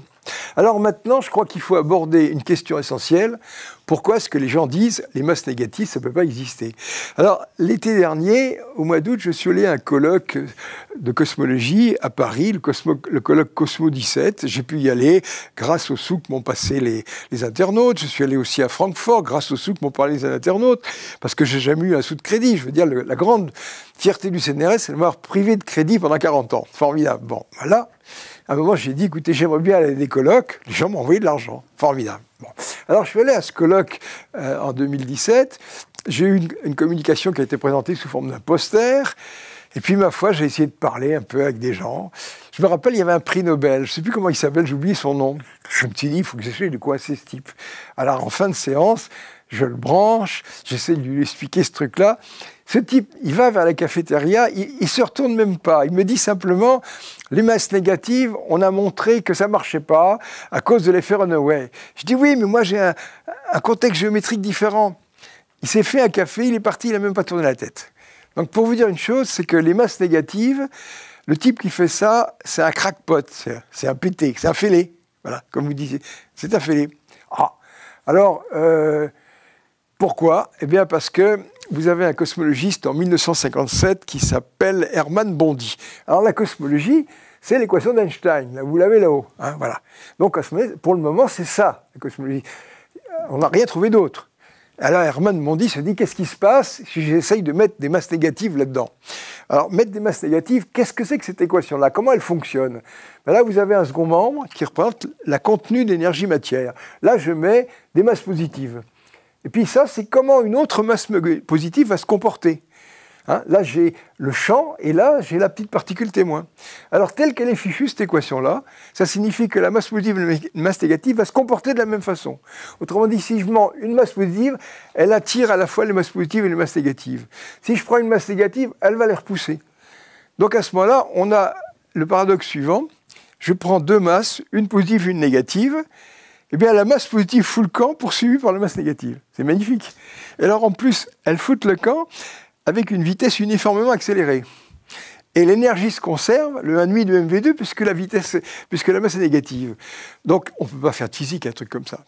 Alors maintenant, je crois qu'il faut aborder une question essentielle. Pourquoi est-ce que les gens disent les masses négatives, ça ne peut pas exister? Alors, l'été dernier, au mois d'août, je suis allé à un colloque de cosmologie à Paris, le colloque Cosmo 17. J'ai pu y aller grâce aux sous que m'ont passé les internautes. Je suis allé aussi à Francfort grâce aux sous que m'ont parlé les internautes, parce que j'ai jamais eu un sou de crédit. Je veux dire, la grande fierté du CNRS, c'est de m'avoir privé de crédit pendant 40 ans. Formidable. Bon, voilà. À un moment, j'ai dit, écoutez, j'aimerais bien aller à des colloques. Les gens m'ont envoyé de l'argent. Formidable. Bon. Alors, je suis allé à ce colloque en 2017. J'ai eu une communication qui a été présentée sous forme d'un poster. Et puis, ma foi, j'ai essayé de parler un peu avec des gens. Je me rappelle, il y avait un prix Nobel. Je ne sais plus comment il s'appelle, j'ai oublié son nom. Je me suis dit, il faut que j'essaie de quoi c'est ce type. Alors, en fin de séance, je le branche, j'essaie de lui expliquer ce truc-là. Ce type, il va vers la cafétéria, il se retourne même pas. Il me dit simplement, les masses négatives, on a montré que ça marchait pas à cause de l'effet Runaway. Je dis oui, mais moi j'ai un contexte géométrique différent. Il s'est fait un café, il est parti, il a même pas tourné la tête. Donc pour vous dire une chose, c'est que les masses négatives, le type qui fait ça, c'est un crackpot, c'est un pété, c'est un fêlé. Voilà, comme vous disiez, c'est un fêlé. Ah. Alors, pourquoi? Eh bien parce que vous avez un cosmologiste en 1957 qui s'appelle Hermann Bondi. Alors la cosmologie, c'est l'équation d'Einstein. Là, vous l'avez là-haut. Hein, voilà. Donc pour le moment, c'est ça, la cosmologie. On n'a rien trouvé d'autre. Alors Hermann Bondi se dit, qu'est-ce qui se passe si j'essaye de mettre des masses négatives là-dedans? Alors mettre des masses négatives, qu'est-ce que c'est que cette équation-là? Comment elle fonctionne? Ben là, vous avez un second membre qui représente la contenu d'énergie-matière. Là, je mets des masses positives. Et puis ça, c'est comment une autre masse positive va se comporter. Hein, là, j'ai le champ, et là, j'ai la petite particule témoin. Alors, telle qu'elle est fichue, cette équation-là, ça signifie que la masse positive et la masse négative va se comporter de la même façon. Autrement dit, si je mets une masse positive, elle attire à la fois les masses positives et les masses négatives. Si je prends une masse négative, elle va les repousser. Donc, à ce moment-là, on a le paradoxe suivant. Je prends deux masses, une positive et une négative. Eh bien, la masse positive fout le camp poursuivie par la masse négative. C'est magnifique. Et alors, en plus, elle fout le camp avec une vitesse uniformément accélérée. Et l'énergie se conserve, le 1,5 de mv2, puisque la masse est négative. Donc, on ne peut pas faire de physique, un truc comme ça.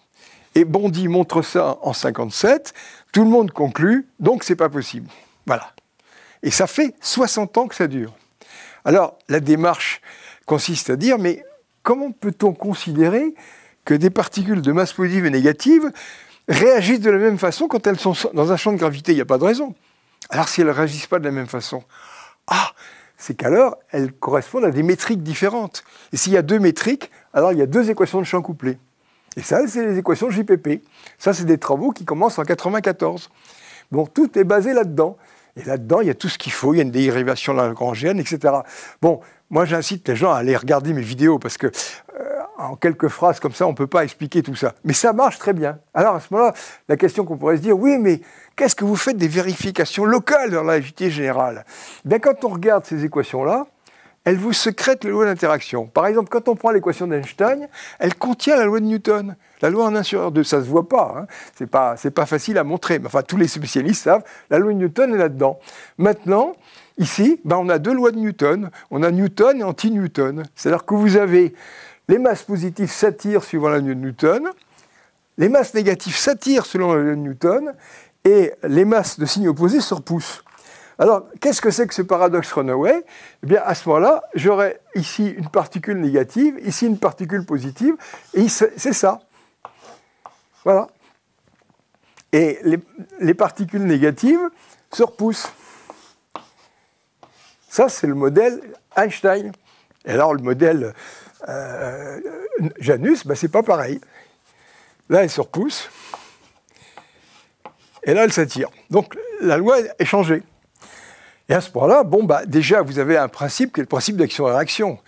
Et Bondi montre ça en 57, tout le monde conclut, donc c'est pas possible. Voilà. Et ça fait 60 ans que ça dure. Alors, la démarche consiste à dire, mais comment peut-on considérer que des particules de masse positive et négative réagissent de la même façon quand elles sont dans un champ de gravité? Il n'y a pas de raison. Alors si elles ne réagissent pas de la même façon, c'est qu'alors elles correspondent à des métriques différentes. Et s'il y a deux métriques, alors il y a deux équations de champ couplées. Et ça, c'est les équations JPP. Ça, c'est des travaux qui commencent en 1994. Bon, tout est basé là-dedans. Et là-dedans, il y a tout ce qu'il faut. Il y a une dérivation lagrangienne, etc. Bon, moi, j'incite les gens à aller regarder mes vidéos parce que en quelques phrases comme ça, on ne peut pas expliquer tout ça. Mais ça marche très bien. Alors, à ce moment-là, la question qu'on pourrait se dire, oui, mais qu'est-ce que vous faites des vérifications locales dans la relativité générale? Bien, quand on regarde ces équations-là, elles vous sécrètent les lois d'interaction. Par exemple, quand on prend l'équation d'Einstein, elle contient la loi de Newton, la loi en 1 sur R2. Ça ne se voit pas, hein. C'est pas facile à montrer. Mais enfin, tous les spécialistes savent, la loi de Newton est là-dedans. Maintenant, ici, on a deux lois de Newton. On a Newton et anti-Newton. C'est-à-dire que vous avez les masses positives s'attirent suivant la loi de Newton, les masses négatives s'attirent selon la loi de Newton, et les masses de signes opposés se repoussent. Alors, qu'est-ce que c'est que ce paradoxe Runaway? Eh bien, à ce moment-là, j'aurai ici une particule négative, ici une particule positive, et c'est ça. Voilà. Et les particules négatives se repoussent. Ça, c'est le modèle Einstein. Et alors, le modèle Janus, c'est pas pareil. Là, elle se repousse. Et là, elle s'attire. Donc, la loi est changée. Et à ce point-là, déjà, vous avez un principe qui est le principe d'action-réaction.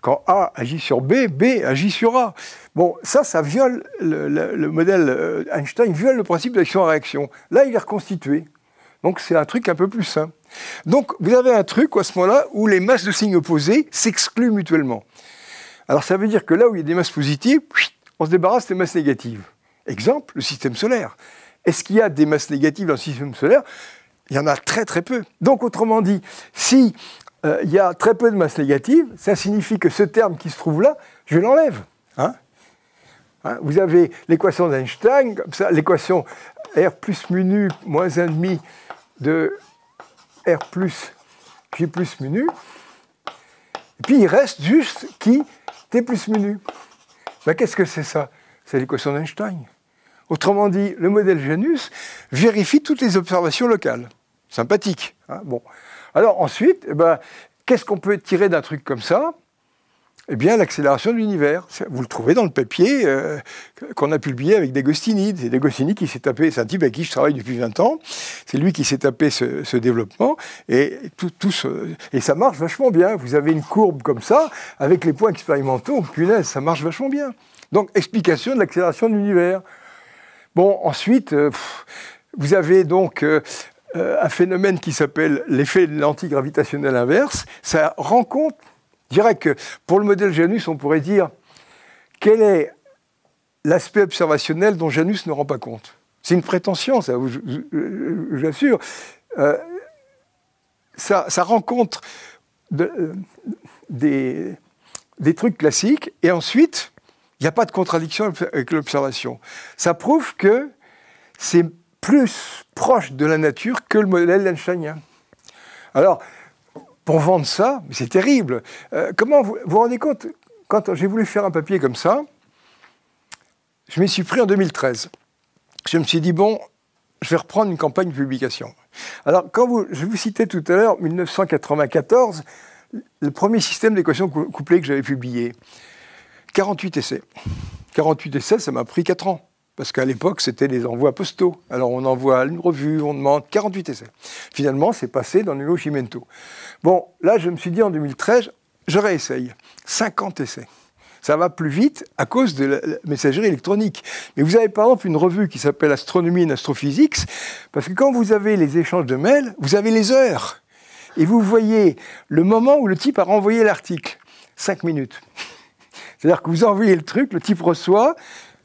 Quand A agit sur B, B agit sur A. Bon, ça viole, le modèle Einstein viole le principe d'action-réaction. Là, il est reconstitué. Donc c'est un truc un peu plus sain. Donc vous avez un truc à ce moment-là où les masses de signes opposés s'excluent mutuellement. Alors ça veut dire que là où il y a des masses positives, on se débarrasse des masses négatives. Exemple, le système solaire. Est-ce qu'il y a des masses négatives dans le système solaire? Il y en a très très peu. Donc autrement dit, si il y a très peu de masses négatives, ça signifie que ce terme qui se trouve là, je l'enlève. Vous avez l'équation d'Einstein, comme ça, l'équation R plus mu nu moins 1,5 de R plus J plus mu nu. Et puis il reste juste qui T plus mu nu. Ben, qu'est-ce que c'est ça? C'est l'équation d'Einstein. Autrement dit, le modèle Janus vérifie toutes les observations locales. Sympathique. Bon. Alors ensuite, qu'est-ce qu'on peut tirer d'un truc comme ça? Eh bien, l'accélération de l'univers. Vous le trouvez dans le papier qu'on a publié avec D'Agostini. C'est D'Agostini qui s'est tapé, c'est un type avec qui je travaille depuis 20 ans, c'est lui qui s'est tapé ce développement, et, et ça marche vachement bien. Vous avez une courbe comme ça, avec les points expérimentaux, punaise, ça marche vachement bien. Donc, explication de l'accélération de l'univers. Bon, ensuite, vous avez donc un phénomène qui s'appelle l'effet de l'antigravitationnel inverse. Ça rend compte. Je dirais que pour le modèle Janus, on pourrait dire quel est l'aspect observationnel dont Janus ne rend pas compte. C'est une prétention, ça, j'assure. Ça rencontre des trucs classiques, et ensuite, il n'y a pas de contradiction avec l'observation. Ça prouve que c'est plus proche de la nature que le modèle einsteinien. Alors, pour vendre ça, c'est terrible. Comment vous vous rendez compte, quand j'ai voulu faire un papier comme ça, je m'y suis pris en 2013. Je me suis dit, bon, je vais reprendre une campagne de publication. Alors, je vous citais tout à l'heure, 1994, le premier système d'équations couplées que j'avais publié. 48 essais. 48 essais, ça m'a pris 4 ans. Parce qu'à l'époque, c'était des envois postaux. Alors, on envoie une revue, on demande 48 essais. Finalement, c'est passé dans le Nuevo Cimento. Bon, là, je me suis dit en 2013, je réessaye. 50 essais. Ça va plus vite à cause de la messagerie électronique. Mais vous avez par exemple une revue qui s'appelle Astronomy and Astrophysics, parce que quand vous avez les échanges de mails, vous avez les heures. Et vous voyez le moment où le type a renvoyé l'article. 5 minutes. C'est-à-dire que vous envoyez le truc, le type reçoit,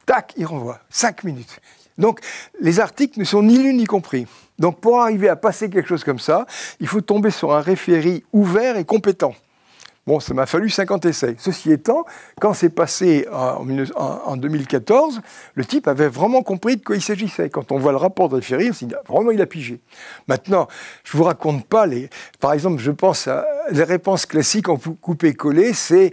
tac, il renvoie. 5 minutes. Donc, les articles ne sont ni lus ni compris. Donc, pour arriver à passer quelque chose comme ça, il faut tomber sur un référé ouvert et compétent. Bon, ça m'a fallu 50 essais. Ceci étant, quand c'est passé en 2014, le type avait vraiment compris de quoi il s'agissait. Quand on voit le rapport de référé, on se dit, vraiment, il a pigé. Maintenant, je ne vous raconte pas par exemple, je pense à les réponses classiques en coupé-collé, c'est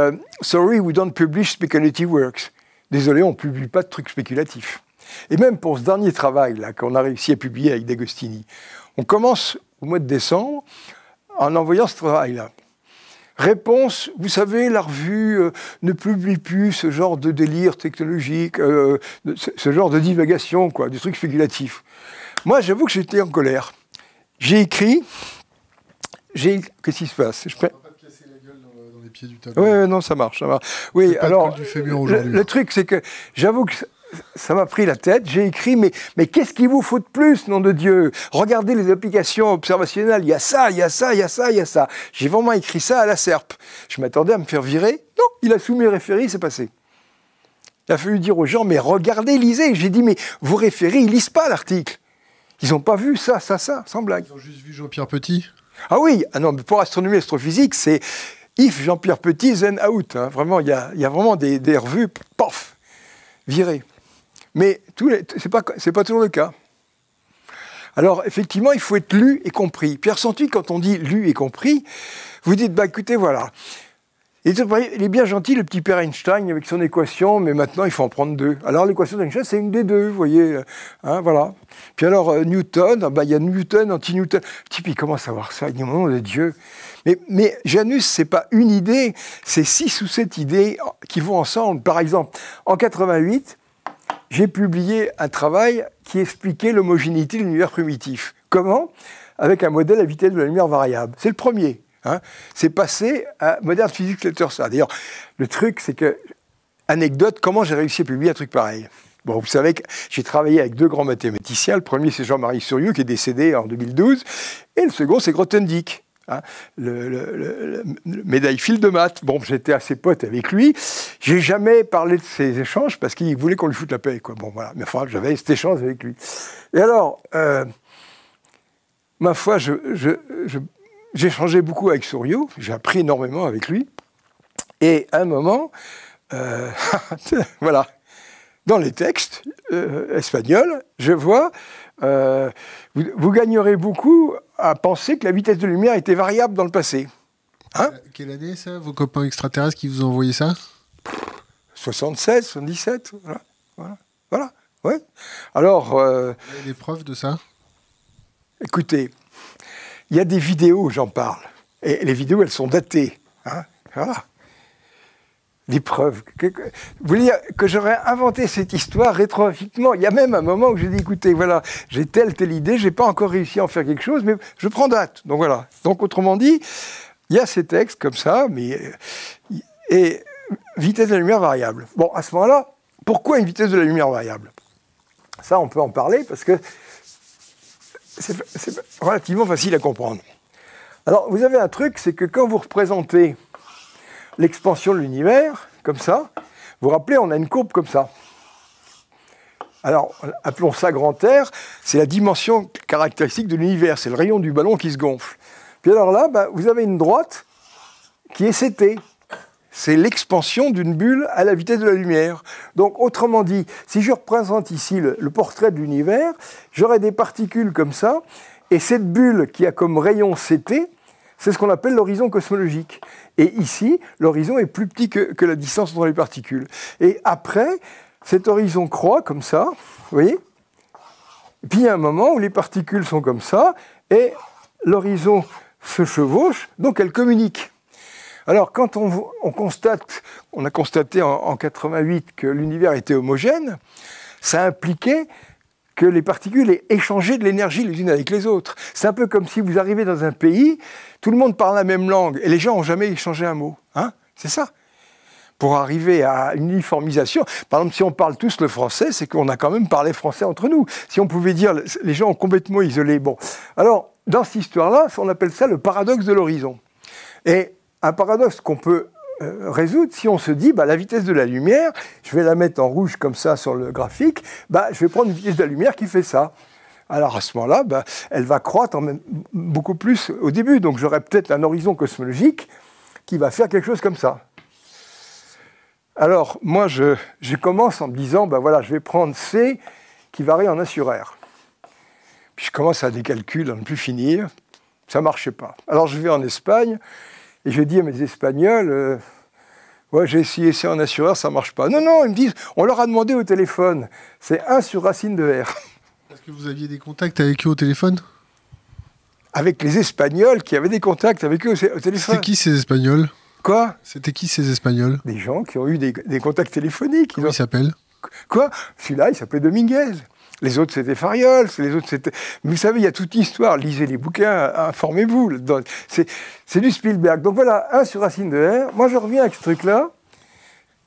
« Sorry, we don't publish speculative works ». Désolé, on ne publie pas de trucs spéculatifs. Et même pour ce dernier travail là qu'on a réussi à publier avec D'Agostini, on commence au mois de décembre en envoyant ce travail-là. Réponse, vous savez, la revue ne publie plus ce genre de délire technologique, ce genre de divagation, quoi, du truc spéculatif. Moi, j'avoue que j'étais en colère. J'ai écrit... Qu'est-ce qui se passe? On va pas te casser la gueule dans les pieds du tableau. Oui, non, ça marche. Oui, alors, le truc, c'est que j'avoue que ça m'a pris la tête. J'ai écrit, mais qu'est-ce qu'il vous faut de plus, nom de Dieu? Regardez les applications observationnelles, il y a ça, il y a ça, il y a ça, il y a ça. J'ai vraiment écrit ça à la serpe. Je m'attendais à me faire virer. Non, il a soumis le référé, c'est passé. Il a fallu dire aux gens, mais regardez, lisez. J'ai dit, mais vos référés, ils lisent pas l'article. Ils n'ont pas vu ça, sans blague. Ils ont juste vu Jean-Pierre Petit. Ah oui, non, mais pour astronomie et astrophysique, c'est if Jean-Pierre Petit, then out. Hein. Vraiment, il y a vraiment des revues, pof, virées. Mais c'est pas toujours le cas. Alors, effectivement, il faut être lu et compris. Pierre Santuy, quand on dit lu et compris, vous dites, écoutez, voilà. Il est bien gentil, le petit père Einstein, avec son équation, mais maintenant, il faut en prendre 2. Alors, l'équation d'Einstein, c'est une des 2, vous voyez. Hein, voilà. Puis alors, Newton, il y a Newton, anti-Newton. Le type, il commence à voir ça, il dit, mon nom de Dieu. Mais Janus, c'est pas une idée, c'est 6 ou 7 idées qui vont ensemble. Par exemple, en 88, j'ai publié un travail qui expliquait l'homogénéité de l'univers primitif. Comment? Avec un modèle à vitesse de la lumière variable. C'est le premier. Hein. C'est passé à Modern Physics Letters. D'ailleurs, le truc, c'est que, anecdote, comment j'ai réussi à publier un truc pareil? Bon, vous savez que j'ai travaillé avec deux grands mathématiciens. Le premier, c'est Jean-Marie Surieux, qui est décédé en 2012. Et le second, c'est Grothendieck, hein, le médaille fil de maths. Bon, j'étais assez pote avec lui. J'ai jamais parlé de ces échanges parce qu'il voulait qu'on lui foute la paix, quoi. Bon, voilà. Mais enfin, j'avais cet échange avec lui. Et alors, ma foi, j'ai échangé beaucoup avec Surieux. J'ai appris énormément avec lui. Et à un moment, voilà. Dans les textes espagnols, je vois, vous gagnerez beaucoup à penser que la vitesse de lumière était variable dans le passé. Hein ? Quelle année, ça, vos copains extraterrestres qui vous ont envoyé ça ? 76, 77, voilà, ouais. Alors... Vous avez des preuves de ça ? Écoutez, il y a des vidéos où j'en parle, et les vidéos, elles sont datées, hein, voilà. Des preuves. Vous voulez dire que j'aurais inventé cette histoire rétroactivement ? Il y a même un moment où j'ai dit, écoutez, voilà, j'ai telle idée, j'ai pas encore réussi à en faire quelque chose, mais je prends date. Donc voilà. Donc autrement dit, il y a ces textes comme ça, et vitesse de la lumière variable. Bon, à ce moment-là, pourquoi une vitesse de la lumière variable ? Ça, on peut en parler parce que c'est relativement facile à comprendre. Alors, vous avez un truc, c'est que quand vous représentez l'expansion de l'univers, comme ça, vous vous rappelez, on a une courbe comme ça. Alors, appelons ça grand R, c'est la dimension caractéristique de l'univers, c'est le rayon du ballon qui se gonfle. Puis alors là, vous avez une droite qui est CT. C'est l'expansion d'une bulle à la vitesse de la lumière. Donc, autrement dit, si je représente ici le portrait de l'univers, j'aurai des particules comme ça, et cette bulle qui a comme rayon CT, c'est ce qu'on appelle l'horizon cosmologique. Et ici, l'horizon est plus petit que la distance entre les particules. Et après, cet horizon croît comme ça, vous voyez ? Et puis il y a un moment où les particules sont comme ça, et l'horizon se chevauche, donc elles communiquent. Alors quand on a constaté en 88 que l'univers était homogène, ça impliquait que les particules aient échangé de l'énergie les unes avec les autres. C'est un peu comme si vous arrivez dans un pays, tout le monde parle la même langue, et les gens n'ont jamais échangé un mot. Hein ? C'est ça. Pour arriver à une uniformisation, par exemple, si on parle tous le français, c'est qu'on a quand même parlé français entre nous. Si on pouvait dire, les gens ont complètement isolé. Bon. Alors, dans cette histoire-là, on appelle ça le paradoxe de l'horizon. Et un paradoxe qu'on peut résoudre si on se dit, la vitesse de la lumière, je vais la mettre en rouge comme ça sur le graphique, je vais prendre une vitesse de la lumière qui fait ça. Alors à ce moment-là, elle va croître beaucoup plus au début. Donc j'aurai peut-être un horizon cosmologique qui va faire quelque chose comme ça. Alors moi, je commence en me disant, voilà, je vais prendre C qui varie en A sur R. Puis je commence à des calculs à ne plus finir. Ça ne marchait pas. Alors je vais en Espagne, et je dis à mes Espagnols, ouais, j'ai essayé ça en A sur R, ça ne marche pas. Non, ils me disent, on leur a demandé au téléphone, c'est 1 sur racine de R. Est-ce que vous aviez des contacts avec eux au téléphone ? Avec les Espagnols qui avaient des contacts avec eux au téléphone. C'était qui ces Espagnols ? Quoi ? C'était qui ces Espagnols ? Des gens qui ont eu des contacts téléphoniques. Comment ils s'appellent ? Quoi ? Celui-là, il s'appelait Dominguez. Les autres, c'était Fariols. Les autres, c'était... Mais vous savez, il y a toute une histoire. Lisez les bouquins, informez-vous. C'est du Spielberg. Donc voilà, 1 sur racine de R. Moi, je reviens avec ce truc-là.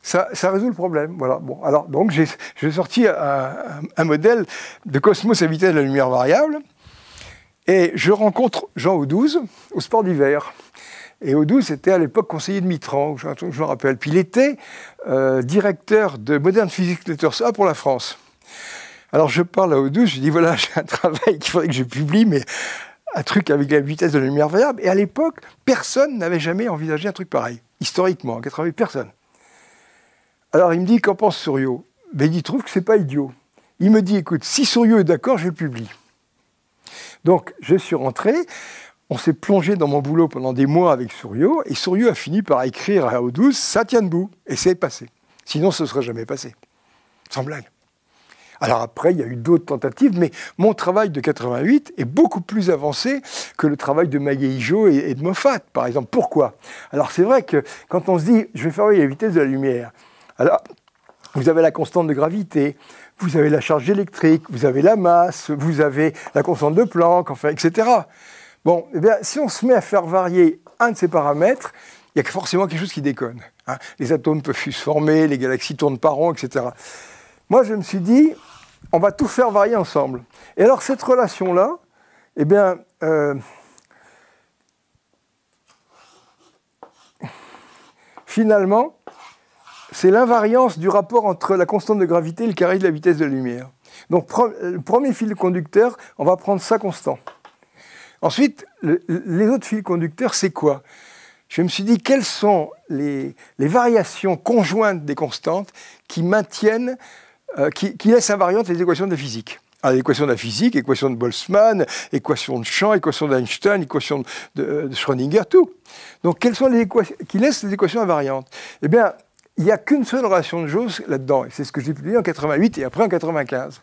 Ça résout le problème. Voilà. Bon, alors, donc, j'ai sorti un modèle de cosmos à vitesse de la lumière variable. Et je rencontre Jean Audouze au sport d'hiver. Et Audouze était à l'époque conseiller de Mitterrand, je me rappelle. Puis il était directeur de Modern Physics Letters A pour la France. Alors je parle à Audouze, je dis voilà, j'ai un travail qu'il faudrait que je publie, mais un truc avec la vitesse de la lumière variable. Et à l'époque, personne n'avait jamais envisagé un truc pareil. Historiquement, en 88, personne. Alors il me dit, qu'en pense Surieux ? Il trouve que c'est pas idiot. Il me dit, écoute, si Surieux est d'accord, je le publie. Donc je suis rentré, on s'est plongé dans mon boulot pendant des mois avec Surieux, et Surieux a fini par écrire à Audouze, ça tient debout, et c'est passé. Sinon, ce ne serait jamais passé. Sans blague. Alors après, il y a eu d'autres tentatives, mais mon travail de 88 est beaucoup plus avancé que le travail de Magueijo et de Moffat, par exemple. Pourquoi ? Alors c'est vrai que quand on se dit, je vais faire la vitesse de la lumière, alors vous avez la constante de gravité, vous avez la charge électrique, vous avez la masse, vous avez la constante de Planck, enfin, etc. Bon, eh bien, si on se met à faire varier un de ces paramètres, il y a forcément quelque chose qui déconne. Hein. Les atomes peuvent se former, les galaxies tournent par rond, etc. moi, je me suis dit, on va tout faire varier ensemble. Et alors, cette relation-là, eh bien, finalement, c'est l'invariance du rapport entre la constante de gravité et le carré de la vitesse de la lumière. Donc, le premier fil conducteur, on va prendre ça constant. Ensuite, les autres fils conducteurs, c'est quoi? Je me suis dit, quelles sont les variations conjointes des constantes qui maintiennent, qui laissent invariantes les équations de la physique? Alors, l'équation de la physique, équation de Boltzmann, équation de Champ, équation d'Einstein, équation de Schrödinger, tout. Donc, quelles sont les équations qui laissent les équations invariantes? Eh bien, il n'y a qu'une seule relation de choses là-dedans. Et c'est ce que j'ai publié en 88 et après en 95.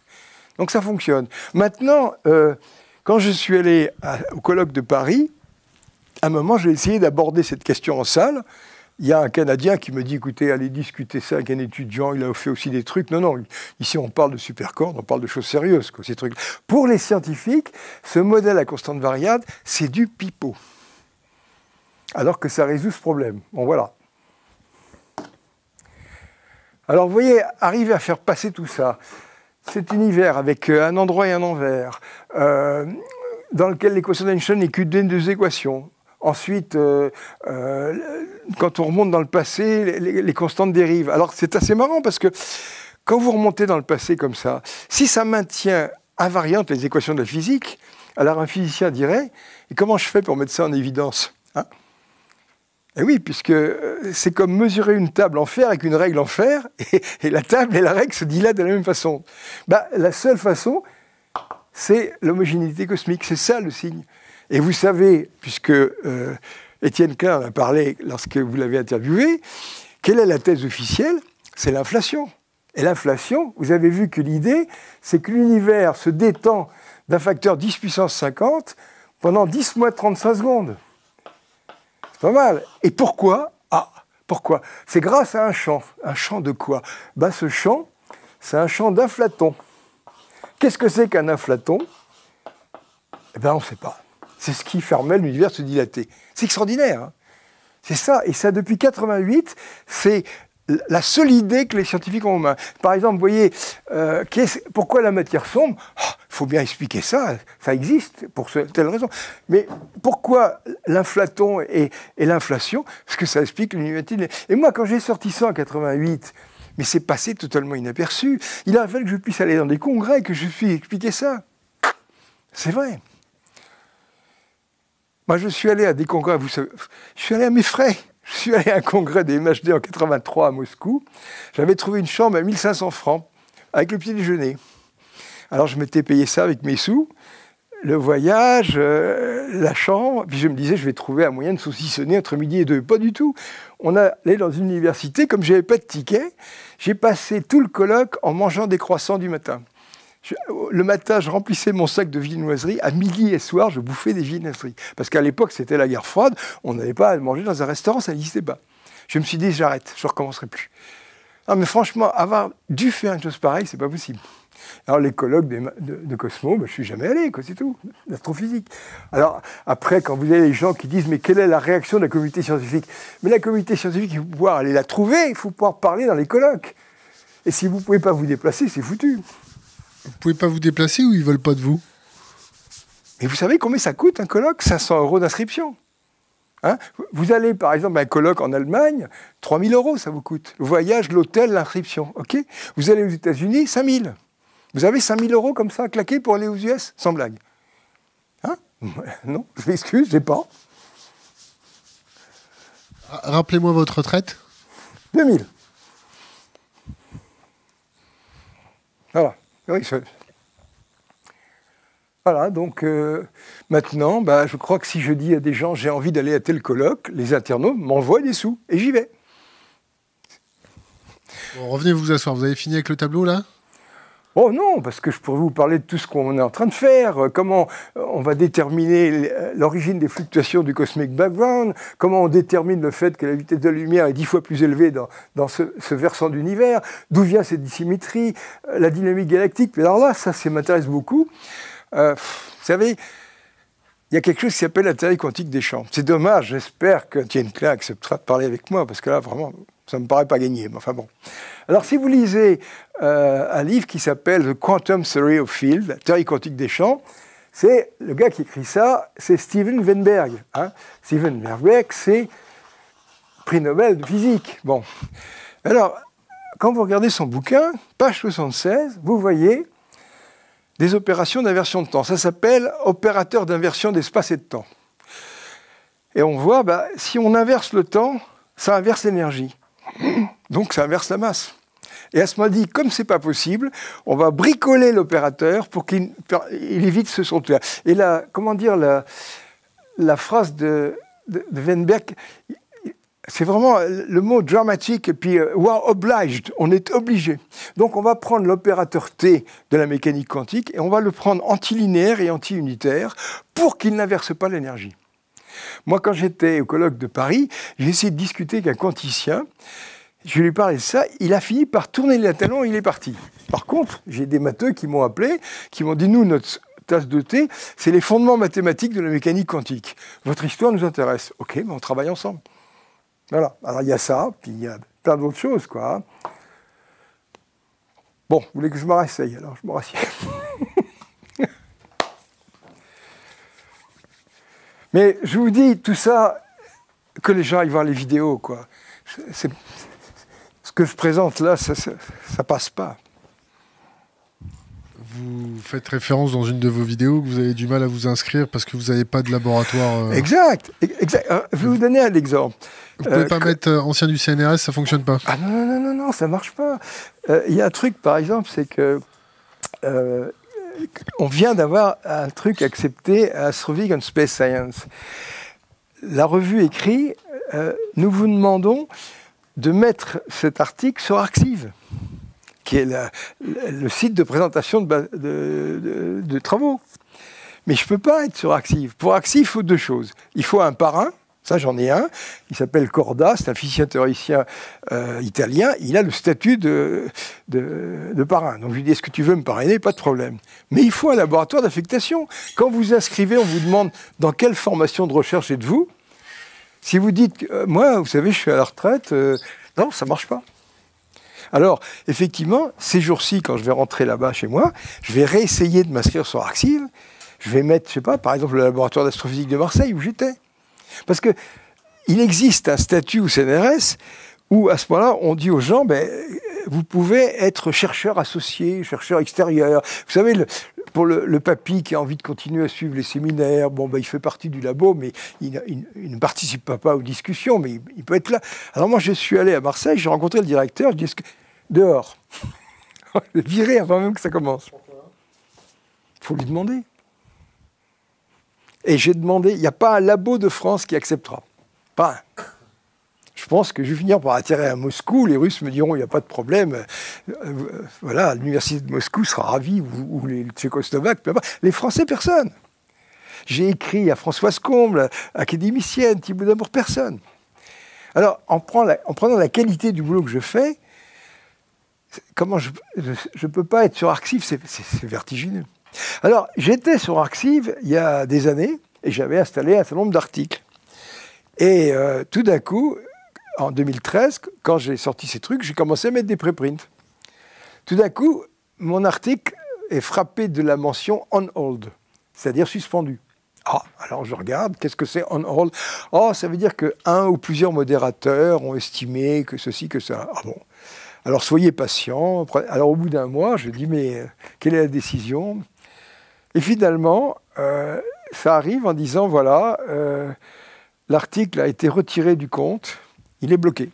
Donc, ça fonctionne. Maintenant, quand je suis allé au colloque de Paris, à un moment, j'ai essayé d'aborder cette question en salle. Il y a un Canadien qui me dit, écoutez, allez discuter ça avec un étudiant, il a fait aussi des trucs. Non, non, ici on parle de supercordes, on parle de choses sérieuses, quoi, ces trucs. Pour les scientifiques, ce modèle à constante variable, c'est du pipeau. Alors que ça résout ce problème. Bon, voilà. Alors, vous voyez, arriver à faire passer tout ça, cet univers avec un endroit et un envers, dans lequel l'équation d'Einstein n'est qu'une des deux équations. Ensuite, quand on remonte dans le passé, les constantes dérivent. Alors, c'est assez marrant parce que quand vous remontez dans le passé comme ça, si ça maintient invariantes les équations de la physique, alors un physicien dirait, et comment je fais pour mettre ça en évidence, hein? Et oui, puisque c'est comme mesurer une table en fer avec une règle en fer, et la table et la règle se dilatent de la même façon. Ben, la seule façon, c'est l'homogénéité cosmique, c'est ça le signe. Et vous savez, puisque Étienne Klein en a parlé lorsque vous l'avez interviewé, quelle est la thèse officielle? C'est l'inflation. Et l'inflation, vous avez vu que l'idée, c'est que l'univers se détend d'un facteur 10 puissance 50 pendant 10 mois 35 secondes. C'est pas mal. Et pourquoi? Ah, pourquoi? C'est grâce à un champ. Un champ de quoi? Ben, ce champ, c'est un champ d'inflatons. Qu'est-ce que c'est qu'un inflaton? Eh bien, on ne sait pas. C'est ce qui permet l'univers de se dilater. C'est extraordinaire. Hein, c'est ça. Et ça, depuis 88, c'est la seule idée que les scientifiques ont en main. Par exemple, vous voyez, pourquoi la matière sombre? Il faut bien expliquer ça. Ça existe pour telle raison. Mais pourquoi l'inflaton et l'inflation? Parce que ça explique l'univers. Et moi, quand j'ai sorti ça en 88, mais c'est passé totalement inaperçu. Il a fallu que je puisse aller dans des congrès, que je puisse expliquer ça. C'est vrai. Moi, je suis allé à des congrès, vous savez, je suis allé à mes frais. Je suis allé à un congrès des MHD en 83 à Moscou. J'avais trouvé une chambre à 1500 francs, avec le petit déjeuner. Alors, je m'étais payé ça avec mes sous, le voyage, la chambre, puis je me disais, je vais trouver un moyen de saucissonner entre midi et 2. Pas du tout. On allait dans une université, comme je n'avais pas de ticket, j'ai passé tout le colloque en mangeant des croissants du matin. Le matin, je remplissais mon sac de viennoiserie. À midi et soir, je bouffais des viennoiseries. Parce qu'à l'époque, c'était la guerre froide. On n'allait pas manger dans un restaurant, ça n'existait pas. Je me suis dit, j'arrête, je ne recommencerai plus. Non, mais franchement, avoir dû faire une chose pareille, c'est pas possible. Alors, les colloques de Cosmo, je ne suis jamais allé, c'est tout, l'astrophysique. Alors, après, quand vous avez les gens qui disent, mais quelle est la réaction de la communauté scientifique? Mais la communauté scientifique, il faut pouvoir aller la trouver, il faut pouvoir parler dans les colloques. Et si vous ne pouvez pas vous déplacer, c'est foutu. Vous pouvez pas vous déplacer ou ils veulent pas de vous? Et vous savez combien ça coûte un colloque? 500 € d'inscription. Hein, vous allez par exemple à un colloque en Allemagne, 3 000 € ça vous coûte. Le voyage, l'hôtel, l'inscription. Okay, vous allez aux États-Unis, 5 000. Vous avez 5 000 € comme ça claqués pour aller aux US? Sans blague. Hein? Non, je m'excuse, je n'ai pas. Rappelez-moi votre retraite. 2 000. Voilà. Oui, voilà, donc maintenant, je crois que si je dis à des gens j'ai envie d'aller à tel colloque, les internautes m'envoient des sous et j'y vais. Bon, revenez vous asseoir. Vous avez fini avec le tableau là? Oh non, parce que je pourrais vous parler de tout ce qu'on est en train de faire, comment on va déterminer l'origine des fluctuations du cosmic background, comment on détermine le fait que la vitesse de la lumière est 10 fois plus élevée dans ce versant d'univers, d'où vient cette dissymétrie, la dynamique galactique. Mais alors là, ça m'intéresse beaucoup. Vous savez, il y a quelque chose qui s'appelle la théorie quantique des champs. C'est dommage, j'espère que Étienne Klein acceptera de parler avec moi, parce que là, vraiment, Ça ne me paraît pas gagné, mais enfin bon. Alors, si vous lisez un livre qui s'appelle The Quantum Theory of Field, la théorie quantique des champs, c'est le gars qui écrit ça, c'est Steven Weinberg. Hein. Steven Weinberg, c'est prix Nobel de physique. Bon. Alors, quand vous regardez son bouquin, page 76, vous voyez des opérations d'inversion de temps. Ça s'appelle opérateur d'inversion d'espace et de temps. Et on voit, si on inverse le temps, ça inverse l'énergie. Donc ça inverse la masse. Et à ce moment-là, comme ce n'est pas possible, on va bricoler l'opérateur pour qu'il évite ce saut-là. Et la phrase de Weinberg, c'est vraiment le mot dramatique, et puis we're obliged, on est obligé. Donc on va prendre l'opérateur T de la mécanique quantique et on va le prendre antilinéaire et anti-unitaire pour qu'il n'inverse pas l'énergie. Moi, quand j'étais au colloque de Paris, j'ai essayé de discuter avec un quanticien. Je lui parlais de ça, il a fini par tourner les talons et il est parti. Par contre, j'ai des matheux qui m'ont appelé, qui m'ont dit, nous, notre tasse de thé, c'est les fondements mathématiques de la mécanique quantique. Votre histoire nous intéresse. Ok, mais on travaille ensemble. Voilà. Alors, il y a ça, puis il y a plein d'autres choses, quoi. Bon, vous voulez que je me rasseye, alors je me rassieds. Mais je vous dis tout ça, que les gens aillent voir les vidéos, quoi. Ce que je présente là, ça passe pas. Vous faites référence dans une de vos vidéos que vous avez du mal à vous inscrire parce que vous n'avez pas de laboratoire... Exact. Je vais vous donner un exemple. Vous ne pouvez pas mettre ancien du CNRS, ça ne fonctionne pas. Ah non, ça ne marche pas. Il y a un truc, par exemple, c'est que... on vient d'avoir un truc accepté à Astrophysics and Space Science. La revue écrit nous vous demandons de mettre cet article sur Arxiv, qui est le site de présentation de travaux. Mais je ne peux pas être sur Arxiv. Pour Arxiv, il faut deux choses. Il faut un parrain. Ça, j'en ai un. Il s'appelle Corda, c'est un physicien théoricien italien. Il a le statut de parrain. Donc je lui dis, est-ce que tu veux me parrainer? Pas de problème. Mais il faut un laboratoire d'affectation. Quand vous inscrivez, on vous demande dans quelle formation de recherche êtes-vous. Si vous dites, moi, vous savez, je suis à la retraite, non, ça ne marche pas. Alors, effectivement, ces jours-ci, quand je vais rentrer là-bas chez moi, je vais réessayer de m'inscrire sur Arxiv. Je vais mettre, je sais pas, par exemple, le laboratoire d'astrophysique de Marseille où j'étais. Parce qu'il existe un statut au CNRS où, à ce moment-là, on dit aux gens, vous pouvez être chercheur associé, chercheur extérieur. Vous savez, pour le papy qui a envie de continuer à suivre les séminaires, il fait partie du labo, mais il ne participe pas aux discussions, mais il peut être là. Alors moi, je suis allé à Marseille, j'ai rencontré le directeur, je dis, dehors. Viré avant même que ça commence. Il faut lui demander. Et j'ai demandé, il n'y a pas un labo de France qui acceptera. Pas un. Je pense que je vais finir par atterrir à Moscou. Les Russes me diront, il n'y a pas de problème. Voilà, l'université de Moscou sera ravie, ou les Tchécoslovaques. Les Français, personne. J'ai écrit à Françoise Comble, académicienne, Thibaut Damour, personne. Alors, en prenant la qualité du boulot que je fais, comment je ne peux pas être sur Arxiv, c'est vertigineux. Alors, j'étais sur Arxiv il y a des années, et j'avais installé un certain nombre d'articles. Et tout d'un coup, en 2013, quand j'ai sorti ces trucs, j'ai commencé à mettre des préprints. Tout d'un coup, mon article est frappé de la mention « on hold », c'est-à-dire suspendu. Ah, alors je regarde, qu'est-ce que c'est « on hold » ? Oh, ça veut dire qu'un ou plusieurs modérateurs ont estimé que ceci, que ça. Ah bon. Alors soyez patients. Alors au bout d'un mois, je dis, mais quelle est la décision ? Et finalement, ça arrive en disant, voilà, l'article a été retiré du compte, il est bloqué.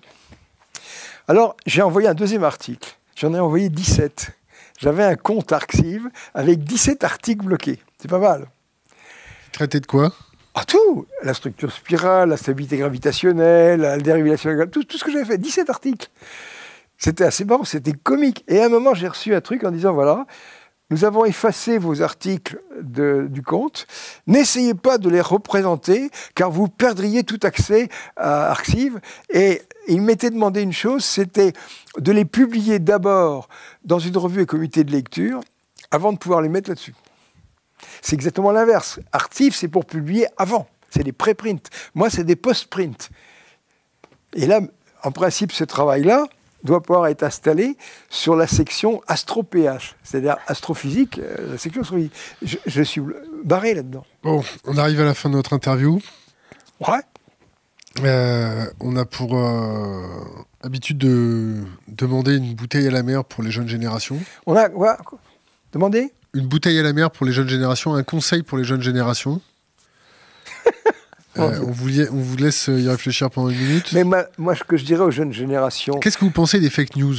Alors, j'ai envoyé un deuxième article. J'en ai envoyé 17. J'avais un compte Arxiv avec 17 articles bloqués. C'est pas mal. Traité de quoi ? Ah, tout. La structure spirale, la stabilité gravitationnelle, la dérivation, tout ce que j'avais fait. 17 articles. C'était assez marrant, c'était comique. Et à un moment, j'ai reçu un truc en disant, voilà, nous avons effacé vos articles du compte. N'essayez pas de les représenter, car vous perdriez tout accès à Arxiv. Et il m'était demandé une chose, c'était de les publier d'abord dans une revue et comité de lecture, avant de pouvoir les mettre là-dessus. C'est exactement l'inverse. Arxiv, c'est pour publier avant. C'est des préprints. Moi, c'est des post-prints. Et là, en principe, ce travail-là doit pouvoir être installé sur la section astro-PH, c'est-à-dire astrophysique, la section astrophysique. Je suis barré là-dedans. Bon, on arrive à la fin de notre interview. Ouais. On a pour habitude de demander une bouteille à la mer pour les jeunes générations. On a quoi demandé une bouteille à la mer pour les jeunes générations, un conseil pour les jeunes générations. On vous laisse y réfléchir pendant une minute. Mais moi, ce que je dirais aux jeunes générations... Qu'est-ce que vous pensez des fake news ?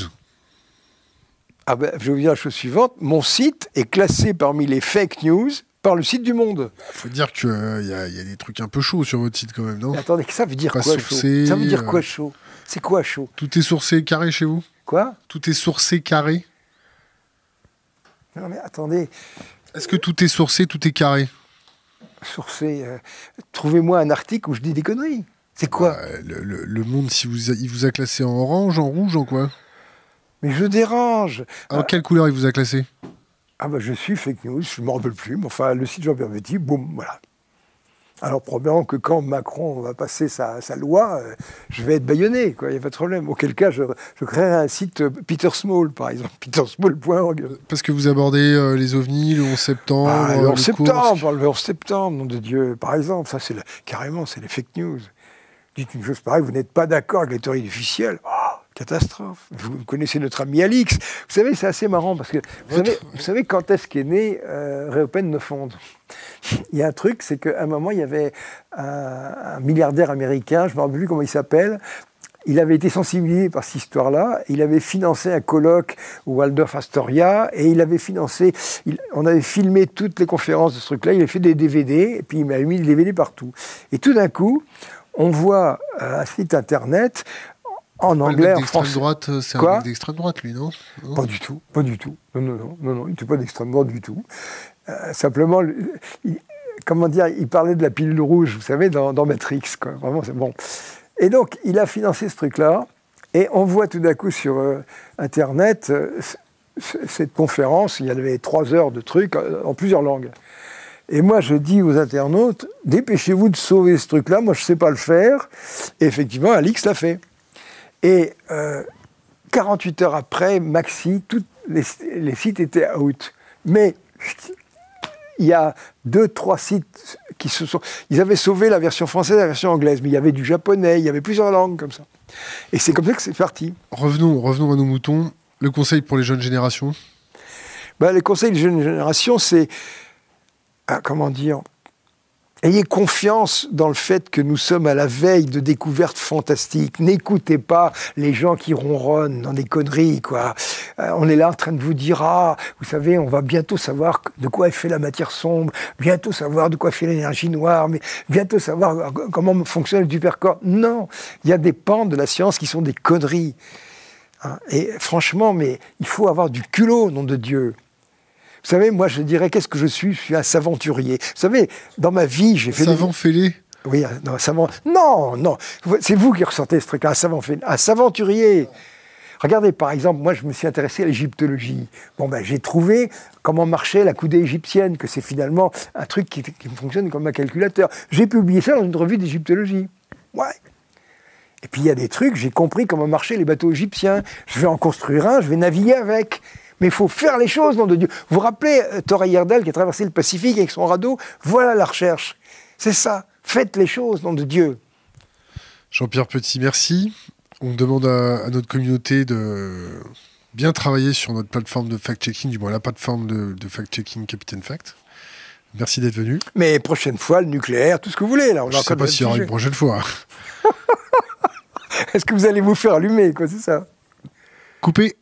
Je vais vous dire la chose suivante. Mon site est classé parmi les fake news par le site du Monde. Il faut dire qu'il y a des trucs un peu chauds sur votre site quand même, non ? Mais attendez, ça veut dire quoi, sourcé, chaud ? Ça veut dire quoi, chaud ? C'est quoi, chaud ? Tout est sourcé carré chez vous ? Quoi ? Tout est sourcé carré ? Non mais attendez... Est-ce que tout est sourcé, tout est carré ? Sourcé, trouvez-moi un article où je dis des conneries. C'est quoi ? Le Monde, il vous a classé en orange, en rouge, en quoi ? Mais je dérange. En quelle couleur il vous a classé ? Je suis fake news, je ne me rappelle plus, mais enfin, le site Jean-Pierre Petit, boum, voilà. Alors, probablement que quand Macron va passer sa loi, je vais être bâillonné, quoi, il n'y a pas de problème. Auquel cas, je créerai un site Peter Small, par exemple, petersmall.org. Parce que vous abordez les ovnis le 11 septembre. Le 11 septembre, nom de Dieu, par exemple, ça, carrément, c'est les fake news. Dites une chose pareille, vous n'êtes pas d'accord avec les théories du ficiel. Catastrophe. Vous connaissez notre ami Alix. Vous savez, c'est assez marrant parce que vous savez quand est-ce qu'est né Réopen Neufond ? Il y a un truc, c'est qu'à un moment, il y avait un milliardaire américain, je ne me rappelle plus comment il s'appelle. Il avait été sensibilisé par cette histoire-là. Il avait financé un colloque au Waldorf Astoria et il avait financé. On avait filmé toutes les conférences de ce truc-là. Il avait fait des DVD et puis il m'avait mis des DVD partout. Et tout d'un coup, on voit un site internet. En anglais, en français. Droite, c'est un mec d'extrême droite, lui, non ? Pas du tout. Non, il n'était pas d'extrême droite du tout. Simplement, il parlait de la pilule rouge, vous savez, dans Matrix, quoi. Vraiment, c'est bon. Et donc, il a financé ce truc-là, et on voit tout d'un coup sur Internet cette conférence, il y avait 3 heures de trucs en plusieurs langues. Et moi, je dis aux internautes, dépêchez-vous de sauver ce truc-là, moi, je ne sais pas le faire. Et effectivement, Alix l'a fait. Et 48 heures après, Maxi, tous les sites étaient out. Mais il y a 2-3 sites qui ils avaient sauvé la version française et la version anglaise, mais il y avait du japonais, il y avait plusieurs langues comme ça. Et c'est comme ça que c'est parti. Revenons à nos moutons. Le conseil pour les jeunes générations ? Les conseils des jeunes générations, c'est... comment dire ? Ayez confiance dans le fait que nous sommes à la veille de découvertes fantastiques. N'écoutez pas les gens qui ronronnent dans des conneries, quoi. On est là en train de vous dire, vous savez, on va bientôt savoir de quoi est fait la matière sombre, bientôt savoir de quoi fait l'énergie noire, mais bientôt savoir comment fonctionne le supercorps. Non, il y a des pans de la science qui sont des conneries. Et franchement, mais il faut avoir du culot, nom de Dieu. Vous savez, moi, je dirais, qu'est-ce que je suis ? Je suis un saventurier. Vous savez, dans ma vie, j'ai fait... Savant fêlé ? Oui, non, savant... Non, c'est vous qui ressentez ce truc, un savant fêlé. Un saventurier. Regardez, par exemple, moi, je me suis intéressé à l'égyptologie. J'ai trouvé comment marchait la coudée égyptienne, que c'est finalement un truc qui fonctionne comme un calculateur. J'ai publié ça dans une revue d'égyptologie. Ouais. Et puis, il y a des trucs, j'ai compris comment marchaient les bateaux égyptiens. Je vais en construire un, je vais naviguer avec. Mais il faut faire les choses, nom de Dieu. Vous vous rappelez Thor Heyerdahl qui a traversé le Pacifique avec son radeau ? Voilà la recherche. C'est ça. Faites les choses, nom de Dieu. Jean-Pierre Petit, merci. On demande à notre communauté de bien travailler sur notre plateforme de fact-checking, du moins la plateforme de fact-checking Capitaine Fact. Merci d'être venu. Mais prochaine fois, le nucléaire, tout ce que vous voulez. Là, je ne sais pas s'il y aura une prochaine fois. Est-ce que vous allez vous faire allumer, quoi, c'est ça ? Coupé.